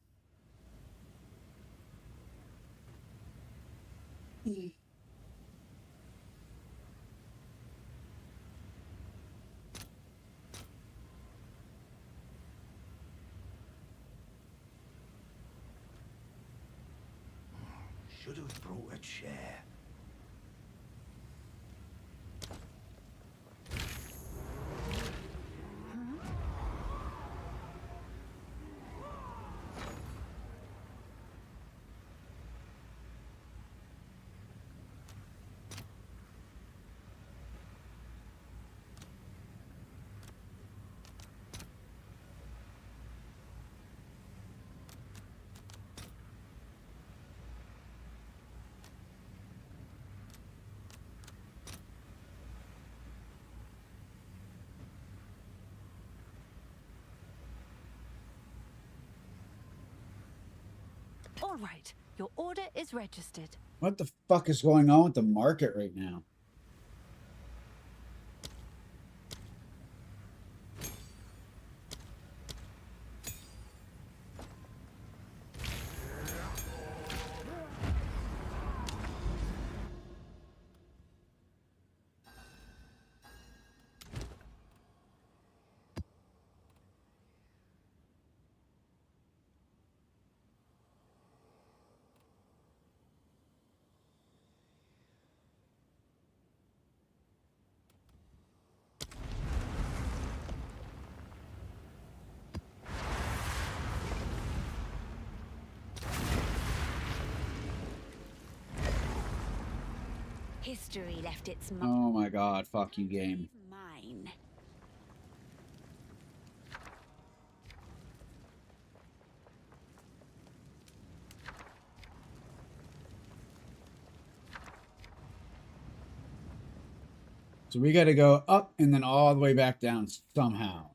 Should have brought a chair. All right, your order is registered. What the fuck is going on with the market right now? History left its mark. Oh my god, fuck you, game. Mine. So we got to go up and then all the way back down somehow.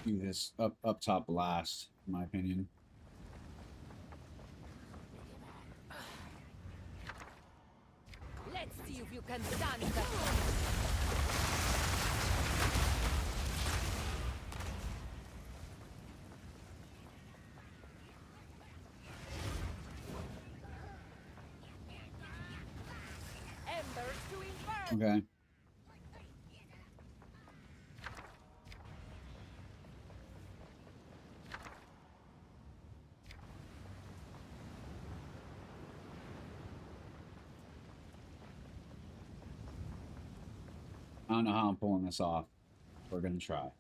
do this up top blast, in my opinion. Let's see if you can stand the embers to infer. Okay. I don't know how I'm pulling this off. We're gonna try.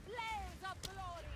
Blaze of glory.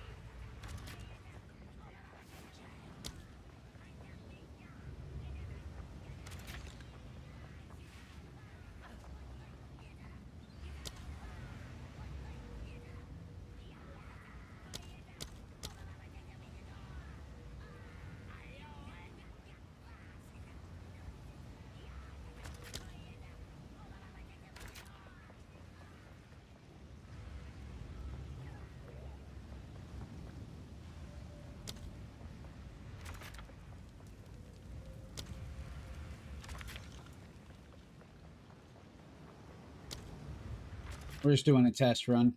We're just doing a test run.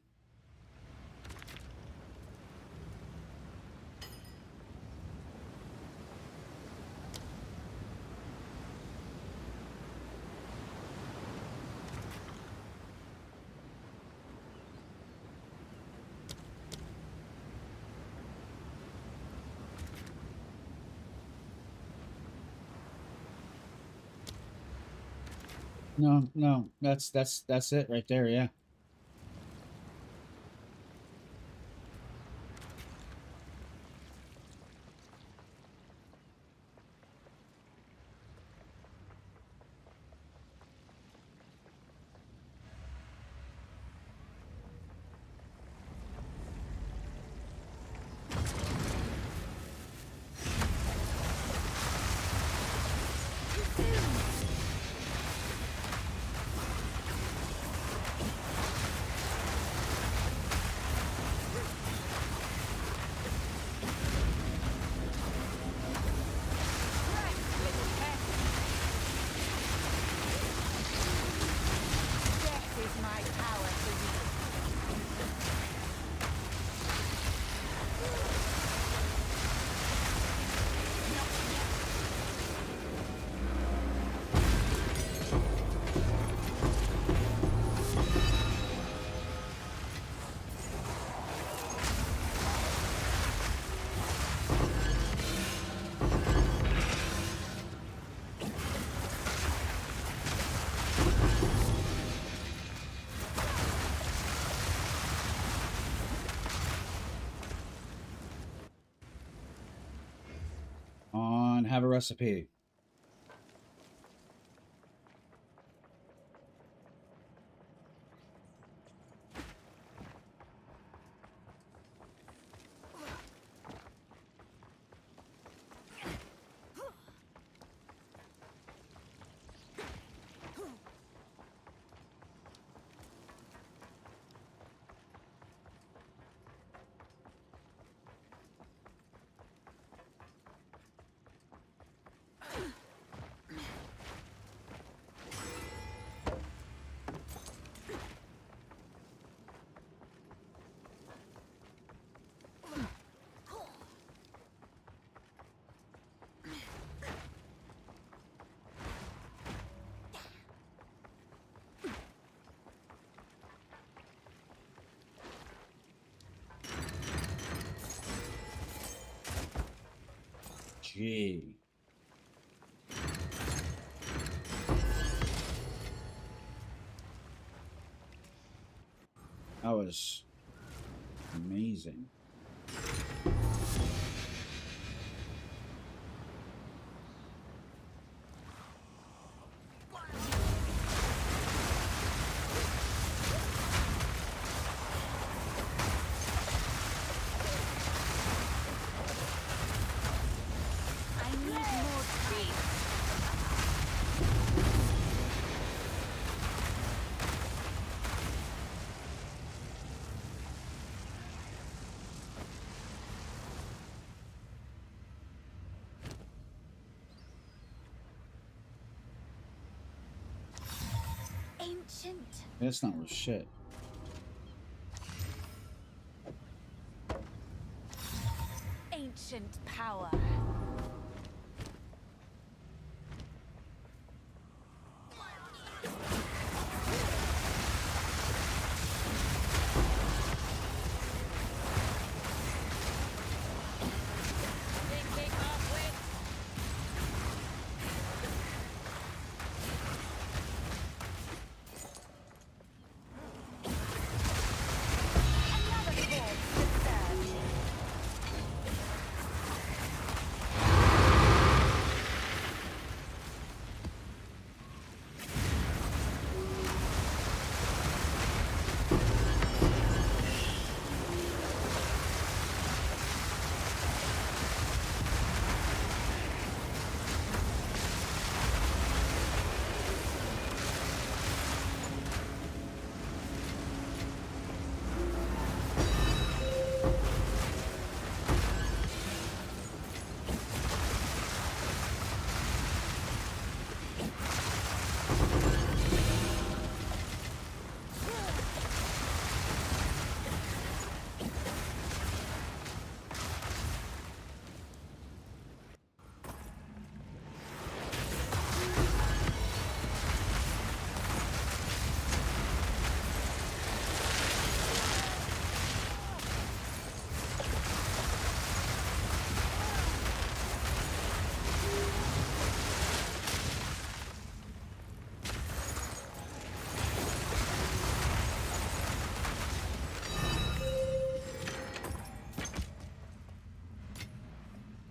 No, that's it right there, yeah. Death is my power to wield. On have a recipe. Gee. That was amazing. I need more creep. Ancient. That's not worth shit. Ancient power. Another corpse disturbed.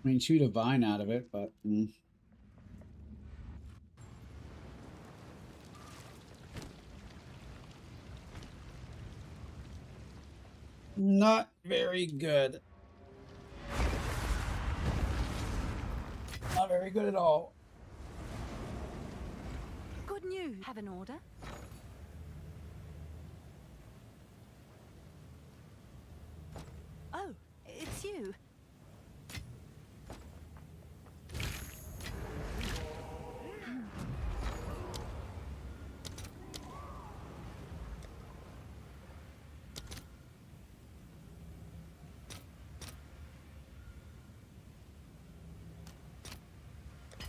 I mean, shoot a vine out of it, but not very good. Not very good at all. Good news. Have an order? Oh, it's you.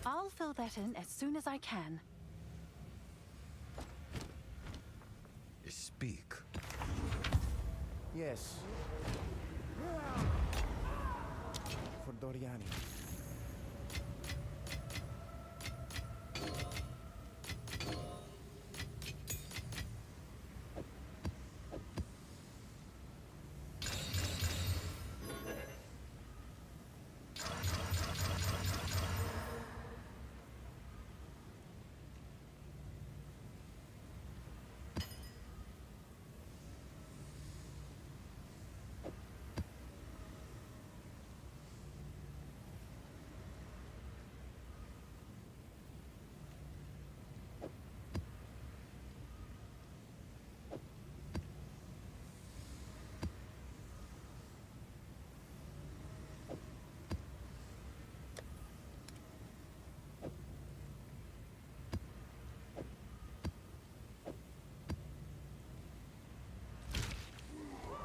I'll fill that in as soon as I can. Speak. Yes. For Doriani.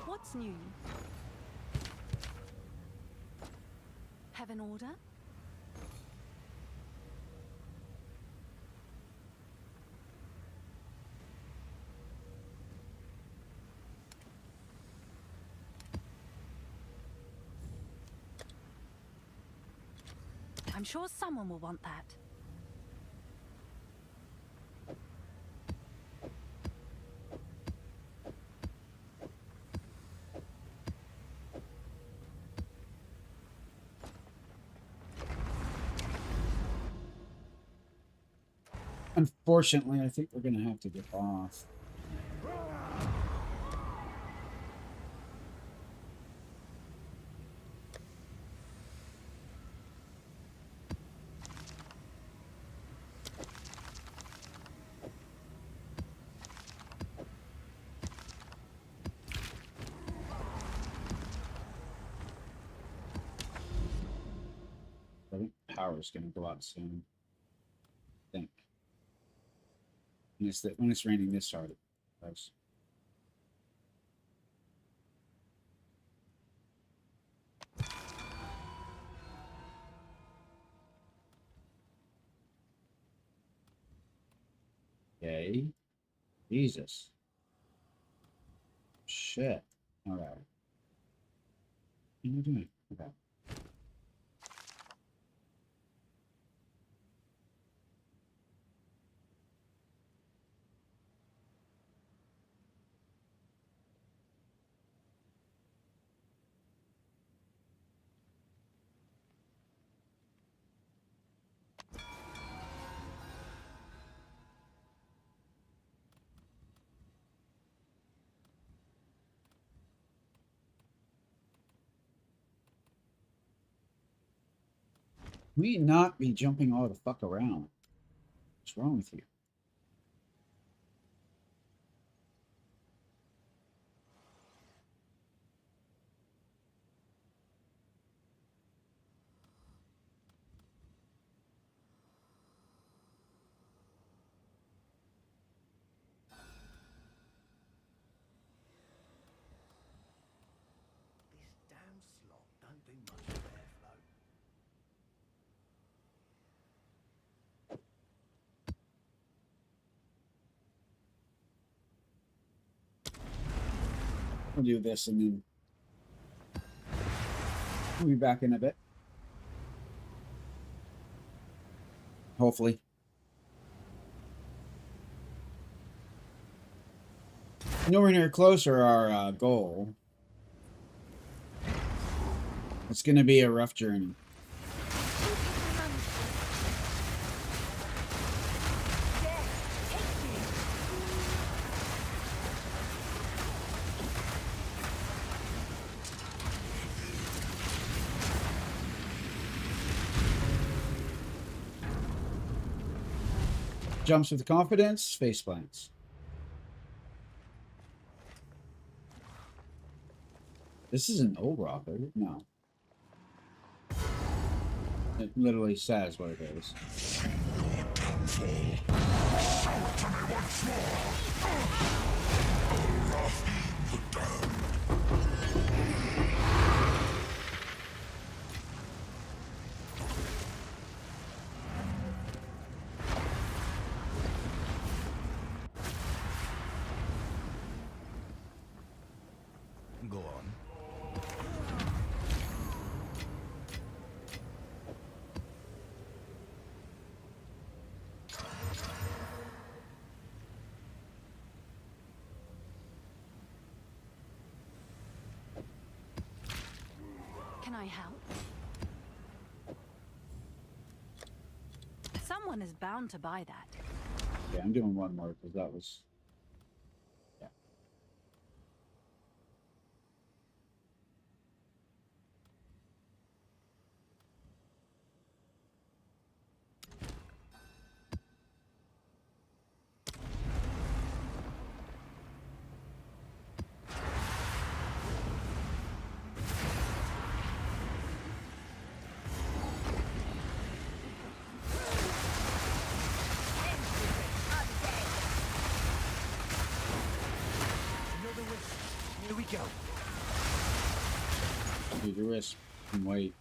What's new? Have an order? I'm sure someone will want that. Unfortunately, I think we're gonna have to get off. I think power's gonna go out soon. I think. When it's raining this hard, it does. Okay. Jesus. Shit. All right. What are you doing? Okay. We not be jumping all the fuck around. What's wrong with you? This damn slot don't do much of airflow. We'll do this and then we'll be back in a bit. Hopefully. Nowhere near closer our goal. It's going to be a rough journey. Jumps with confidence, face plants. This is an old rock, is it? No. It literally says what it is. Go on. Can I help? Someone is bound to buy that. Yeah, I'm doing one more because that was... Yeah. Here we go. Do your risk and wait.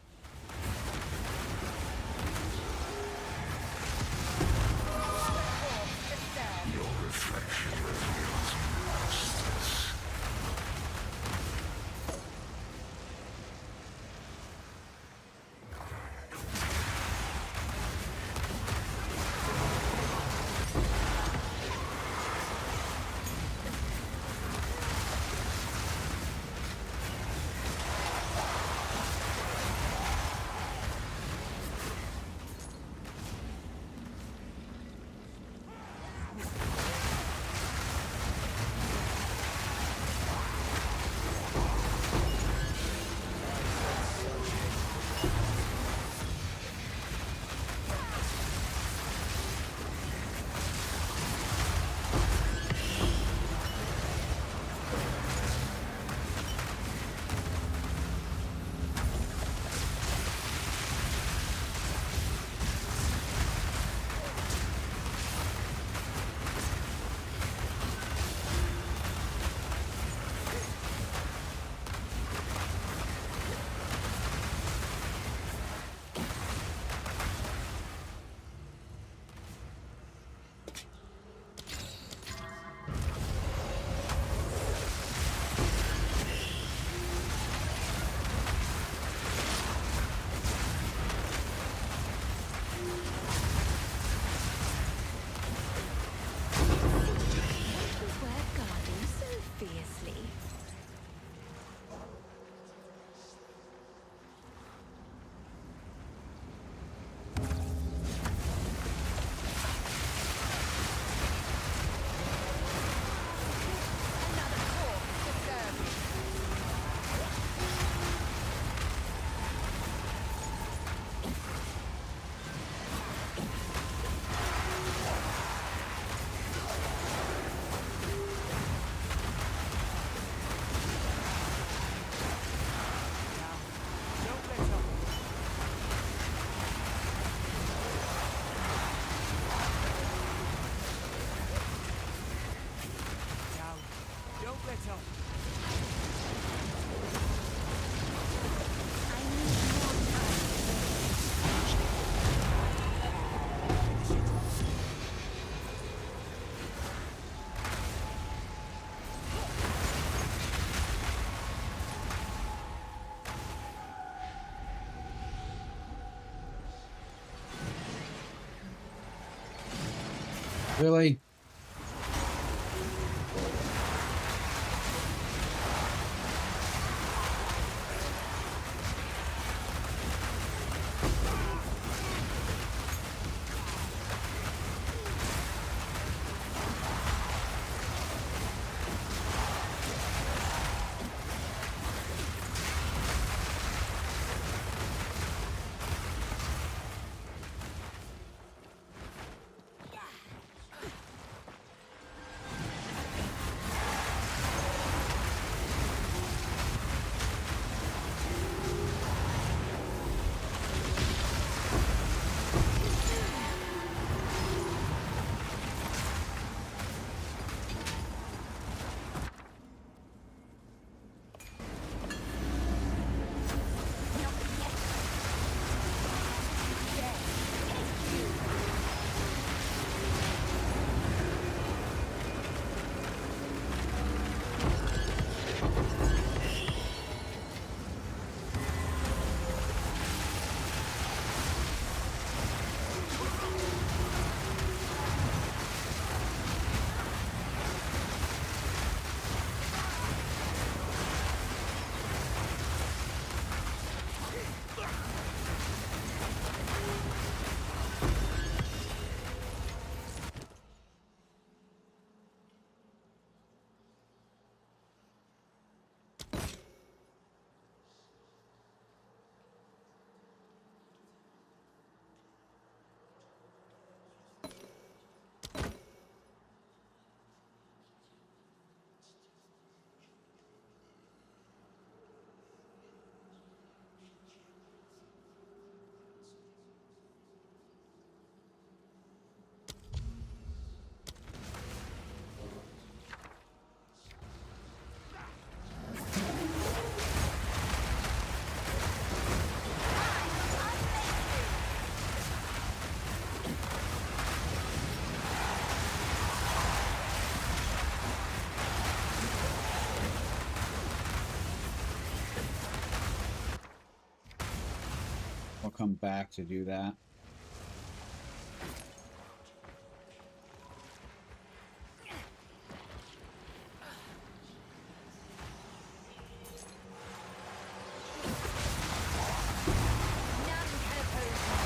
better. I need more time. Really? I'll come back to do that. None can oppose me.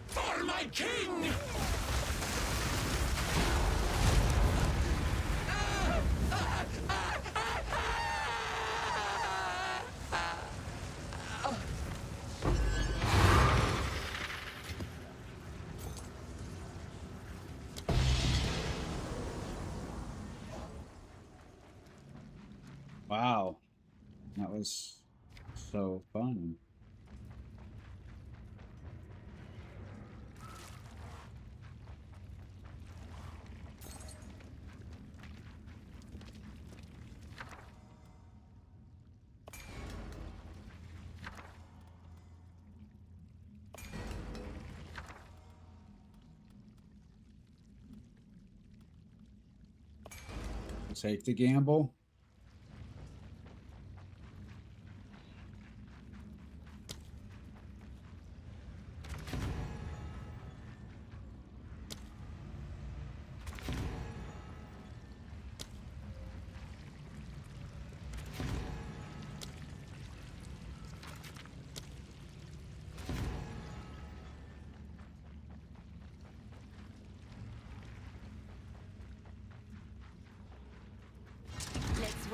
For my king! Wow. That was so fun. Take the gamble.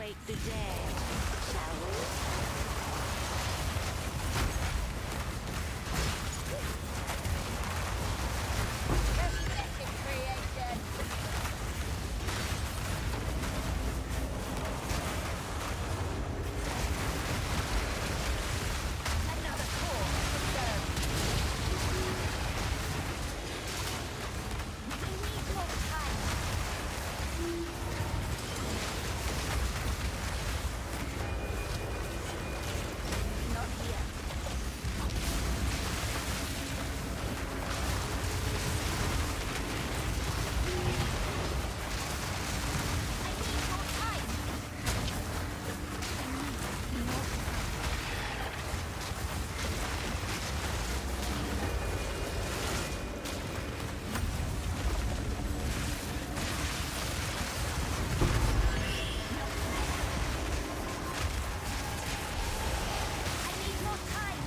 await the dead, shall we? Pathetic creation! Another core observed. We need more time. Not yet. I need more time. I need more I need more time.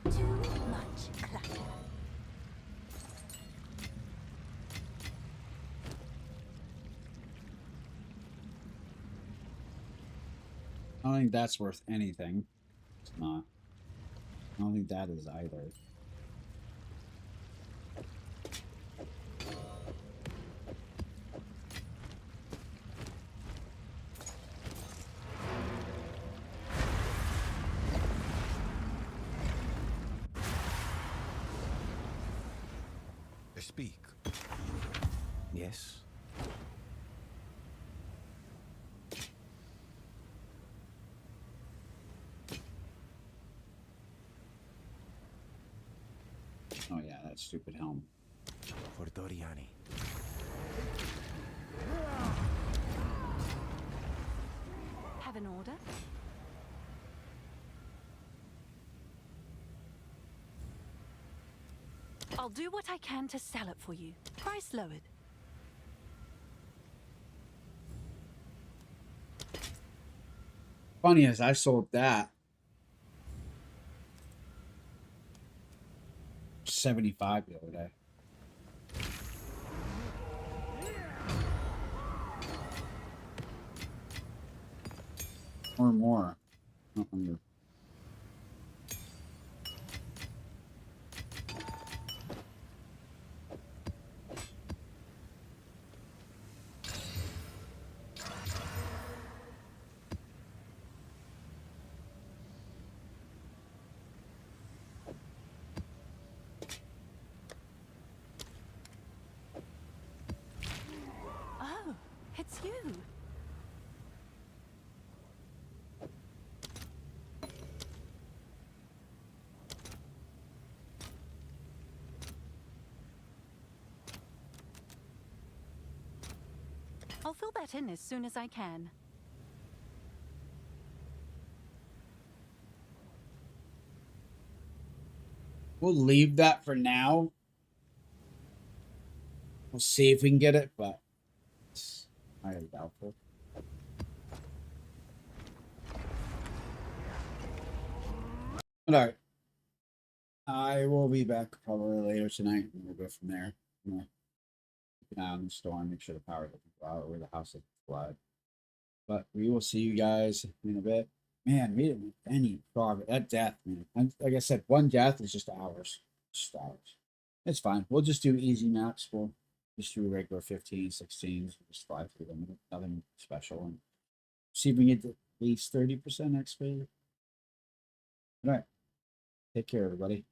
Too much clutter. I don't think that's worth anything. It's not. I don't think that is either. Speak. Yes. Oh yeah, that stupid helm. For Doriani. Have an order? I'll do what I can to sell it for you. Price lowered. Funny as I sold that 75 the other day. Or more. Not under. Oh, it's you. I'll fill that in as soon as I can. We'll leave that for now. We'll see if we can get it, but it's highly doubtful. Alright. I will be back probably later tonight and we'll go from there. Keep an eye on the storm, make sure the power doesn't go out or the house doesn't flood. But we will see you guys in a bit. Man, we didn't make any progress. That death, man. Like I said, one death is just hours. Just hours. It's fine. We'll just do easy maps. We'll just do regular 15, 16s. Just fly through them. Nothing special. And see if we can get at least 30% XP. All right. Take care, everybody.